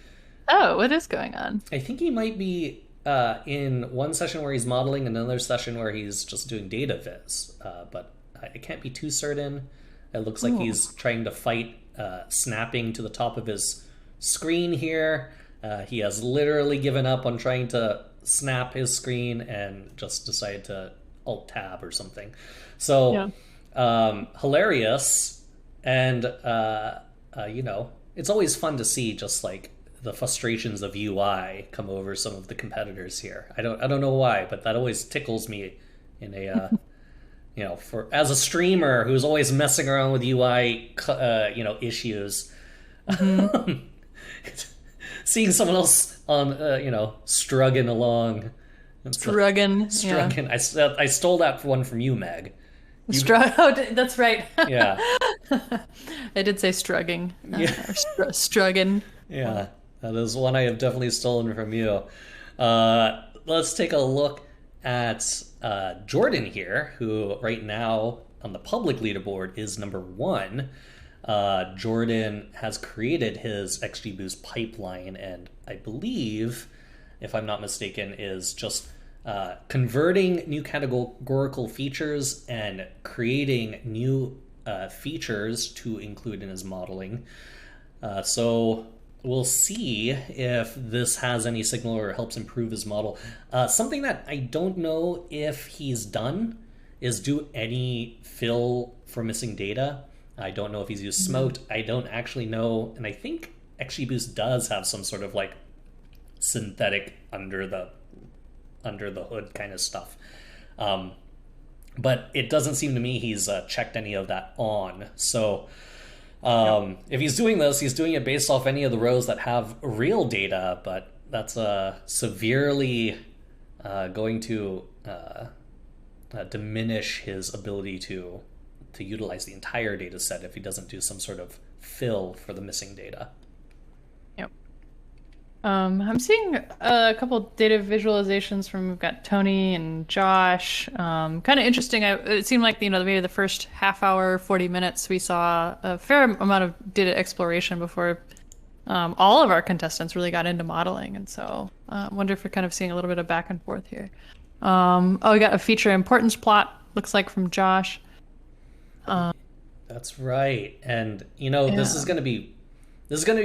Oh, what is going on? I think he might be in one session where he's modeling, another session where he's just doing data viz, but I can't be too certain. It looks like he's trying to fight snapping to the top of his screen here. He has literally given up on trying to snap his screen and just decided to Alt-Tab or something. So, hilarious. And, it's always fun to see just the frustrations of UI come over some of the competitors here. I don't know why, but that always tickles me in a for as a streamer who's always messing around with UI issues. Seeing someone else on struggling along. Struggling. Yeah. I stole that one from you, Meg. Oh, that's right. Yeah. I did say struggling. Yeah. Struggling. Yeah, that is one I have definitely stolen from you. Let's take a look at Jordan here, who right now on the public leaderboard is number 1. Jordan has created his XGBoost pipeline, and I believe, if I'm not mistaken, is just converting new categorical features and creating new features to include in his modeling. So we'll see if this has any signal or helps improve his model. Something that I don't know if he's done is do any fill for missing data. I don't know if he's used smoked. I don't actually know, and I think XGBoost does have some sort of like synthetic under the hood kind of stuff. But it doesn't seem to me he's checked any of that on. So if he's doing this, he's doing it based off any of the rows that have real data, but that's severely going to diminish his ability to utilize the entire data set if he doesn't do some sort of fill for the missing data. Yep. I'm seeing a couple data visualizations from, we've got Tony and Josh. Kind of interesting. It seemed like, maybe the first half hour, 40 minutes, we saw a fair amount of data exploration before all of our contestants really got into modeling. And so I wonder if we're kind of seeing a little bit of back and forth here. We got a feature importance plot, looks like, from Josh. That's right. And, this is going to be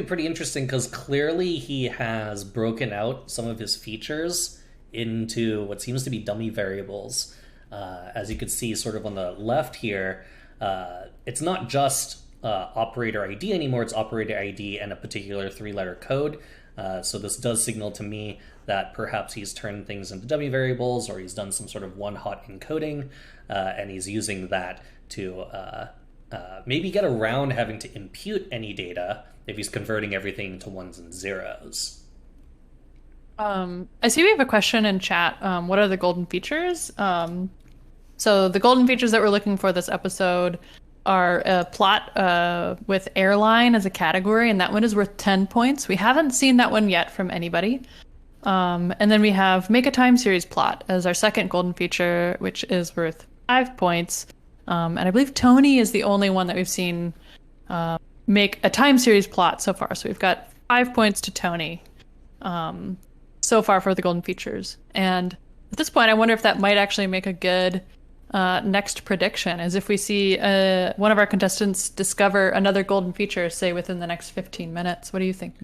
pretty interesting because clearly he has broken out some of his features into what seems to be dummy variables. As you can see sort of on the left here, it's not just operator ID anymore, it's operator ID and a particular 3-letter code. So this does signal to me that perhaps he's turned things into dummy variables or he's done some sort of one-hot encoding, and he's using that to maybe get around having to impute any data if he's converting everything to ones and zeros. I see we have a question in chat. What are the golden features? So the golden features that we're looking for this episode are a plot with airline as a category, and that one is worth 10 points. We haven't seen that one yet from anybody. And then we have make a time series plot as our second golden feature, which is worth 5 points. And I believe Tony is the only one that we've seen make a time series plot so far. So we've got 5 points to Tony so far for the golden features. And at this point, I wonder if that might actually make a good next prediction, as if we see one of our contestants discover another golden feature, say within the next 15 minutes. What do you think?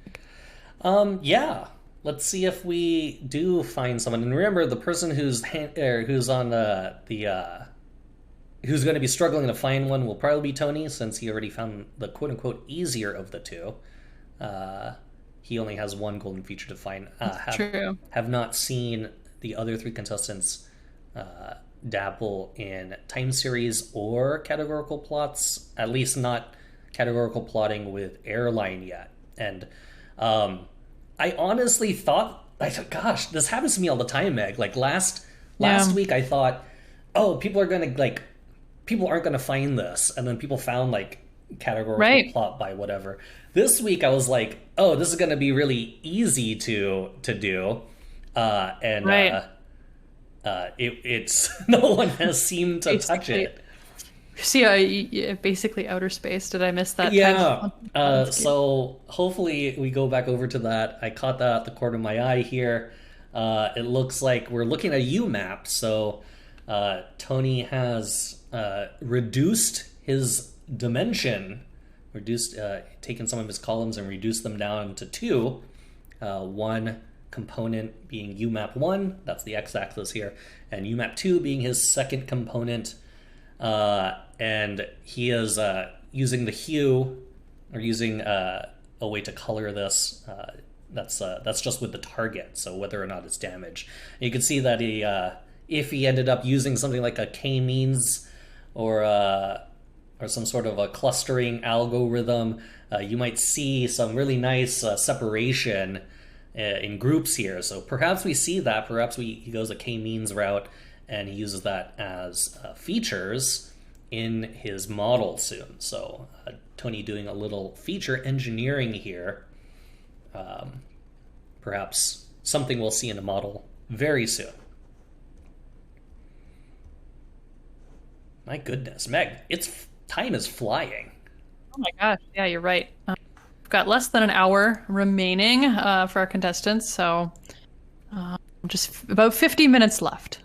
Yeah. Let's see if we do find someone. And remember, the person who's on who's going to be struggling to find one will probably be Tony, since he already found the quote-unquote easier of the two. He only has one golden feature to find. True. Have not seen the other 3 contestants dabble in time series or categorical plots, at least not categorical plotting with airline yet. And I honestly thought, gosh, this happens to me all the time, Meg. Like last week I thought, oh, people aren't going to find this, and then people found like categorical plot by whatever. This week I was like, oh, this is going to be really easy to do, it's no one has seemed to touch it. See, basically outer space. Did I miss that? Yeah. So hopefully we go back over to that. I caught that at the corner of my eye here. It looks like we're looking at a UMap. So Tony has reduced his dimension, taken some of his columns and reduced them down to 2. One component being UMap 1, that's the x-axis here, and UMap 2 being his second component. And he is using the hue, or using a way to color this That's just with the target, so whether or not it's damaged. You can see that if he ended up using something like a k-means or some sort of a clustering algorithm, you might see some really nice separation in groups here. So perhaps we see that. Perhaps he goes a k-means route and he uses that as features in his model soon. So Tony doing a little feature engineering here. Perhaps something we'll see in a model very soon. My goodness, Meg, time is flying. Oh my gosh, yeah, you're right. We've got less than an hour remaining for our contestants, so just about 50 minutes left.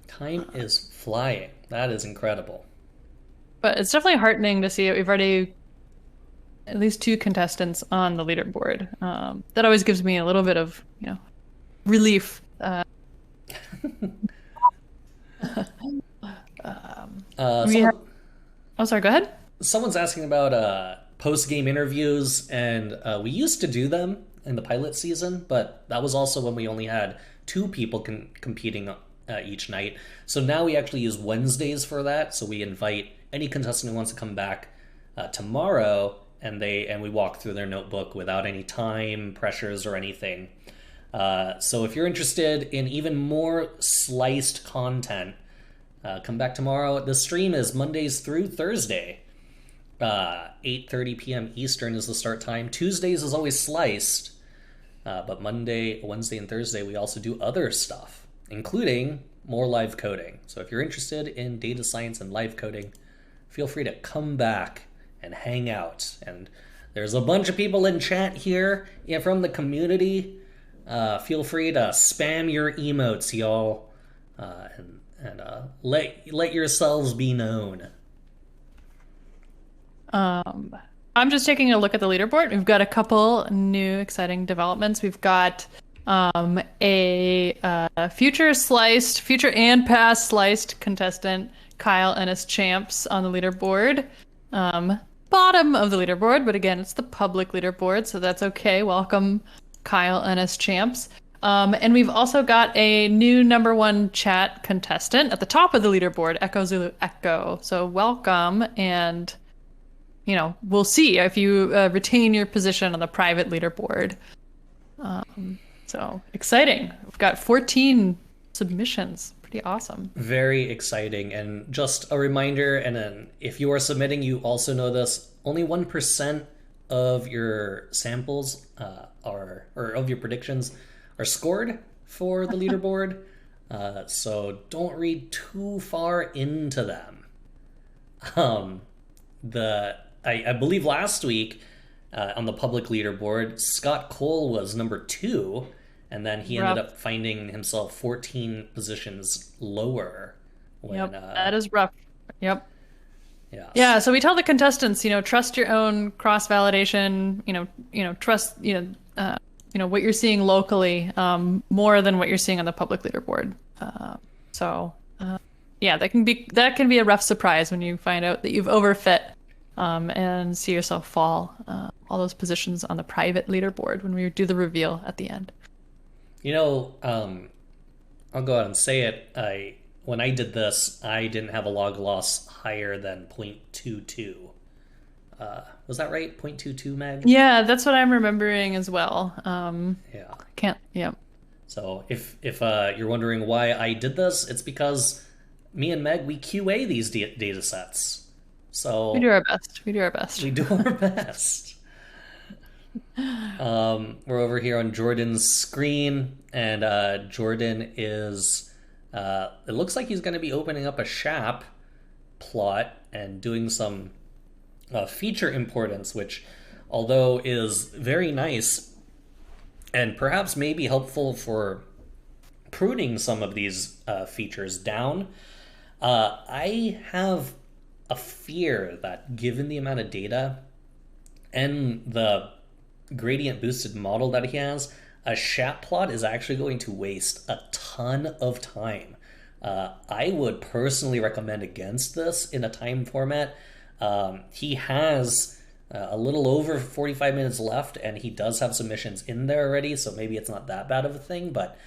Time is flying. That is incredible. But it's definitely heartening to see that we've already at least 2 contestants on the leaderboard. That always gives me a little bit of, relief. Oh, sorry, go ahead. Someone's asking about post-game interviews, and we used to do them in the pilot season, but that was also when we only had 2 people competing each night. So now we actually use Wednesdays for that. So we invite any contestant who wants to come back tomorrow, and we walk through their notebook without any time pressures or anything. So if you're interested in even more sliced content, come back tomorrow. The stream is Mondays through Thursday. 8:30 p.m. Eastern is the start time. Tuesdays is always sliced. But Monday, Wednesday, and Thursday, we also do other stuff, including more live coding. So if you're interested in data science and live coding, feel free to come back and hang out. And there's a bunch of people in chat here from the community. Feel free to spam your emotes, y'all, and let yourselves be known. I'm just taking a look at the leaderboard. We've got a couple new exciting developments. We've got a future and past sliced contestant, Kyle and his champs, on the leaderboard. Bottom of the leaderboard, but again, it's the public leaderboard, so that's okay. Welcome, Kyle and his champs. And we've also got a new #1 chat contestant at the top of the leaderboard, Echo Zulu Echo. So welcome, and we'll see if you retain your position on the private leaderboard. So exciting. We've got 14 submissions. Pretty awesome. Very exciting. And just a reminder, and then if you are submitting, you also know this, only 1% of your samples or of your predictions are scored for the leaderboard. So don't read too far into them. I believe last week on the public leaderboard, Scott Cole was #2, and then he ended up finding himself 14 positions lower. That is rough. Yep. Yeah. Yeah. So we tell the contestants, trust your own cross-validation. Trust what you're seeing locally more than what you're seeing on the public leaderboard. That can be a rough surprise when you find out that you've overfit. And see yourself fall all those positions on the private leaderboard when we do the reveal at the end. I'll go out and say it. When I did this, I didn't have a log loss higher than 0.22. Was that right? 0.22, Meg? Yeah, that's what I'm remembering as well. Yeah. So if you're wondering why I did this, it's because me and Meg, we QA these data sets. So we do our best. We do our best. We're over here on Jordan's screen, and Jordan is. It looks like he's going to be opening up a SHAP plot and doing some feature importance, which, although is very nice and perhaps may be helpful for pruning some of these features down, I have a fear that given the amount of data and the gradient boosted model that he has, a SHAP plot is actually going to waste a ton of time. I would personally recommend against this in a time format. He has A little over 45 minutes left, and he does have some missions in there already, so maybe it's not that bad of a thing, but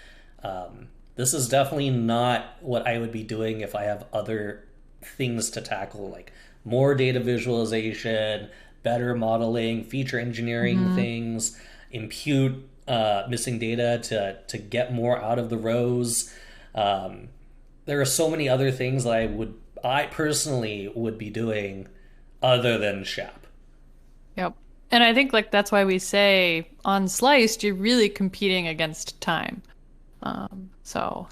this is definitely not what I would be doing if I have other things to tackle, like more data visualization, better modeling, feature engineering things, impute missing data to get more out of the rows. There are so many other things that I personally would be doing other than SHAP. Yep. And I think like that's why we say on Sliced, you're really competing against time. So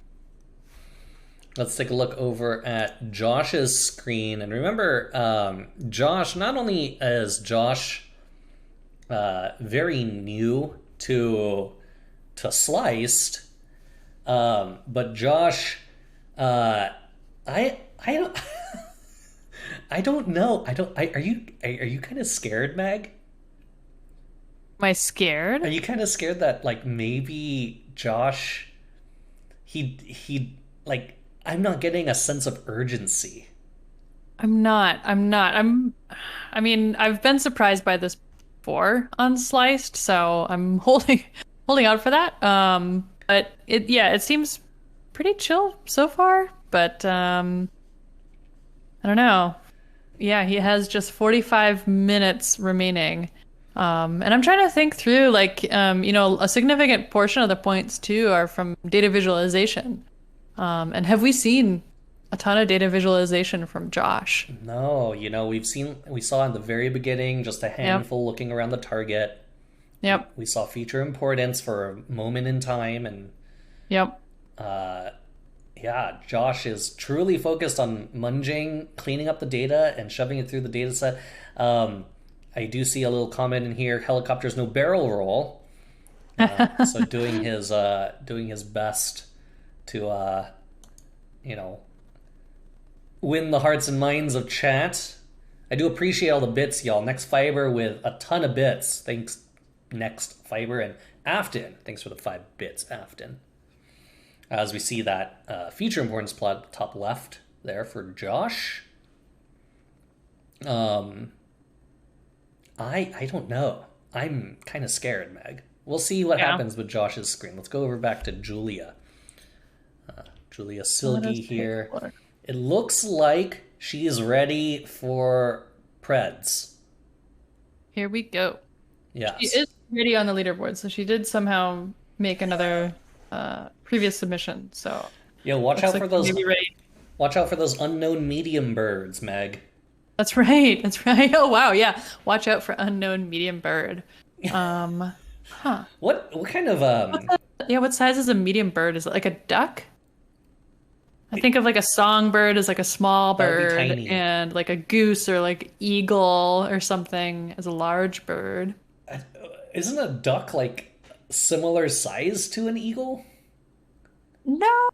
let's take a look over at Josh's screen. And remember, Josh, not only is Josh very new to Sliced, but Josh, I don't I don't know. Are you kind of scared, Meg? am I scared? Are you kind of scared that like maybe Josh, he like I'm not getting a sense of urgency. I'm not. I mean, I've been surprised by this before on Sliced, so I'm holding out for that. But it seems pretty chill so far, but I don't know. Yeah, he has just 45 minutes remaining. And I'm trying to think through, like, a significant portion of the points, too, are from data visualization. And have we seen a ton of data visualization from Josh? No, we saw in the very beginning just a handful looking around the target. Yep. We saw feature importance for a moment in time, and yep. Yeah, Josh is truly focused on munging, cleaning up the data, and shoving it through the data set. I do see a little comment in here, helicopters no barrel roll. So doing his best to win the hearts and minds of chat. I do appreciate all the bits, y'all. Next Fiber with a ton of bits. Thanks, Next Fiber. And Afton, thanks for the 5 bits, Afton. As we see that feature importance plot top left there for Josh. I don't know. I'm kind of scared, Meg. We'll see what happens with Josh's screen. Let's go over back to Julia. Julia Silgi here. It looks like she is ready for Preds. Here we go. Yes. She is ready on the leaderboard, so she did somehow make another previous submission. So yeah, watch out for those. Watch out for those unknown medium birds, Meg. That's right. That's right. Oh wow, yeah. Watch out for unknown medium bird. Huh. What kind of what size is a medium bird? Is it like a duck? I think of like a songbird as like a small bird, and like a goose or like eagle or something as a large bird. Isn't a duck like similar size to an eagle? No,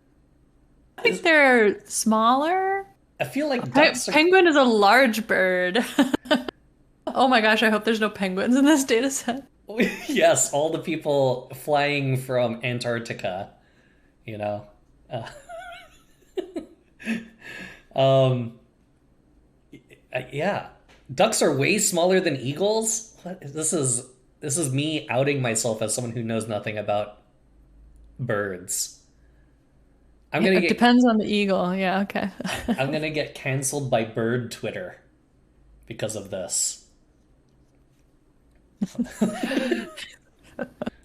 I think they're smaller. I feel like ducks penguin is a large bird. Oh my gosh, I hope there's no penguins in this data set. Yes, all the people flying from Antarctica, yeah, ducks are way smaller than eagles. This is me outing myself as someone who knows nothing about birds. It depends on the eagle. Yeah, okay. I'm gonna get canceled by bird Twitter because of this.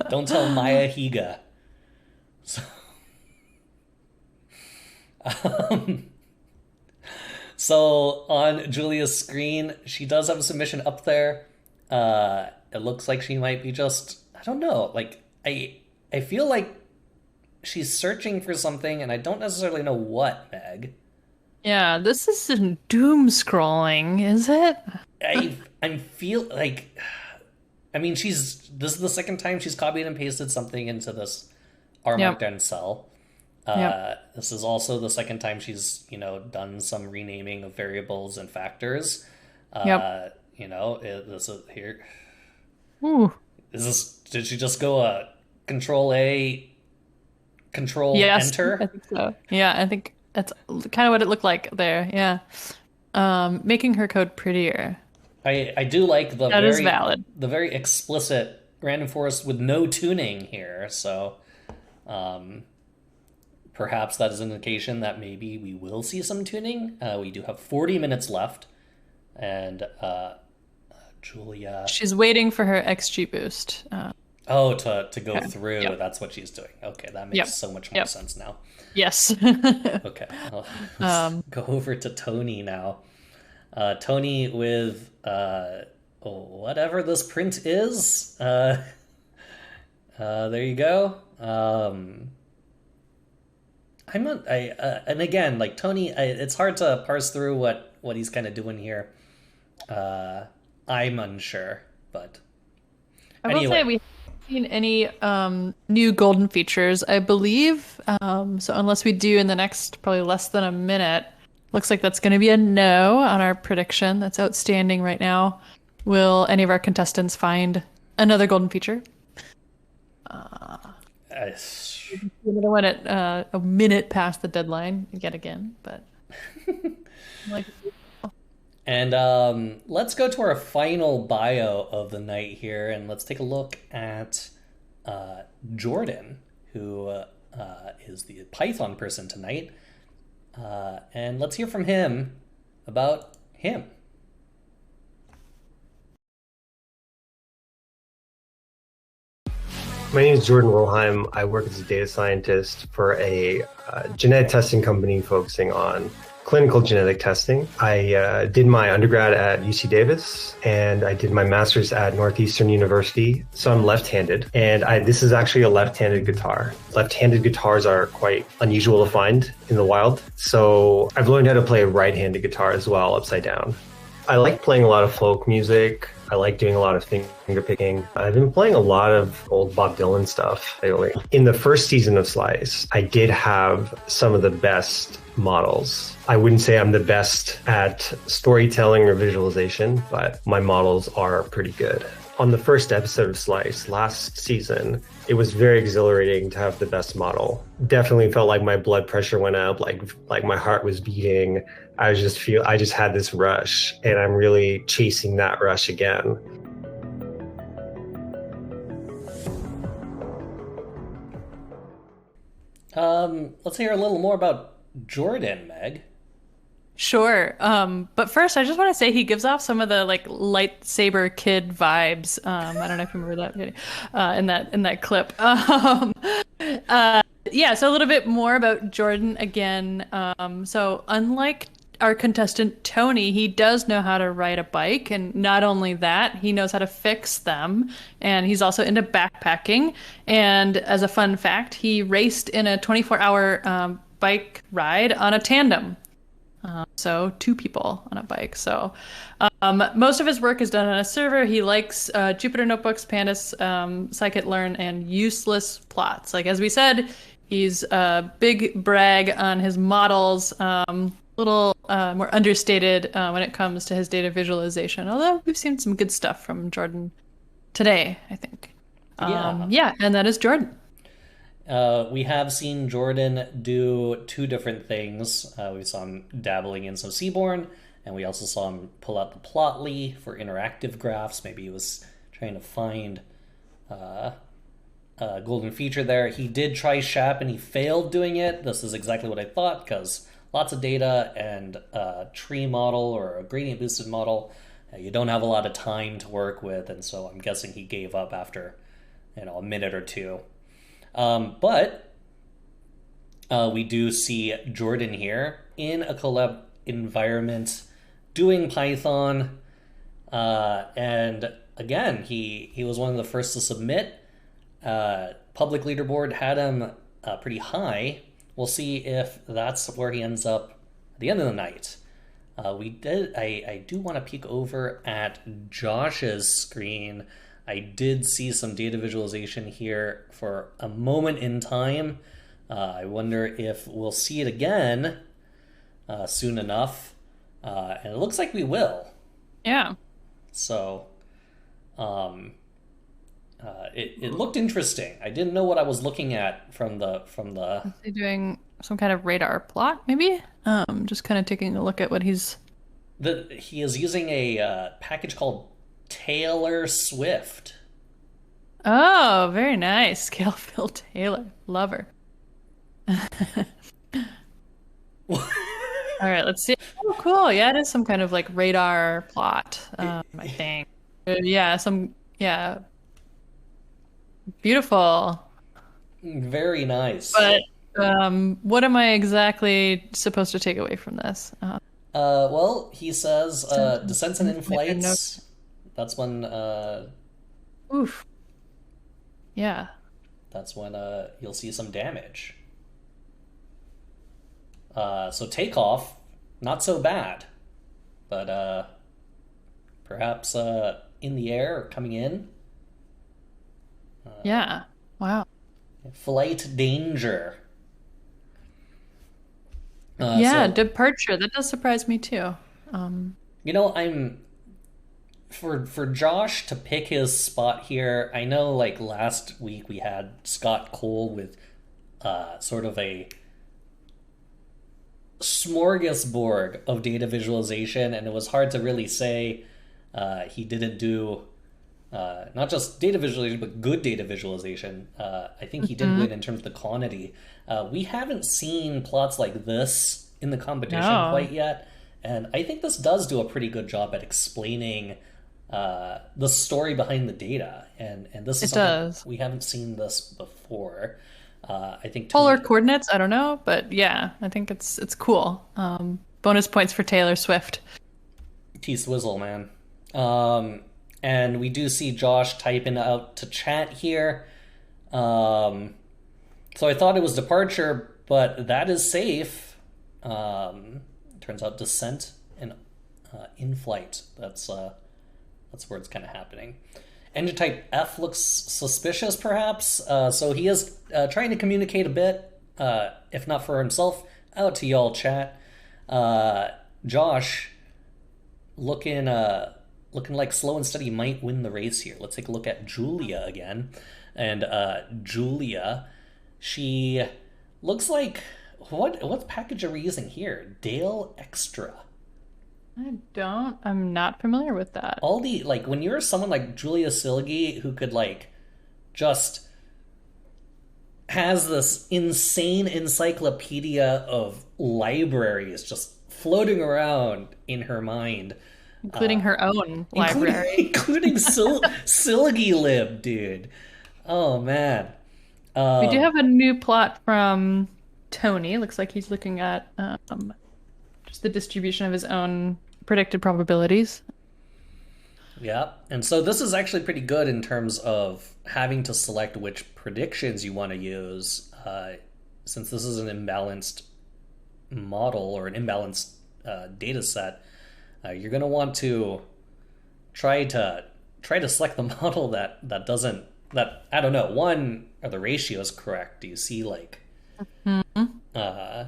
Don't tell Maya Higa. So on Julia's screen, she does have a submission up there. It looks like she might be I don't know. Like I feel like she's searching for something, and I don't necessarily know what, Meg. Yeah, this isn't doom scrolling, is it? I feel like, I mean, this is the second time she's copied and pasted something into this R Markdown cell. This is also the second time she's, done some renaming of variables and factors. This is here. Ooh. Did she just go Control A, Control Enter? I think so. Yeah, I think that's kind of what it looked like there. Yeah. Making her code prettier. I do like That is valid. the very explicit random forest with no tuning here. So um, perhaps that is an indication that maybe we will see some tuning. We do have 40 minutes left, and Julia. She's waiting for her XG boost. Oh, to go Okay. through. Yep. That's what she's doing. Okay, that makes Yep. so much more Yep. sense now. Yes. Okay, let's go over to Tony now. Tony with whatever this print is. There you go. I'm not. And again, like Tony, it's hard to parse through what he's kind of doing here. I'm unsure, but I will anyway. say we haven't seen any new golden features, I believe. So unless we do in the next probably less than a minute, looks like that's going to be a no on our prediction. That's outstanding right now. Will any of our contestants find another golden feature? Another one at a minute past the deadline yet again, but like. And let's go to our final bio of the night here, and let's take a look at Jordan, who is the Python person tonight. And let's hear from him about him. My name is Jordan Rolheim. I work as a data scientist for a genetic testing company focusing on clinical genetic testing. I did my undergrad at UC Davis, and I did my master's at Northeastern University. So I'm left-handed, and this is actually a left-handed guitar. Left-handed guitars are quite unusual to find in the wild. So I've learned how to play a right-handed guitar as well, upside down. I like playing a lot of folk music. I like doing a lot of finger picking. I've been playing a lot of old Bob Dylan stuff lately. In the first season of SLICED, I did have some of the best models. I wouldn't say I'm the best at storytelling or visualization, but my models are pretty good. On the first episode of SLICED last season, it was very exhilarating to have the best model. Definitely felt like my blood pressure went up, like my heart was beating. I just had this rush, and I'm really chasing that rush again. Let's hear a little more about Jordan, Meg. Sure. But first, I just want to say he gives off some of the like lightsaber kid vibes. I don't know if you remember that video, in that clip. Yeah. So a little bit more about Jordan again. So unlike our contestant Tony, he does know how to ride a bike, and not only that, he knows how to fix them, and he's also into backpacking. And as a fun fact, he raced in a 24-hour bike ride on a tandem. So 2 people on a bike. So most of his work is done on a server. He likes Jupyter Notebooks, Pandas, scikit-learn, and useless plots. Like as we said, he's a big brag on his models. Little more understated when it comes to his data visualization. Although we've seen some good stuff from Jordan today, I think. Yeah, and that is Jordan. We have seen Jordan do 2 different things. We saw him dabbling in some Seaborn, and we also saw him pull out the Plotly for interactive graphs. Maybe he was trying to find a golden feature there. He did try SHAP, and he failed doing it. This is exactly what I thought, because lots of data and a tree model or a gradient boosted model, you don't have a lot of time to work with, and so I'm guessing he gave up after a minute or 2. But we do see Jordan here in a collab environment doing Python. And again, he was one of the first to submit. Public leaderboard had him pretty high. We'll see if that's where he ends up at the end of the night. I do want to peek over at Josh's screen. I did see some data visualization here for a moment in time. I wonder if we'll see it again soon enough. And it looks like we will. Yeah. So it looked interesting. I didn't know what I was looking at from the. Is he doing some kind of radar plot, maybe? Just kind of taking a look at what he's He is using a package called Taylor Swift. Oh, very nice. Scale Phil Taylor. Love her. All right, let's see. Oh, cool. Yeah, it is some kind of like radar plot, I think. Yeah. Beautiful. Very nice. But what am I exactly supposed to take away from this? Well, he says descents and Make a note. in-flights. That's when Oof. Yeah. you'll see some damage. So takeoff, not so bad, but perhaps in the air, coming in. Yeah. Wow. Flight danger. Yeah, So, departure. That does surprise me too. I'm for Josh to pick his spot here. I know, like last week we had Scott Cole with sort of a smorgasbord of data visualization, and it was hard to really say he didn't do not just data visualization but good data visualization. I think he did win in terms of the quantity. We haven't seen plots like this in the competition quite yet, and I think this does do a pretty good job at explaining the story behind the data, and this is something we haven't seen this before. I think Polar coordinates, I don't know, but yeah, I think it's cool. Bonus points for Taylor Swift. T-Swizzle, man. And we do see Josh typing out to chat here. So I thought it was departure, but that is safe. Turns out descent and in-flight. That's where it's kind of happening. Engine type F looks suspicious, perhaps. So he is trying to communicate a bit, if not for himself, out to y'all chat. Josh, looking like slow and steady might win the race here. Let's take a look at Julia again. And Julia, she looks like... What package are we using here? Dale Extra. I'm not familiar with that. All the, like, when you're someone like Julia Silgi who could, like, just has this insane encyclopedia of libraries just floating around in her mind. Including her own library. Including Silgi Lib, dude. Oh, man. We do have a new plot from Tony. Looks like he's looking at just the distribution of his own predicted probabilities. Yeah, and so this is actually pretty good in terms of having to select which predictions you want to use, since this is an imbalanced model or an imbalanced data set. You're going to want to try to select the model that doesn't, that, I don't know, one, are the ratios correct? Do you see like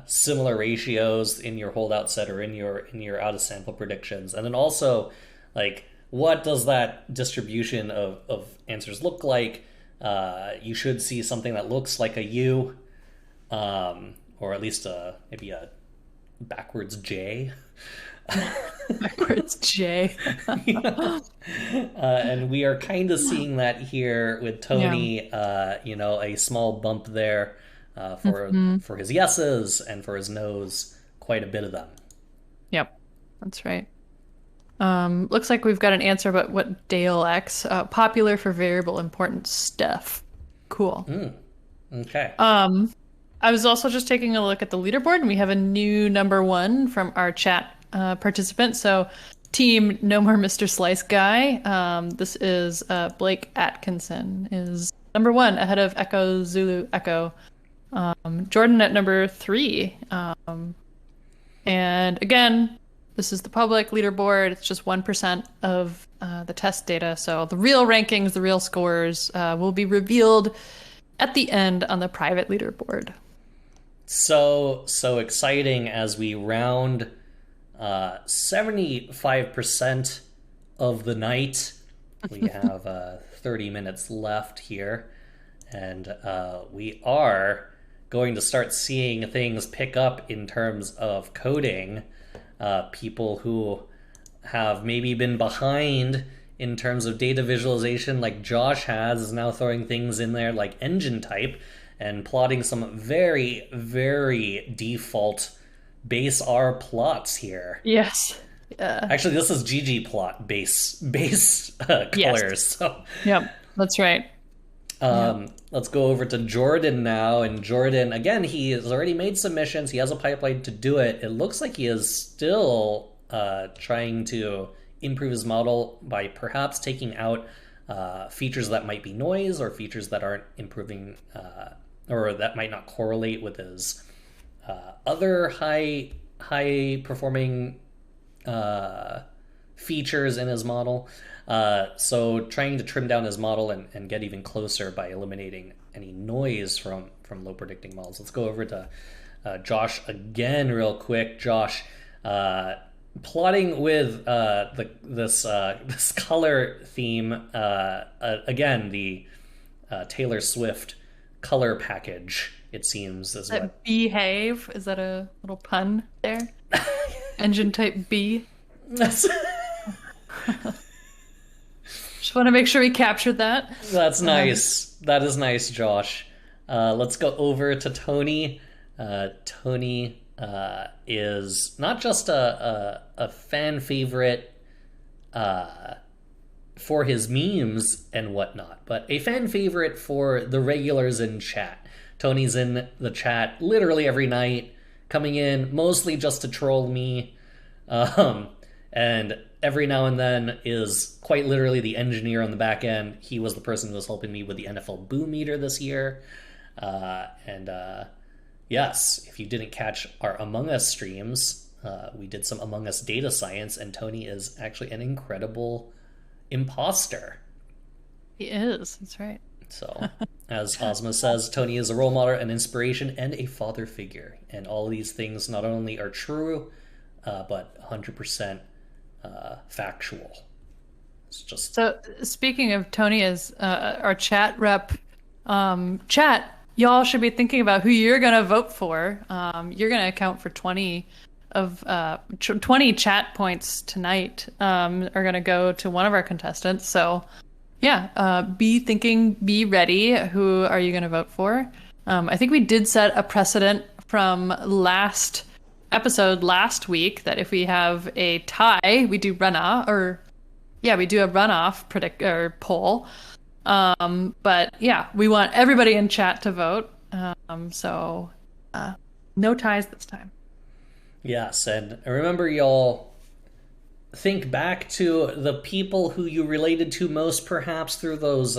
similar ratios in your holdout set or in your out of sample predictions? And then also, like, what does that distribution of answers look like? You should see something that looks like a U, or at least maybe a backwards J. Backwards J. And we are kind of seeing that here with Tony. Yeah. A small bump there for his yeses, and for his no's, quite a bit of them. Yep, that's right. Looks like we've got an answer about what Dale X, popular for variable importance stuff. Cool. Okay. I was also just taking a look at the leaderboard, and we have a new number one from our chat participant. So, team No More Mr. Slice Guy. This is Blake Atkinson is number one, ahead of Echo Zulu Echo. Jordan at number 3. And again, this is the public leaderboard. It's just 1% of the test data. So the real rankings, the real scores will be revealed at the end on the private leaderboard. So exciting as we round 75% of the night. We have 30 minutes left here, and we are going to start seeing things pick up in terms of coding. People who have maybe been behind in terms of data visualization like Josh is now throwing things in there like engine type and plotting some very, very default base R plots here. Yes. Yeah. Actually, this is GG plot base colors. Yes. So Yep, that's right. let's go over to Jordan now. And Jordan, again, he has already made submissions. He has a pipeline to do it. It looks like he is still trying to improve his model by perhaps taking out features that might be noise or features that aren't improving or that might not correlate with his other high performing features in his model. So trying to trim down his model and get even closer by eliminating any noise from low predicting models. Let's go over to Josh again real quick. Josh, plotting with this color theme, again, the Taylor Swift color package, it seems. Is what... Behave? Is that a little pun there? Engine type B? Just want to make sure we captured that. That's nice. That is nice, Josh. Let's go over to Tony. Tony is not just a fan favorite for his memes and whatnot, but a fan favorite for the regulars in chat. Tony's in the chat literally every night, coming in mostly just to troll me, and every now and then is quite literally the engineer on the back end. He was the person who was helping me with the NFL Boom Meter this year. Yes, if you didn't catch our Among Us streams, we did some Among Us data science, and Tony is actually an incredible imposter. He is, that's right. So, as Ozma says, Tony is a role model, an inspiration, and a father figure. And all of these things not only are true, but 100% factual. It's just... So, speaking of Tony as our chat rep, chat, y'all should be thinking about who you're going to vote for. You're going to account for 20 chat points tonight are going to go to one of our contestants. So, yeah, be ready. Who are you going to vote for? I think we did set a precedent from last episode last week that if we have a tie, we do runoff, we do a runoff poll. But yeah, we want everybody in chat to vote. So no ties this time. Yes, and remember, y'all, think back to the people who you related to most, perhaps through those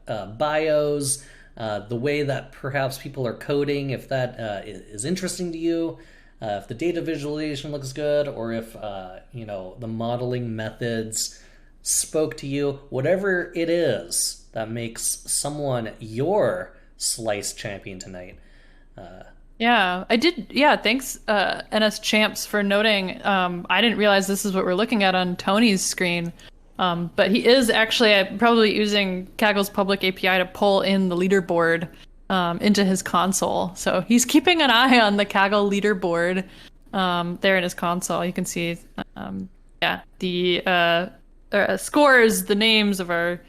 bios, the way that perhaps people are coding, if that is interesting to you, if the data visualization looks good, or if the modeling methods spoke to you, whatever it is that makes someone your SLICED champion tonight. Yeah, I did. Yeah, thanks, NS Champs, for noting. I didn't realize this is what we're looking at on Tony's screen. But he is actually probably using Kaggle's public API to pull in the leaderboard into his console. So he's keeping an eye on the Kaggle leaderboard there in his console. You can see, the scores, the names of our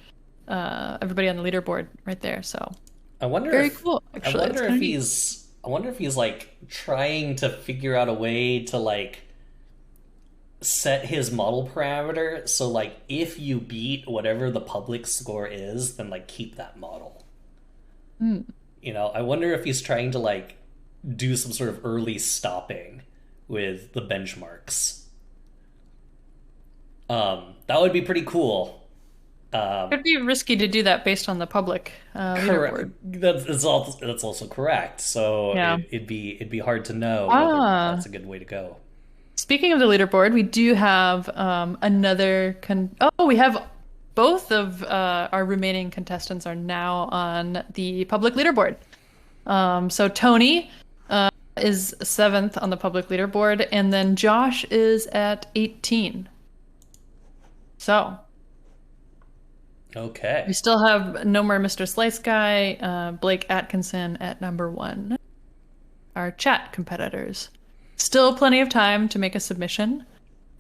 everybody on the leaderboard right there. So I wonder very cool. Actually, I wonder if he's like trying to figure out a way to like set his model parameter so like if you beat whatever the public score is, then like keep that model. I wonder if he's trying to like do some sort of early stopping with the benchmarks. That would be pretty cool. It'd be risky to do that based on the public leaderboard. That's also correct. So yeah. it'd be hard to know whether that's a good way to go. Speaking of the leaderboard, we do have another. We have both of our remaining contestants are now on the public leaderboard. So Tony is 7th on the public leaderboard, and then Josh is at 18. So. Okay. We still have no more Mr. Slice Guy, Blake Atkinson at number 1. Our chat competitors. Still plenty of time to make a submission.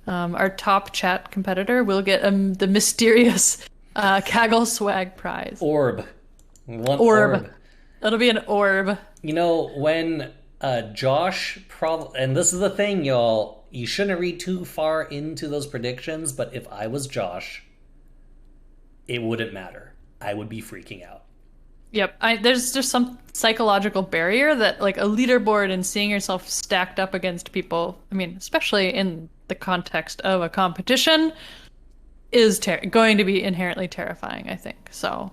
Our top chat competitor will get the mysterious Kaggle Swag prize. Orb. One orb. It'll be an orb. You know, when Josh and this is the thing, y'all, you shouldn't read too far into those predictions, but if I was Josh, it wouldn't matter. I would be freaking out. Yep, there's just some psychological barrier that, like, a leaderboard and seeing yourself stacked up against people, I mean, especially in the context of a competition, is going to be inherently terrifying, I think. So,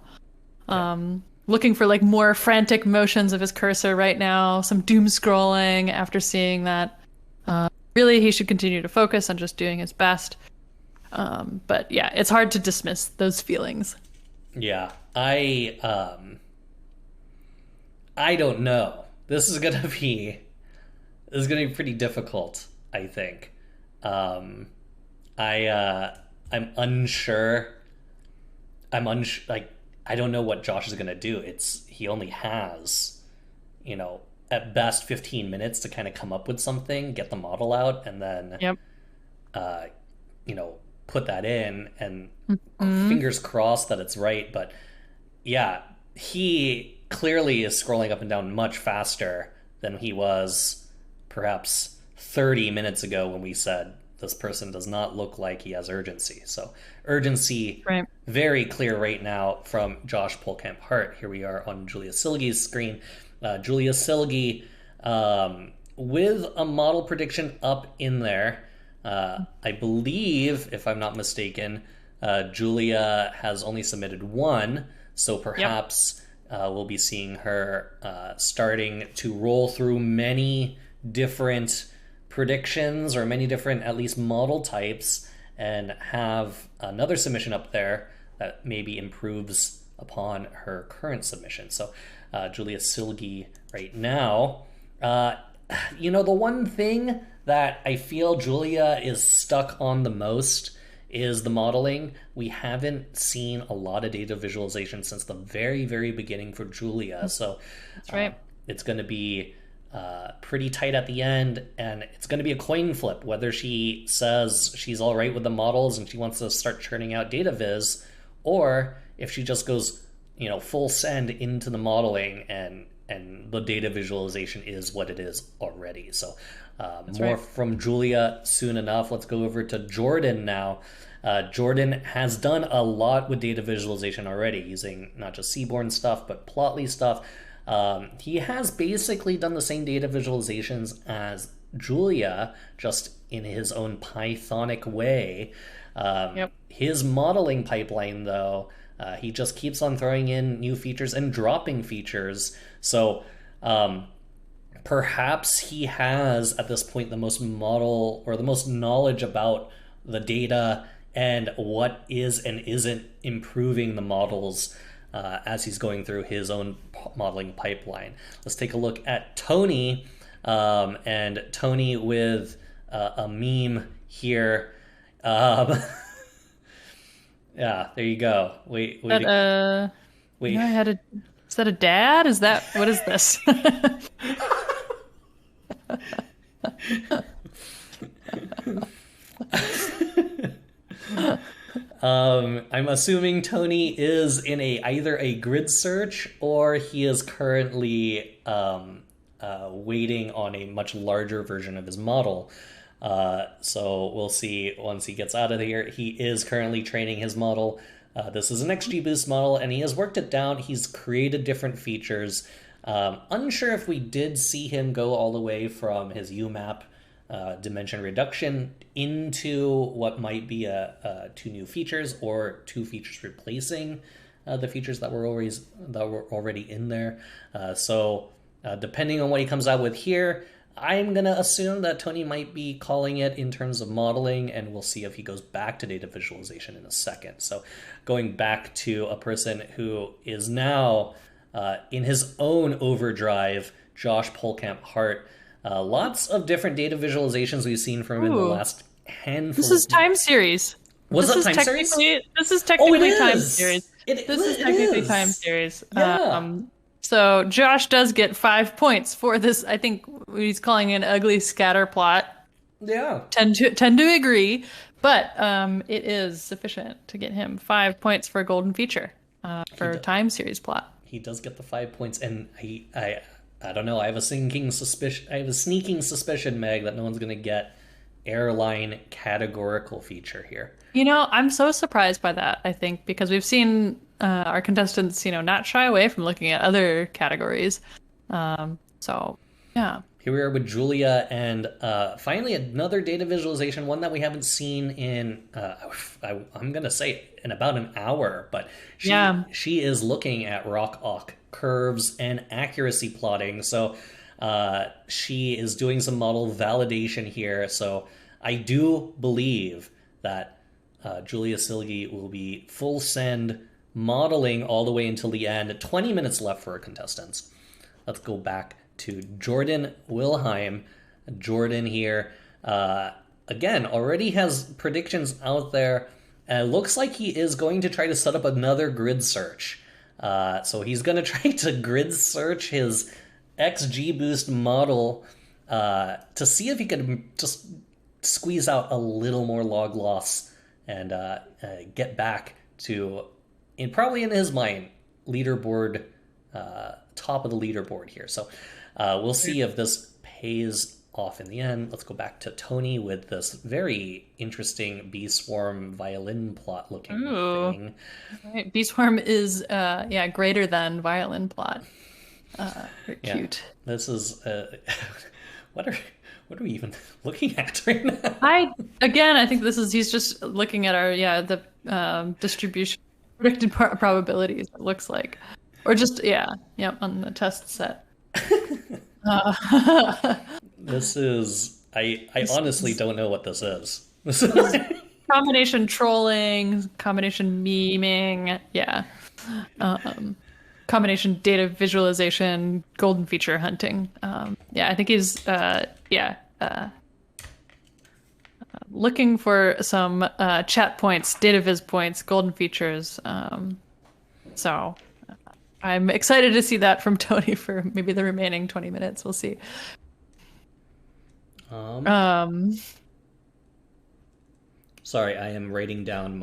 looking for, like, more frantic motions of his cursor right now, some doom scrolling after seeing that. Really, he should continue to focus on just doing his best. But yeah, it's hard to dismiss those feelings. Yeah, I don't know. This is gonna be pretty difficult, I think. I'm unsure. Like, I don't know what Josh is gonna do. He only has, at best 15 minutes to kind of come up with something, get the model out, and then put that in, and fingers crossed that it's right. But yeah, he clearly is scrolling up and down much faster than he was perhaps 30 minutes ago when we said this person does not look like he has urgency. So urgency, right, very clear right now from Josh Polkamp Hart. Here we are on Julia Silgi's screen. Julia Silgi with a model prediction up in there. I believe, if I'm not mistaken, Julia has only submitted one, so perhaps we'll be seeing her starting to roll through many different predictions, or many different, at least, model types, and have another submission up there that maybe improves upon her current submission. So Julia Silgi right now. The one thing that I feel Julia is stuck on the most is the modeling. We haven't seen a lot of data visualization since the very, very beginning for Julia. So that's right. It's going to be pretty tight at the end, and it's going to be a coin flip whether she says she's all right with the models and she wants to start churning out data viz, or if she just goes full send into the modeling and the data visualization is what it is already. So more from Julia soon enough. Let's go over to Jordan now. Jordan has done a lot with data visualization already, using not just Seaborn stuff, but Plotly stuff. He has basically done the same data visualizations as Julia, just in his own Pythonic way. His modeling pipeline, though, he just keeps on throwing in new features and dropping features. So perhaps he has, at this point, the most model, or the most knowledge about the data and what is and isn't improving the models as he's going through his own modeling pipeline. Let's take a look at Tony, and Tony with a meme here. Yeah, there you go. Wait. Is that a dad? What is this? I'm assuming Tony is in either a grid search, or he is currently waiting on a much larger version of his model. So we'll see once he gets out of here. He is currently training his model. This is an XGBoost model, and he has worked it down. He's created different features. Unsure if we did see him go all the way from his UMAP dimension reduction into what might be two new features, or two features replacing the features that were already in there. So depending on what he comes out with here, I'm going to assume that Tony might be calling it in terms of modeling, and we'll see if he goes back to data visualization in a second. So going back to a person who is now in his own overdrive, Josh Polkamp Hart. Lots of different data visualizations we've seen from him in the last handful. This is time series. Was that time series? This is technically time series. This is technically time series. Yeah. So Josh does get 5 points for this. I think he's calling it an ugly scatter plot. Yeah. Tend to agree, but it is sufficient to get him 5 points for a golden feature for time series plot. He does get the 5 points, and I don't know. I have a sneaking suspicion, Meg, that no one's gonna get airline categorical feature here. You know, I'm so surprised by that, I think, because we've seen our contestants, not shy away from looking at other categories. So, yeah. Here we are with Julia, and finally another data visualization, one that we haven't seen in, I'm going to say in about an hour, but she is looking at rock curves and accuracy plotting. So she is doing some model validation here. So I do believe that Julia Silgi will be full send modeling all the way until the end. 20 minutes left for our contestants. Let's go back to Jordan Wilheim. Jordan here, again, already has predictions out there. And it looks like he is going to try to set up another grid search. So he's going to try to grid search his XGBoost model to see if he can just squeeze out a little more log loss and get back to, probably in his mind, leaderboard, top of the leaderboard here. So we'll see if this pays off in the end. Let's go back to Tony with this very interesting bee swarm violin plot looking thing. Right. Bee swarm is greater than violin plot. Very cute. This is what are we even looking at right now? I think he's just looking at our the distribution predicted probabilities, it looks like. Or just on the test set. This is I honestly don't know what this is. Combination trolling, combination memeing, combination data visualization, golden feature hunting. I think he's looking for some chat points, data viz points, golden features. So I'm excited to see that from Tony for maybe the remaining 20 minutes. We'll see. Sorry, I am writing down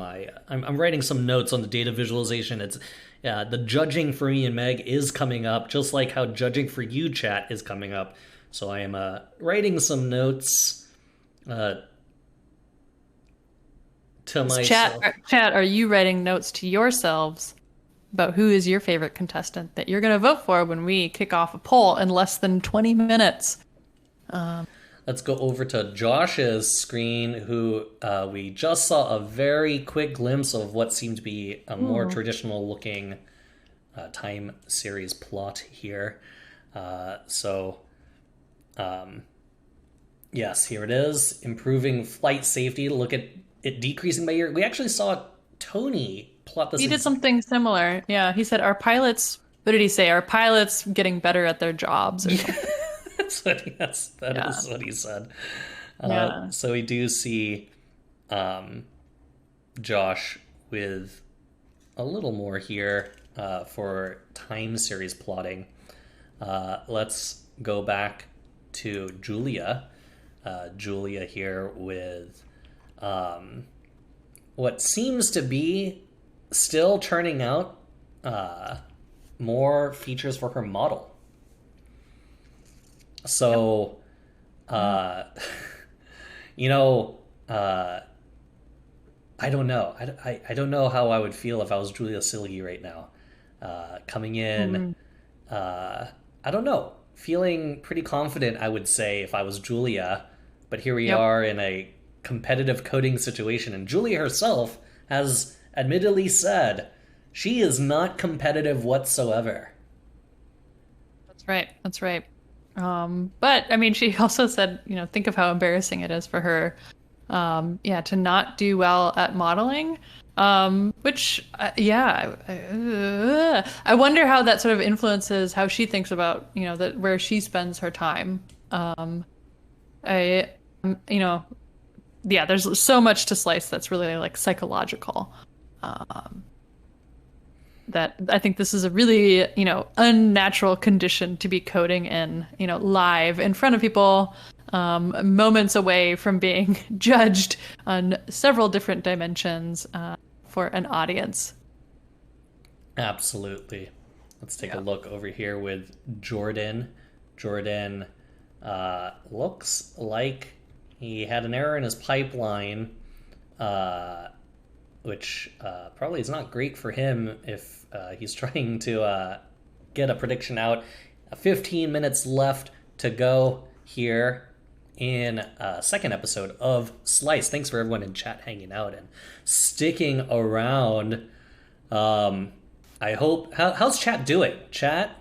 I'm writing some notes on the data visualization. It's the judging for me and Meg is coming up, just like how judging for you, chat, is coming up. So I am writing some notes to myself. Chat, are you writing notes to yourselves about who is your favorite contestant that you're going to vote for when we kick off a poll in less than 20 minutes? Let's go over to Josh's screen, who we just saw a very quick glimpse of what seemed to be a more traditional looking time series plot here. Yes, here it is. Improving flight safety. Look at it decreasing by year. We actually saw Tony plot this. He did something similar. Yeah, he said our pilots, what did he say? Our pilots getting better at their jobs. Or something. That is what he said. So we do see Josh with a little more here for time series plotting. Let's go back to Julia. Julia here with what seems to be still churning out more features for her model. So, I don't know. I don't know how I would feel if I was Julia Silgi right now. Coming in, I don't know. Feeling pretty confident, I would say, if I was Julia. But here we are in a competitive coding situation. And Julia herself has admittedly said she is not competitive whatsoever. That's right. But I mean, she also said, think of how embarrassing it is for her, to not do well at modeling. Which, I wonder how that sort of influences how she thinks about, where she spends her time. There's so much to Slice that's really like psychological. that I think this is a really, unnatural condition to be coding in, live in front of people, moments away from being judged on several different dimensions for an audience. Absolutely. Let's take a look over here with Jordan. Jordan looks like he had an error in his pipeline, which probably is not great for him if he's trying to get a prediction out. 15 minutes left to go here in second episode of Slice. Thanks for everyone in chat hanging out and sticking around. I hope... How's chat doing? Chat?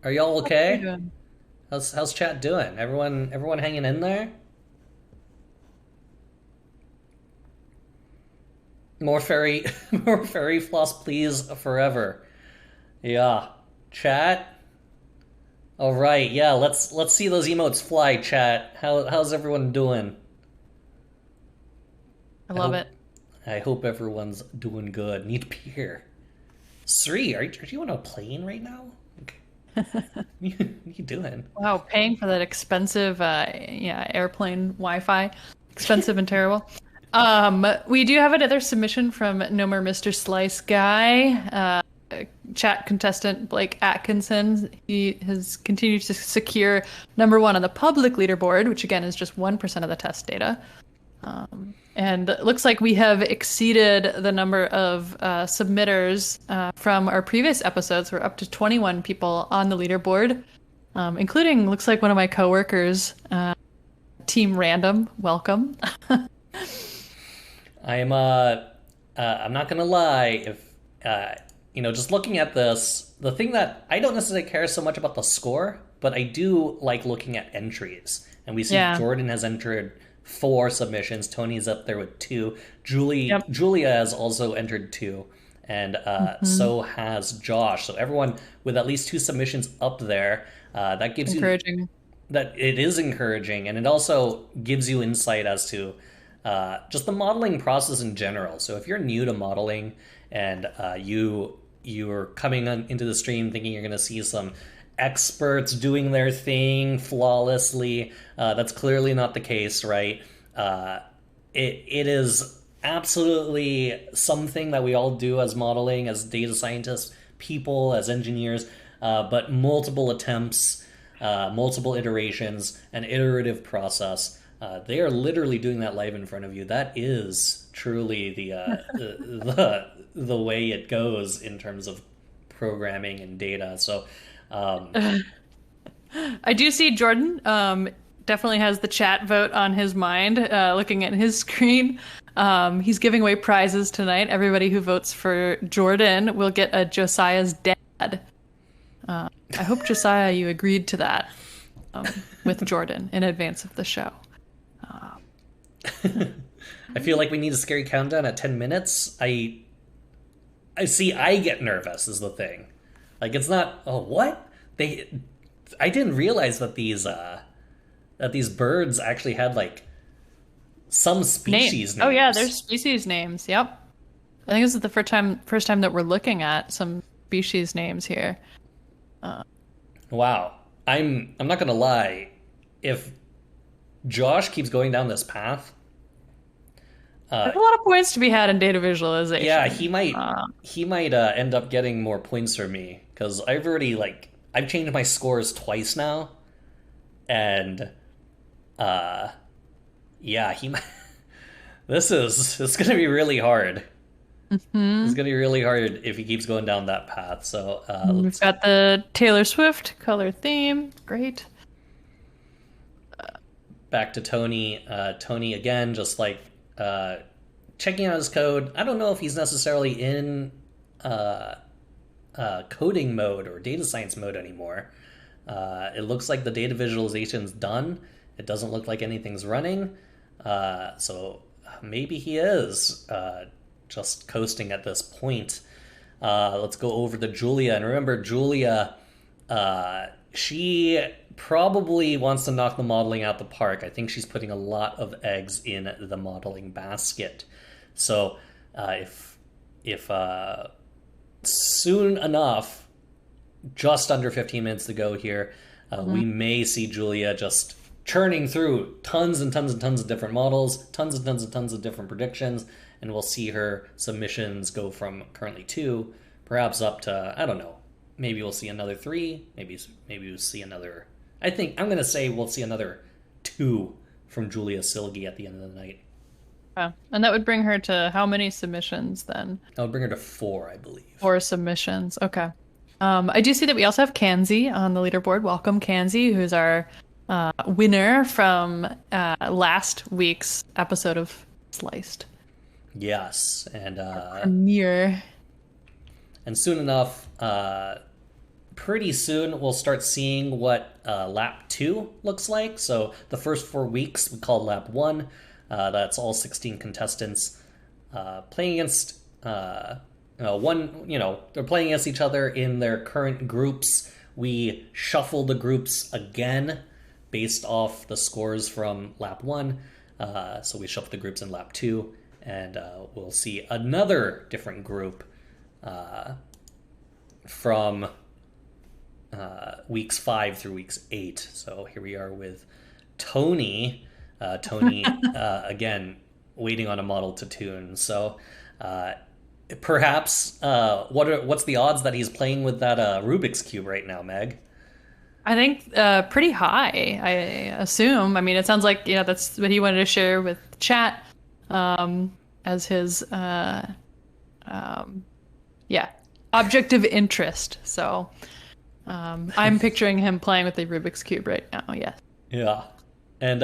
Are y'all okay? How's chat doing? Everyone hanging in there? More fairy floss, please, forever. Yeah. Chat? Alright, yeah, let's see those emotes fly, chat. How's everyone doing? I love it. I hope everyone's doing good. Need to be here. Sri, are you on a plane right now? What are you doing? Wow, paying for that expensive airplane Wi-Fi. Expensive and terrible. We do have another submission from No More Mr. Slice Guy. Chat contestant Blake Atkinson. He has continued to secure #1 on the public leaderboard, which again is just 1% of the test data. And it looks like we have exceeded the number of submitters from our previous episodes. We're up to 21 people on the leaderboard, including, looks like, one of my coworkers, Team Random. Welcome. I'm not gonna lie, if just looking at this, the thing that I don't necessarily care so much about the score, but I do like looking at entries. And we see Jordan has entered 4 submissions. Tony's up there with 2. Julia has also entered 2, and so has Josh. So everyone with at least 2 submissions up there. That gives encouraging. That it is encouraging, and it also gives you insight as to just the modeling process in general. So if you're new to modeling and you're coming into the stream thinking you're going to see some experts doing their thing flawlessly, that's clearly not the case, right? It is absolutely something that we all do as modeling, as data scientists, people, as engineers, but multiple attempts, multiple iterations, an iterative process. They are literally doing that live in front of you. That is truly the way it goes in terms of programming and data. So I do see Jordan definitely has the chat vote on his mind, looking at his screen. He's giving away prizes tonight. Everybody who votes for Jordan will get a Josiah's dad. I hope, Josiah, you agreed to that with Jordan in advance of the show. I feel like we need a scary countdown at 10 minutes. I get nervous is the thing. Like, it's not, what? I didn't realize that these birds actually had, like, some species names. Oh yeah, there's species names. Yep. I think this is the first time that we're looking at some species names here. Wow. I'm not gonna lie. If Josh keeps going down this path, there's a lot of points to be had in data visualization. Yeah, he might end up getting more points from me, because I've changed my scores twice now, and he might. It's gonna be really hard. Mm-hmm. It's gonna be really hard if he keeps going down that path. So we've got the Taylor Swift color theme. Great. Back to Tony. Tony again, just like checking out his code. I don't know if he's necessarily in coding mode or data science mode anymore. It looks like the data visualization's done. It doesn't look like anything's running. So maybe he is just coasting at this point. Let's go over to Julia. And remember, Julia, she probably wants to knock the modeling out the park. I think she's putting a lot of eggs in the modeling basket. So if soon enough, just under 15 minutes to go here, we may see Julia just churning through tons and tons and tons of different models, tons and tons and tons of different predictions, and we'll see her submissions go from currently 2, perhaps up to, I don't know, maybe we'll see another 3, maybe we'll see another, I think, I'm going to say we'll see another 2 from Julia Silgi at the end of the night. And that would bring her to how many submissions then? That would bring her to 4, I believe. 4 submissions, okay. I do see that we also have Kanzi on the leaderboard. Welcome, Kanzi, who's our winner from last week's episode of Sliced. Yes, and premiere. And soon enough, pretty soon we'll start seeing what lap 2 looks like. So the first 4 weeks we call lap 1. That's all 16 contestants playing against they're playing against each other in their current groups. We shuffle the groups again based off the scores from lap 1. So we shuffle the groups in lap 2, and we'll see another different group from weeks 5 through weeks 8. So here we are with Tony. Tony, again, waiting on a model to tune. So perhaps, what's the odds that he's playing with that Rubik's Cube right now, Meg? I think pretty high, I assume. I mean, it sounds like, that's what he wanted to share with chat as his, object of interest. So I'm picturing him playing with the Rubik's Cube right now, yes. Yeah. And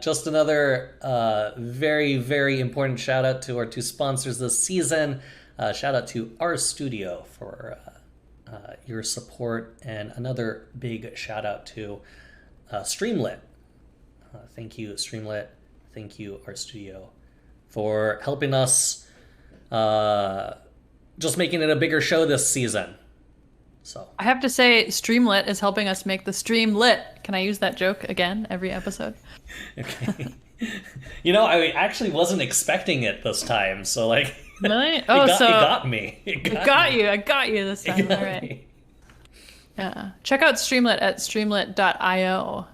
just another very, very important shout out to our 2 sponsors this season. Shout out to our studio for your support, and another big shout out to Streamlit. Thank you, Streamlit. Thank you, our studio, for helping us just making it a bigger show this season. So I have to say, Streamlit is helping us make the stream lit. Can I use that joke again every episode? Okay. I actually wasn't expecting it this time, so like. Really? It got me. It got you. I got you this time. All right. Me. Yeah. Check out Streamlit at streamlit.io.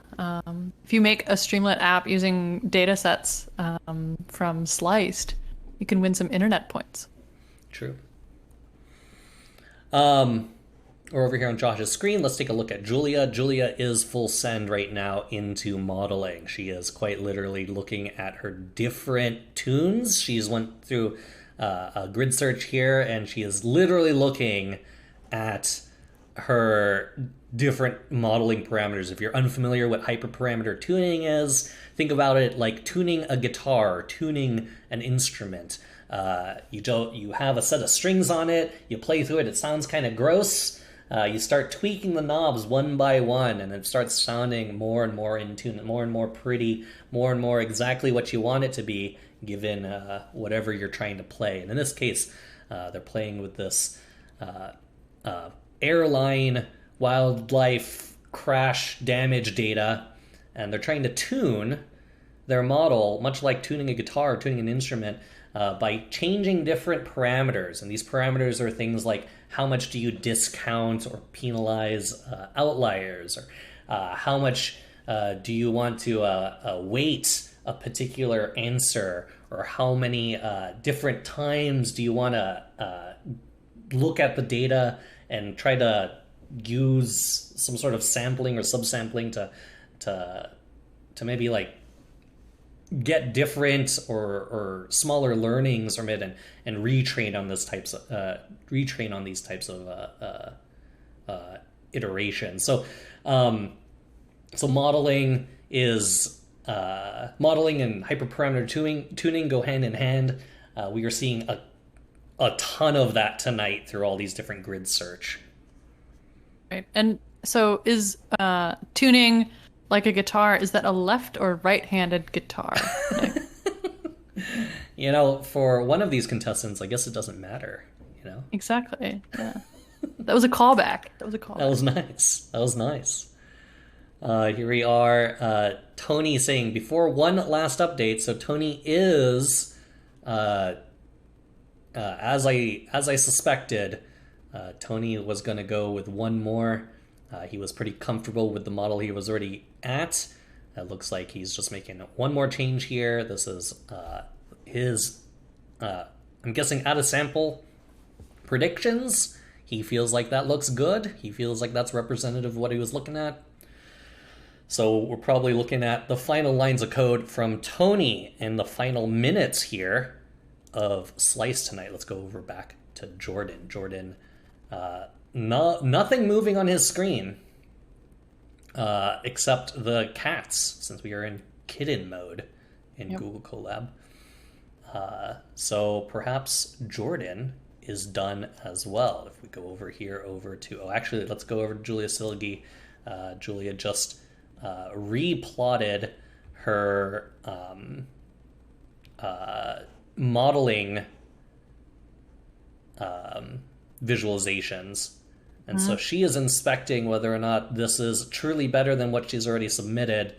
If you make a Streamlit app using datasets from Sliced, you can win some internet points. True. We're over here on Josh's screen. Let's take a look at Julia. Julia is full send right now into modeling. She is quite literally looking at her different tunes. She's went through a grid search here, and she is literally looking at her different modeling parameters. If you're unfamiliar what hyperparameter tuning is, think about it like tuning a guitar, tuning an instrument. You have a set of strings on it, you play through it, it sounds kind of gross. You start tweaking the knobs one by one, and it starts sounding more and more in tune, more and more pretty, more and more exactly what you want it to be, given whatever you're trying to play. And in this case, they're playing with this airline wildlife crash damage data, and they're trying to tune their model, much like tuning a guitar or tuning an instrument, by changing different parameters. And these parameters are things like how much do you discount or penalize outliers, or how much do you want to weight a particular answer, or how many different times do you want to look at the data and try to use some sort of sampling or subsampling to maybe like get different or smaller learnings from it, and retrain on these types of iterations. So modeling and hyperparameter tuning go hand in hand. We are seeing a ton of that tonight through all these different grid search. Right. And so is tuning like a guitar, is that a left or right-handed guitar? For one of these contestants, I guess it doesn't matter, Exactly. Yeah. That was a callback. That was nice. Here we are. Tony saying, before one last update. So Tony is, as I suspected, Tony was going to go with one more. He was pretty comfortable with the model he was already at. It looks like he's just making one more change here. This is his, I'm guessing, out of sample predictions. He feels like that looks good. He feels like that's representative of what he was looking at. So we're probably looking at the final lines of code from Tony in the final minutes here of Slice tonight. Let's go over back to Jordan. Jordan, nothing moving on his screen except the cats, since we are in kitten mode in Google Colab. So perhaps Jordan is done as well. If we go over here over to, actually, let's go over to Julia Silgi. Julia just replotted her modeling visualizations. And so she is inspecting whether or not this is truly better than what she's already submitted.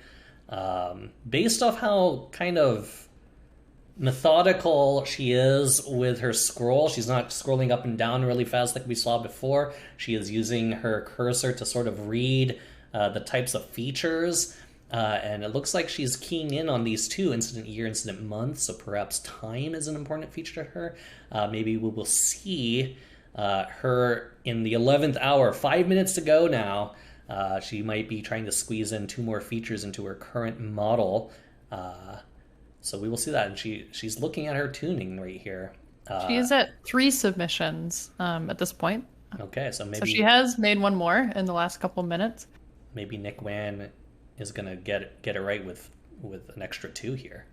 Based off how kind of methodical she is with her scroll, she's not scrolling up and down really fast like we saw before. She is using her cursor to sort of read the types of features. And it looks like she's keying in on these two, incident year, incident month, so perhaps time is an important feature to her. Maybe we will see her in the 11th hour, 5 minutes to go now. She might be trying to squeeze in 2 more features into her current model. So we will see that. And she's looking at her tuning right here. She is at 3 submissions at this point. Okay, so maybe... So she has made one more in the last couple minutes. Maybe Nick Wan is going to get it right with an extra 2 here.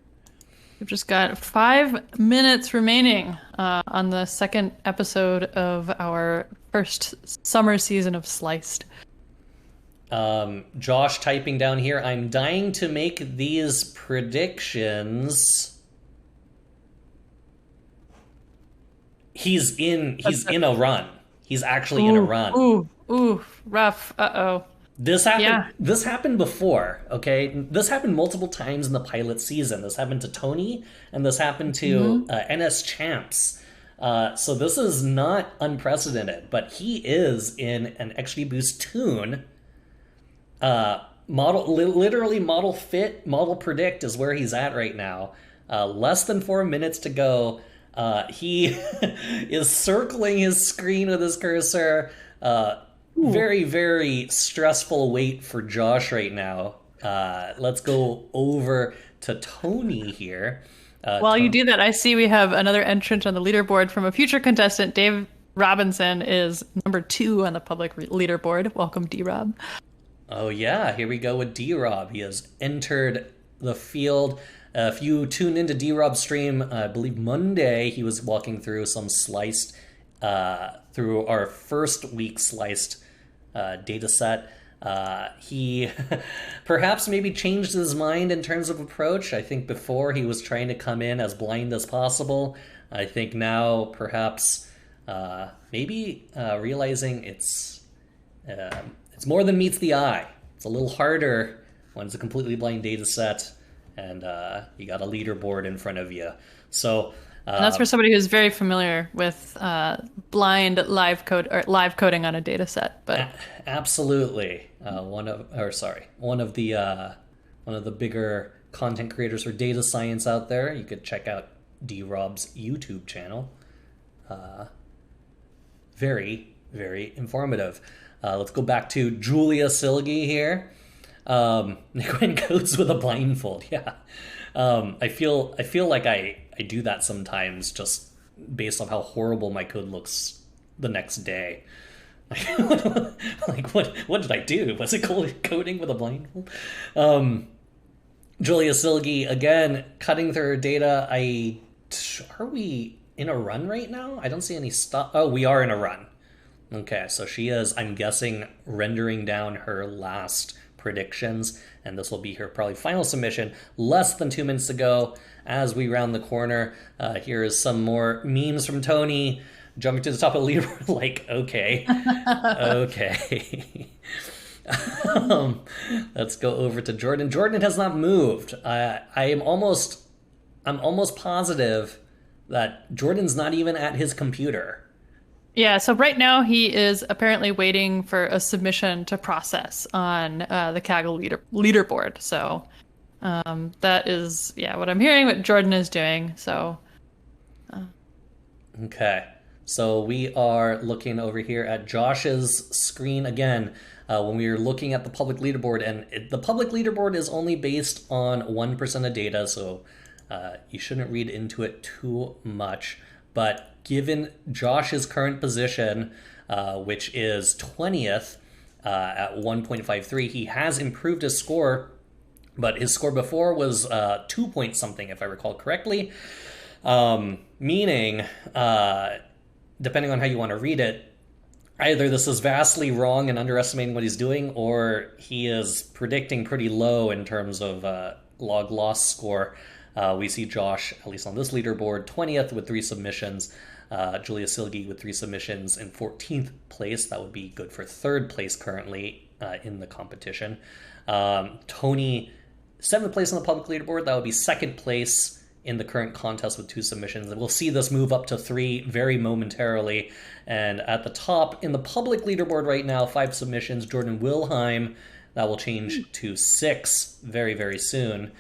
We've just got 5 minutes remaining on the second episode of our first summer season of Sliced. Josh typing down here, I'm dying to make these predictions. He's in a run. He's actually in a run. Ooh, rough. Uh-oh. This happened before, okay? This happened multiple times in the pilot season. This happened to Tony, and this happened to NS Champs. So this is not unprecedented, but he is in an XG Boost tune. Literally model fit, model predict is where he's at right now. Less than 4 minutes to go. He is circling his screen with his cursor. Very, very stressful wait for Josh right now. Let's go over to Tony here. While you do that, I see we have another entrant on the leaderboard from a future contestant. Dave Robinson is number 2 on the public leaderboard. Welcome, D-Rob. Oh yeah, here we go with D-Rob. He has entered the field. If you tuned into D-Rob's stream, I believe Monday, he was walking through some Sliced, through our first week Sliced data set. He perhaps maybe changed his mind in terms of approach. I think before he was trying to come in as blind as possible. I think now perhaps maybe realizing it's more than meets the eye. It's a little harder when it's a completely blind data set and you got a leaderboard in front of you. So and that's for somebody who's very familiar with blind live coding on a data set. But absolutely, one of the bigger content creators for data science out there. You could check out D-Rob's YouTube channel. Very, very informative. Let's go back to Julia Silgi here. Nick codes with a blindfold. Yeah, I feel like I do that sometimes, just based on how horrible my code looks the next day. Like what did I do? Was it coding with a blindfold? Julia Silgi again cutting through her data. Are we in a run right now? I don't see any stop. Oh, we are in a run. Okay, so she is, I'm guessing, rendering down her last predictions, and this will be her probably final submission. Less than 2 minutes to go as we round the corner. Here is some more memes from Tony jumping to the top of the leaderboard. Like, okay, okay. Let's go over to Jordan. Jordan has not moved. I'm almost positive that Jordan's not even at his computer. Yeah, so right now he is apparently waiting for a submission to process on the Kaggle leaderboard. So that is, yeah, what I'm hearing, what Jordan is doing. So. Okay. So we are looking over here at Josh's screen again when we were looking at the public leaderboard. And the public leaderboard is only based on 1% of data, so you shouldn't read into it too much. But given Josh's current position, which is 20th at 1.53, he has improved his score, but his score before was 2 point something, if I recall correctly. Meaning, depending on how you want to read it, either this is vastly wrong and underestimating what he's doing, or he is predicting pretty low in terms of log loss score. We see Josh, at least on this leaderboard, 20th with 3 submissions. Julia Silgi with 3 submissions in 14th place. That would be good for 3rd place currently in the competition. Tony, 7th place on the public leaderboard. That would be 2nd place in the current contest with 2 submissions. And we'll see this move up to 3 very momentarily. And at the top in the public leaderboard right now, 5 submissions, Jordan Wilheim. That will change to 6 very, very soon.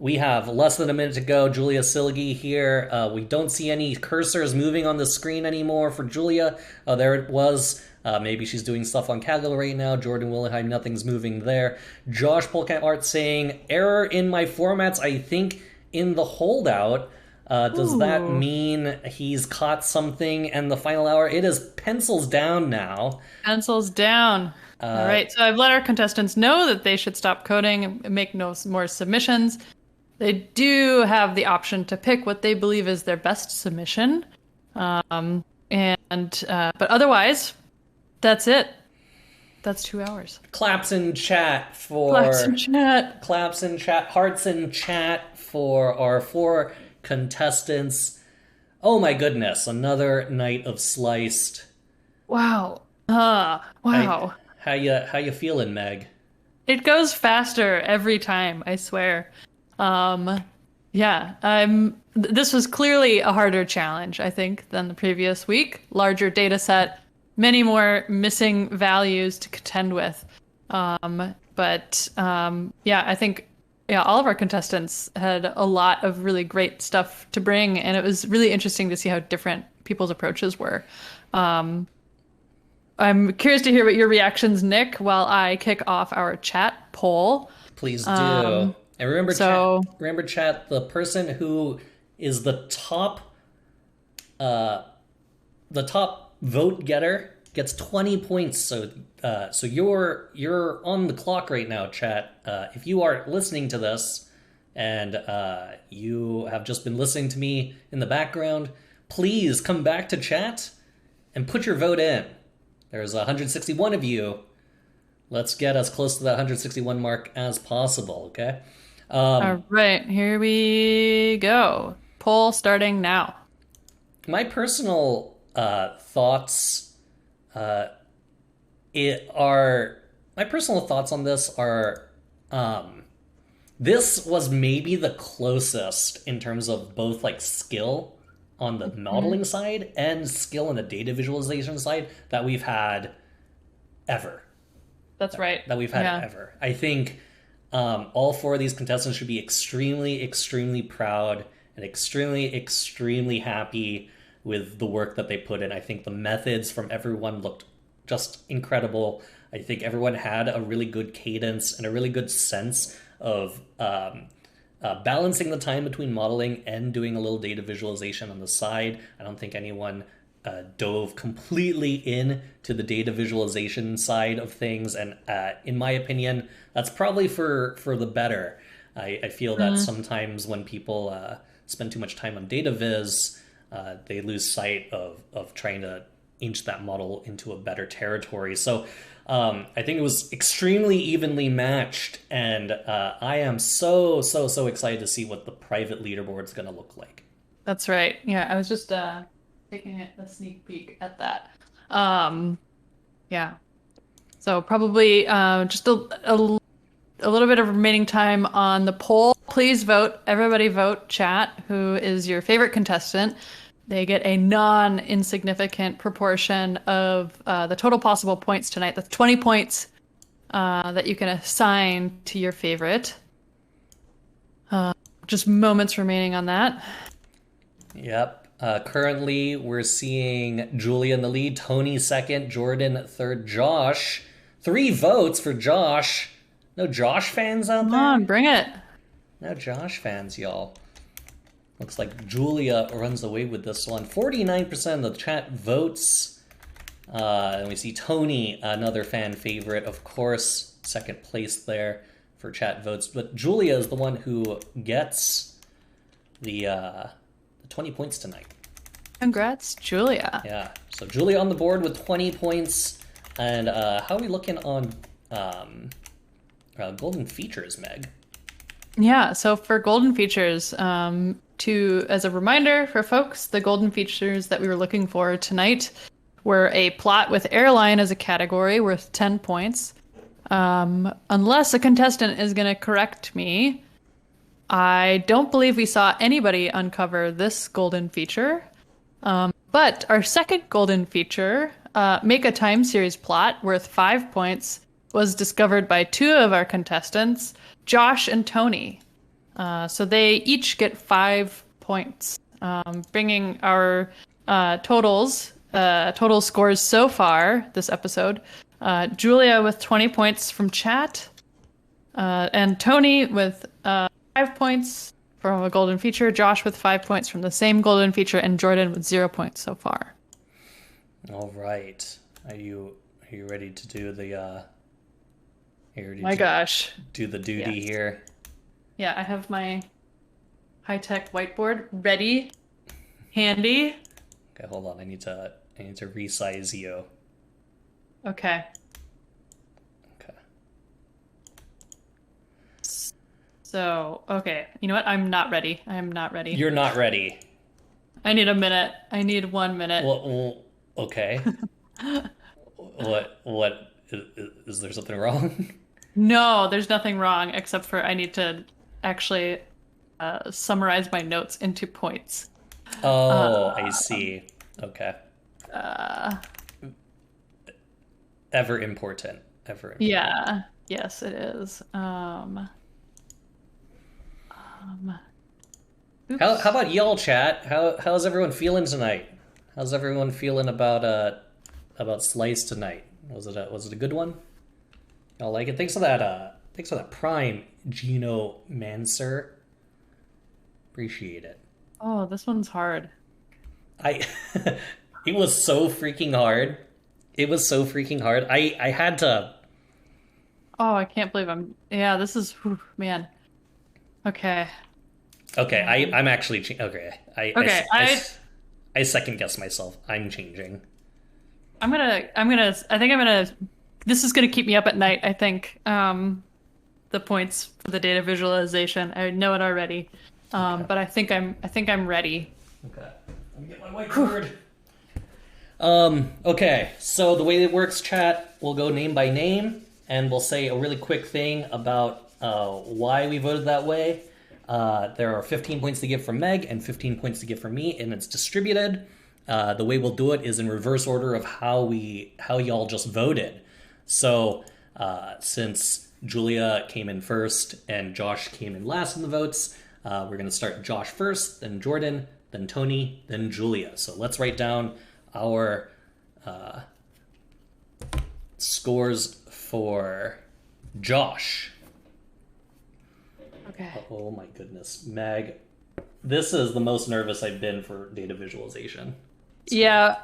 We have less than a minute to go. Julia Silgi here. We don't see any cursors moving on the screen anymore for Julia. There it was. Maybe she's doing stuff on Kaggle right now. Jordan Wilheim, nothing's moving there. Josh Polkat Art saying, error in my formats, I think in the holdout. Does that mean he's caught something in the final hour? It is pencils down now. Pencils down. All right, so I've let our contestants know that they should stop coding and make no more submissions. They do have the option to pick what they believe is their best submission. But otherwise, that's it. That's 2 hours. Claps in chat for... Claps in chat. Claps in chat. Hearts in chat for our 4 contestants. Oh my goodness, another night of Sliced. Wow. Wow. How you feeling, Meg? It goes faster every time, I swear. This was clearly a harder challenge, I think, than the previous week. Larger data set, many more missing values to contend with. I think all of our contestants had a lot of really great stuff to bring, and it was really interesting to see how different people's approaches were. I'm curious to hear what your reactions, Nick, while I kick off our chat poll. Please do. And remember, chat, the person who is the top vote getter gets 20 points. So you're on the clock right now, chat. If you are listening to this and you have just been listening to me in the background, please come back to chat and put your vote in. There's 161 of you. Let's get as close to that 161 mark as possible, okay? All right, here we go. Poll starting now. My personal thoughts on this are this was maybe the closest in terms of both like skill on the modeling side and skill on the data visualization side that we've had ever. That's right. That we've had ever. I think all 4 of these contestants should be extremely, extremely proud and extremely, extremely happy with the work that they put in. I think the methods from everyone looked just incredible. I think everyone had a really good cadence and a really good sense of balancing the time between modeling and doing a little data visualization on the side. I don't think anyone dove completely in to the data visualization side of things, and in my opinion, that's probably for the better. I feel that sometimes when people spend too much time on data viz, they lose sight of trying to inch that model into a better territory. So I think it was extremely evenly matched, and I am so excited to see what the private leaderboard is going to look like. That's right. Yeah, I was just taking a sneak peek at that. So probably just a little bit of remaining time on the poll. Please vote. Everybody vote. Chat. Who is your favorite contestant? they get a non-insignificant proportion of the total possible points tonight. That's 20 points that you can assign to your favorite. Just moments remaining on that. Yep. Currently, we're seeing Julia in the lead, Tony second, Jordan third, Josh. 3 votes for Josh. No Josh fans out there? Come on, bring it. No Josh fans, y'all. Looks like Julia runs away with this one. 49% of the chat votes. And we see Tony, another fan favorite, of course, second place there for chat votes. But Julia is the one who gets the 20 points tonight. Congrats, Julia. Yeah, so Julia on the board with 20 points. And how are we looking on golden features, Meg? Yeah, so for golden features, as a reminder for folks, the golden features that we were looking for tonight were a plot with airline as a category worth 10 points. Unless a contestant is going to correct me, I don't believe we saw anybody uncover this golden feature. But our second golden feature, make a time series plot worth 5 points, was discovered by 2 of our contestants, Josh and Tony. So they each get 5 points, bringing our total scores so far this episode. Julia with 20 points from chat, and Tony with 5 points from a golden feature, Josh with 5 points from the same golden feature, and Jordan with 0 points so far. All right. Are you ready to do the gosh. Do the duty here? Yeah, I have my high-tech whiteboard ready, handy. Okay, hold on. I need to resize you. Okay. Okay. So, okay. You know what? I'm not ready. I am not ready. You're not ready. I need a minute. I need 1 minute. Well okay. What is there something wrong? No, there's nothing wrong, except for I need to actually summarize my notes into points. Oh, I see. Okay. Ever important. Yeah. Yes, it is. Oops. How about y'all, chat? How's everyone feeling tonight? How's everyone feeling about Slice tonight? Was it a good one? Y'all like it? Thanks for that Prime, Gino Manser. Appreciate it. Oh, this one's hard. It was so freaking hard. I had to. Oh, I can't believe this is, man. Okay. Okay, I'm actually okay. I second guess myself. I'm changing. This is gonna keep me up at night, I think. The points for the data visualization. I know it already. Okay. But I think I'm ready. Okay. Let me get my whiteboard. Okay, so the way it works, chat, we'll go name by name, and we'll say a really quick thing about why we voted that way. There are 15 points to give for Meg and 15 points to give for me, and it's distributed. The way we'll do it is in reverse order of how y'all just voted. So since Julia came in first and Josh came in last in the votes, we're going to start Josh first, then Jordan, then Tony, then Julia. So let's write down our scores for Josh. Okay. Oh my goodness, Meg. This is the most nervous I've been for data visualization. Yeah.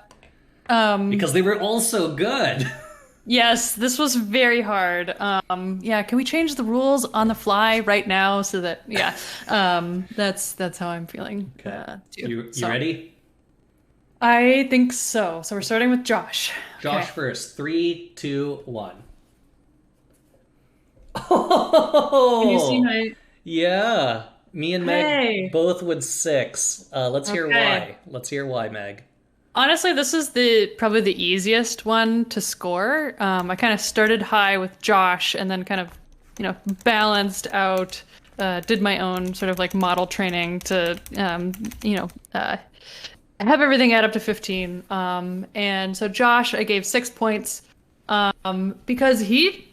Because they were all so good. Yes, this was very hard. Yeah, can we change the rules on the fly right now so that that's how I'm feeling. Okay. Too. You ready? I think so. So we're starting with Josh. Josh Okay. first. 3, 2, 1. Oh, Can you see my... yeah. Me and Meg Hey. both with 6. Let's hear Okay. why. Let's hear why, Meg. Honestly, this is probably the easiest one to score. I kind of started high with Josh and then kind of, balanced out, did my own sort of like model training to, I have everything add up to 15. And so Josh, I gave 6 points because he,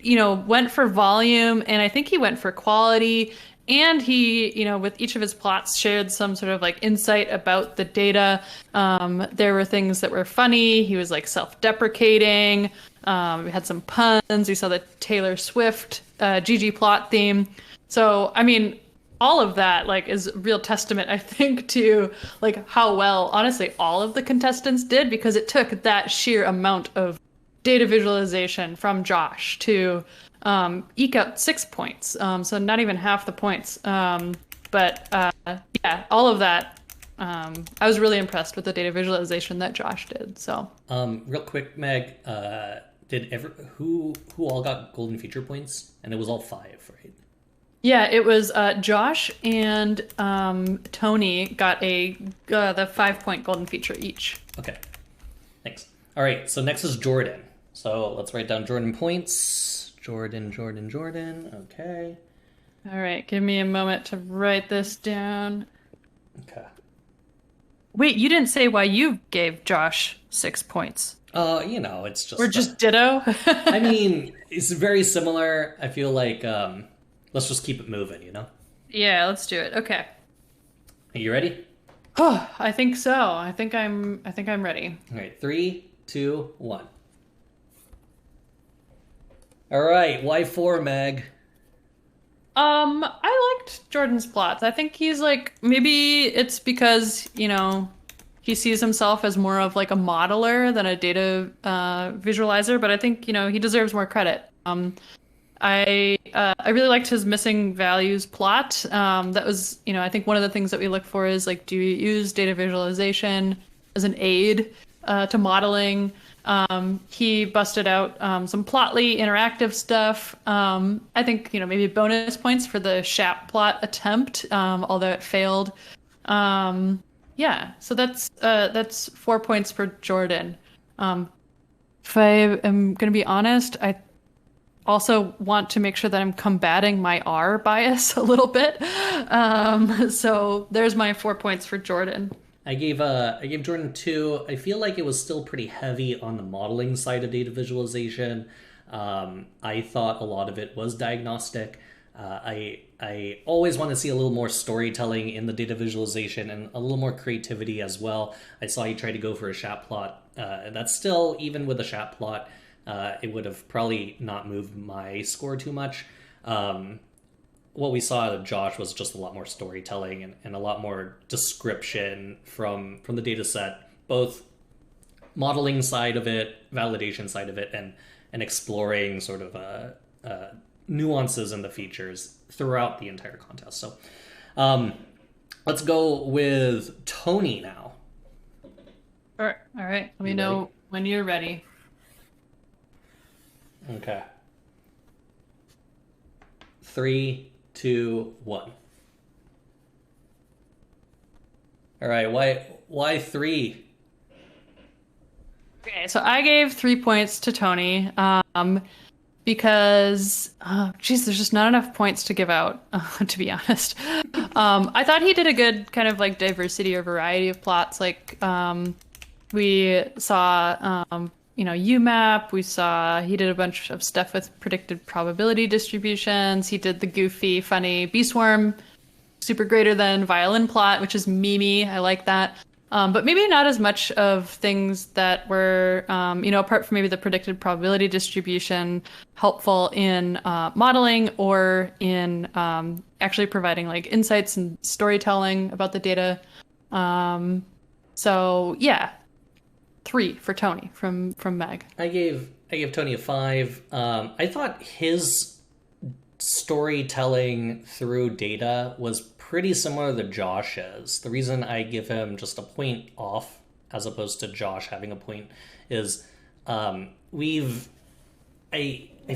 went for volume, and I think he went for quality, and he, with each of his plots shared some sort of like insight about the data. There were things that were funny. He was like self-deprecating. We had some puns. We saw the Taylor Swift GG plot theme. So, I mean, all of that like is a real testament, I think, to like how well, honestly, all of the contestants did, because it took that sheer amount of data visualization from Josh to eke out 6 points. So not even half the points. But yeah, all of that. I was really impressed with the data visualization that Josh did. So real quick, Meg, who all got golden feature points? And it was all 5, right? Yeah, it was Josh and Tony got the 5-point golden feature each. Okay, thanks. All right, so next is Jordan. So let's write down Jordan points. Jordan. Okay. All right, give me a moment to write this down. Okay. Wait, you didn't say why you gave Josh 6 points. It's just... We're just ditto? I mean, it's very similar. I feel like... let's just keep it moving, Yeah, let's do it. Okay. Are you ready? Oh, I think so. I think I'm ready. All right, 3, 2, 1. All right, why 4, Meg? I liked Jordan's plots. I think he's like, maybe it's because, he sees himself as more of like a modeler than a data visualizer, but I think, he deserves more credit. I really liked his missing values plot. That was, I think one of the things that we look for is like, do you use data visualization as an aid to modeling? He busted out some Plotly interactive stuff. I think, maybe bonus points for the SHAP plot attempt, although it failed. Yeah, so that's 4 points for Jordan. If I am going to be honest, I also want to make sure that I'm combating my R bias a little bit. So there's my 4 points for Jordan. I gave Jordan 2. I feel like it was still pretty heavy on the modeling side of data visualization. I thought a lot of it was diagnostic. I always want to see a little more storytelling in the data visualization and a little more creativity as well. I saw you try to go for a SHAP plot. That's still, even with a SHAP plot, it would have probably not moved my score too much. What we saw out of Josh was just a lot more storytelling and a lot more description from the data set, both modeling side of it, validation side of it, and exploring sort of nuances in the features throughout the entire contest. So let's go with Tony now. All right. Let me know when you're ready. Okay. 3, 2, 1. All right, why 3? Okay, so I gave 3 points to Tony because, there's just not enough points to give out, to be honest. I thought he did a good kind of like diversity or variety of plots. Like we saw, UMAP. We saw he did a bunch of stuff with predicted probability distributions. He did the goofy, funny B-Swarm, super greater than violin plot, which is memey. I like that. But maybe not as much of things that were, apart from maybe the predicted probability distribution, helpful in modeling or in actually providing like insights and storytelling about the data. So yeah, 3 for Tony from Meg. I gave Tony a 5. I thought his storytelling through data was pretty similar to Josh's. The reason I give him just a point off as opposed to Josh having a point is I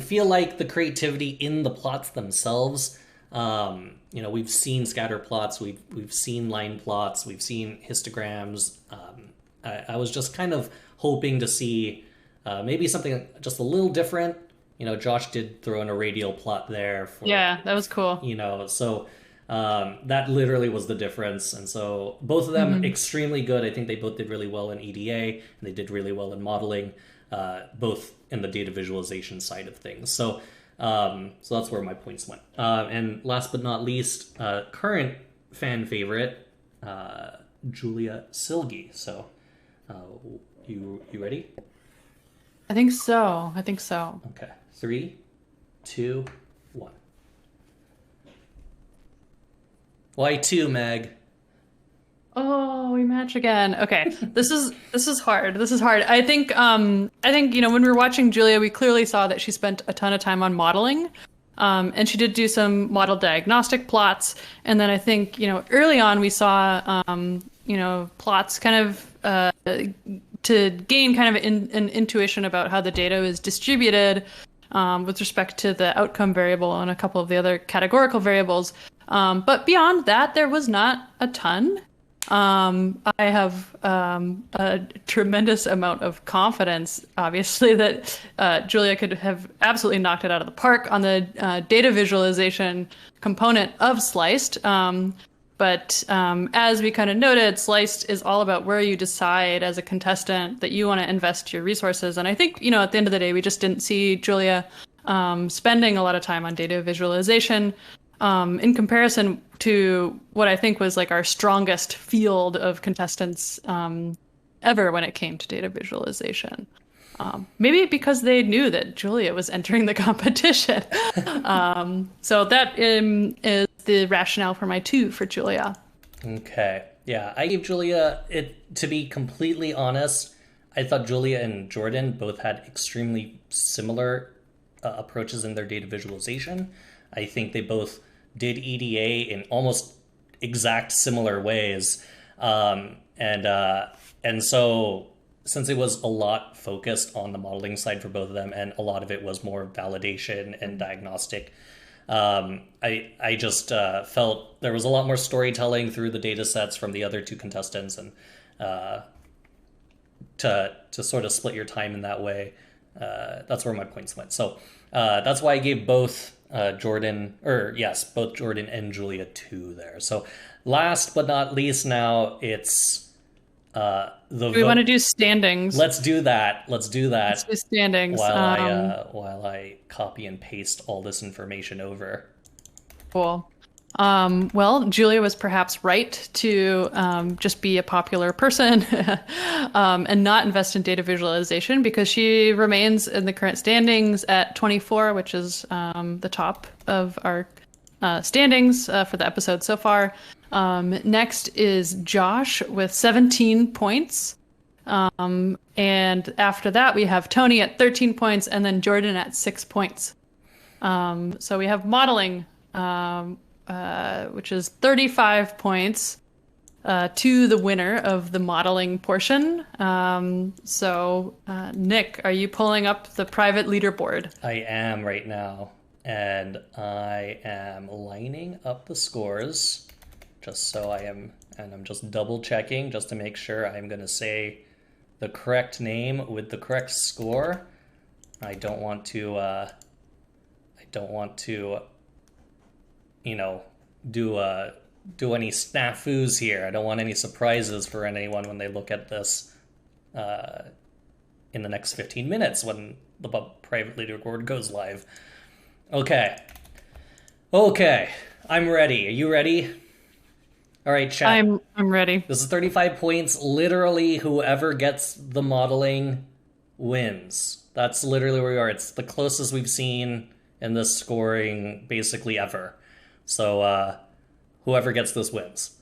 feel like the creativity in the plots themselves, we've seen scatter plots, we've seen line plots, we've seen histograms. I was just kind of hoping to see maybe something just a little different. Josh did throw in a radial plot there. Yeah, that was cool. So That literally was the difference. And so both of them extremely good. I think they both did really well in EDA, and they did really well in modeling, both in the data visualization side of things. So that's where my points went. And last but not least, current fan favorite, Julia Silgi. So you ready? I think so. Okay. 3, 2, 1. Why 2, Meg? Oh, we match again. Okay, this is hard. I think when we were watching Julia, we clearly saw that she spent a ton of time on modeling, and she did do some model diagnostic plots. And then I think early on we saw plots kind of to gain kind of an intuition about how the data is distributed with respect to the outcome variable and a couple of the other categorical variables. But beyond that, there was not a ton. I have a tremendous amount of confidence, obviously, that Julia could have absolutely knocked it out of the park on the data visualization component of SLICED. But as we kind of noted, SLICED is all about where you decide as a contestant that you want to invest your resources. And I think, at the end of the day, we just didn't see Julia spending a lot of time on data visualization in comparison to what I think was like our strongest field of contestants ever when it came to data visualization. Maybe because they knew that Julia was entering the competition. So that is the rationale for my 2 for Julia. Okay. Yeah, I gave Julia it. To be completely honest, I thought Julia and Jordan both had extremely similar approaches in their data visualization. I think they both did EDA in almost exact similar ways. And so since it was a lot focused on the modeling side for both of them, and a lot of it was more validation and diagnostic, I just felt there was a lot more storytelling through the data sets from the other 2 contestants, and to sort of split your time in that way, that's where my points went. So that's why I gave both both Jordan and Julia 2 there. So last but not least, now it's do we want to do standings? Let's do that. Let's do standings while I copy and paste all this information over. Cool. Well, Julia was perhaps right to just be a popular person and not invest in data visualization, because she remains in the current standings at 24, which is the top of our standings for the episode so far. Next is Josh with 17 points. And after that, we have Tony at 13 points and then Jordan at 6 points. So we have modeling, which is 35 points to the winner of the modeling portion. So Nick, are you pulling up the private leaderboard? I am right now, and I am lining up the scores just so I am, and I'm just double checking just to make sure I'm going to say the correct name with the correct score. I don't want to do any snafus here. I don't want any surprises for anyone when they look at this in the next 15 minutes when the private leaderboard goes live. Okay, I'm ready. Are you ready? All right, chat. I'm ready. This is 35 points. Literally, whoever gets the modeling wins. That's literally where we are. It's the closest we've seen in this scoring basically ever. So whoever gets this wins.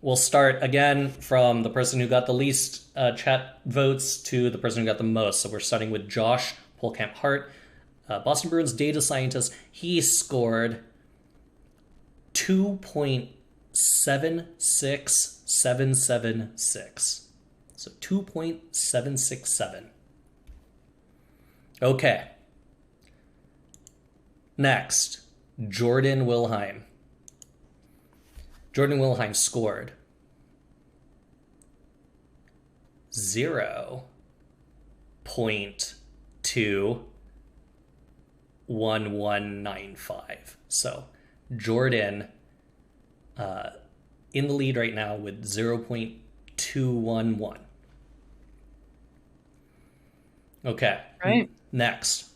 We'll start again from the person who got the least chat votes to the person who got the most. So we're starting with Josh Polkamp Hart, Boston Bruins data scientist. He scored 2.76776. So 2.767. Okay. Next, Jordan Wilheim. Jordan Wilheim scored 0.21195. So Jordan in the lead right now with 0.211. Okay. Right. Next.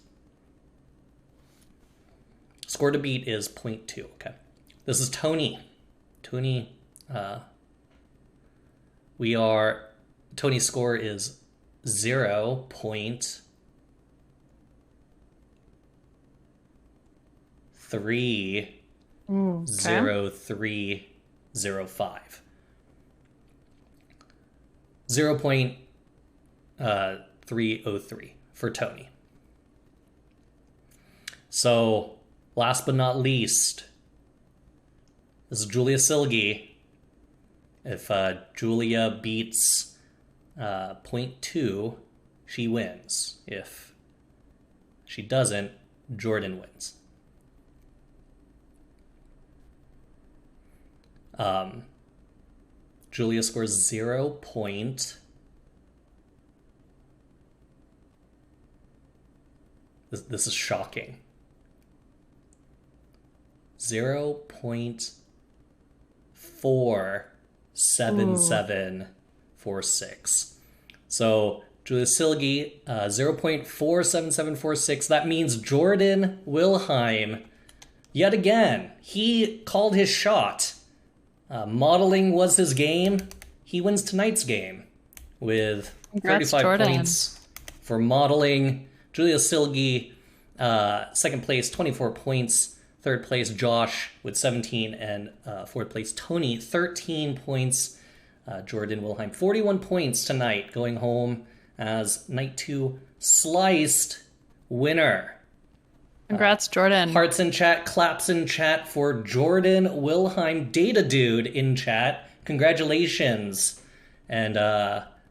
Score to beat is 0.2. Okay. This is Tony. Tony's score is 0.30305. 0.303 for Tony. So, last but not least, this is Julia Silgi. If Julia beats 0.2, she wins. If she doesn't, Jordan wins. Julia scores 0. This is shocking. 0.47746. So Julia Silgi, 0.47746. That means Jordan Wilheim, yet again, he called his shot. Modeling was his game. He wins tonight's game with Congrats, 35 Jordan. points for modeling. Julia Silgi, second place, 24 points. Third place, Josh with 17, and fourth place, Tony, 13 points. Jordan Wilheim, 41 points tonight, going home as Night 2 Sliced winner. Congrats, Jordan. Hearts in chat, claps in chat for Jordan Wilheim, Data Dude in chat. Congratulations. And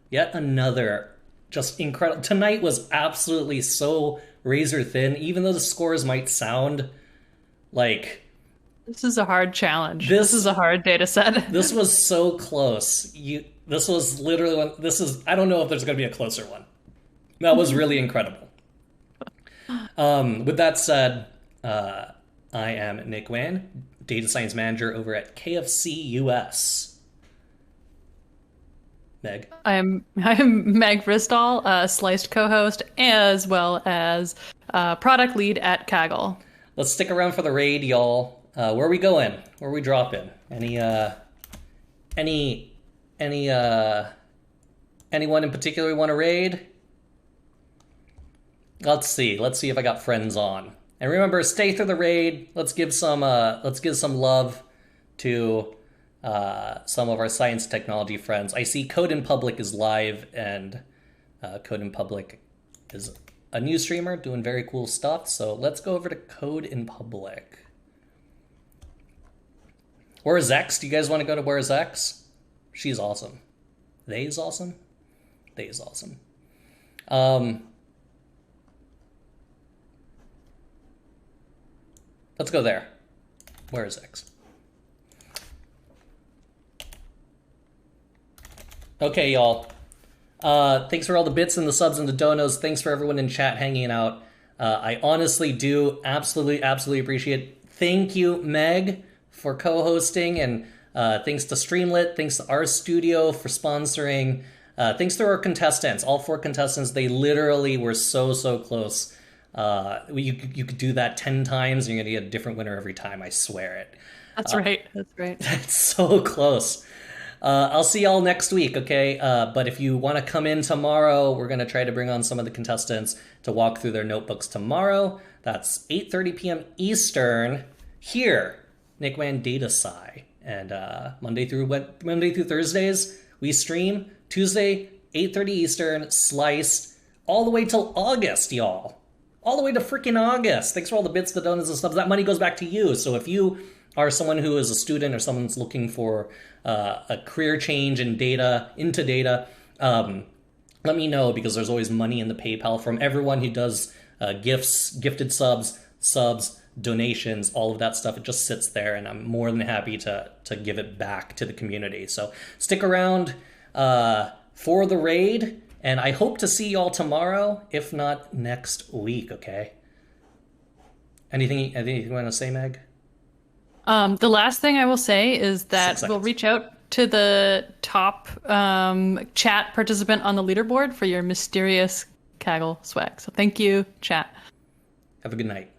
yet another just incredible. Tonight was absolutely so razor thin, even though the scores might sound like... This is a hard challenge. This is a hard data set. This was so close. This was literally one. I don't know if there's going to be a closer one. That was really incredible. With that said, I am Nick Wan, Data Science Manager over at KFC US. Meg? I'm Meg Bristol, Sliced co-host, as well as product lead at Kaggle. Let's stick around for the raid, y'all. Where are we going? Where are we dropping? Anyone in particular we want to raid? Let's see if I got friends on. And remember, stay through the raid. Let's give some love to some of our science technology friends. I see Code in Public is live, and Code in Public is a new streamer doing very cool stuff. So let's go over to Code in Public. Where's X? Do you guys want to go to Where's X? She's awesome. They's awesome. They's awesome. Let's go there. Where is X? Okay, y'all. Thanks for all the bits and the subs and the donos. Thanks for everyone in chat hanging out. I honestly do absolutely appreciate it. Thank you, Meg, for co-hosting, and thanks to Streamlit, thanks to our studio for sponsoring. Thanks to our contestants, all 4 contestants. They literally were so close. You could do that 10 times and you're gonna get a different winner every time. I swear it. That's right. That's so close. I'll see y'all next week, okay? But if you want to come in tomorrow, we're going to try to bring on some of the contestants to walk through their notebooks tomorrow. That's 8:30 p.m. Eastern here, Nick Wan Data Sci. And Monday through Thursdays, we stream. Tuesday, 8:30 Eastern, Sliced, all the way till August, y'all. All the way to freaking August. Thanks for all the bits, the donuts, and stuff. That money goes back to you. So if you are someone who is a student or someone's looking for a career change in data, into data, let me know, because there's always money in the PayPal from everyone who does gifts, gifted subs, donations, all of that stuff. It just sits there, and I'm more than happy to give it back to the community. So stick around for the raid, and I hope to see y'all tomorrow, if not next week, okay? Anything you want to say, Meg? The last thing I will say is that we'll reach out to the top chat participant on the leaderboard for your mysterious Kaggle swag. So thank you, chat. Have a good night.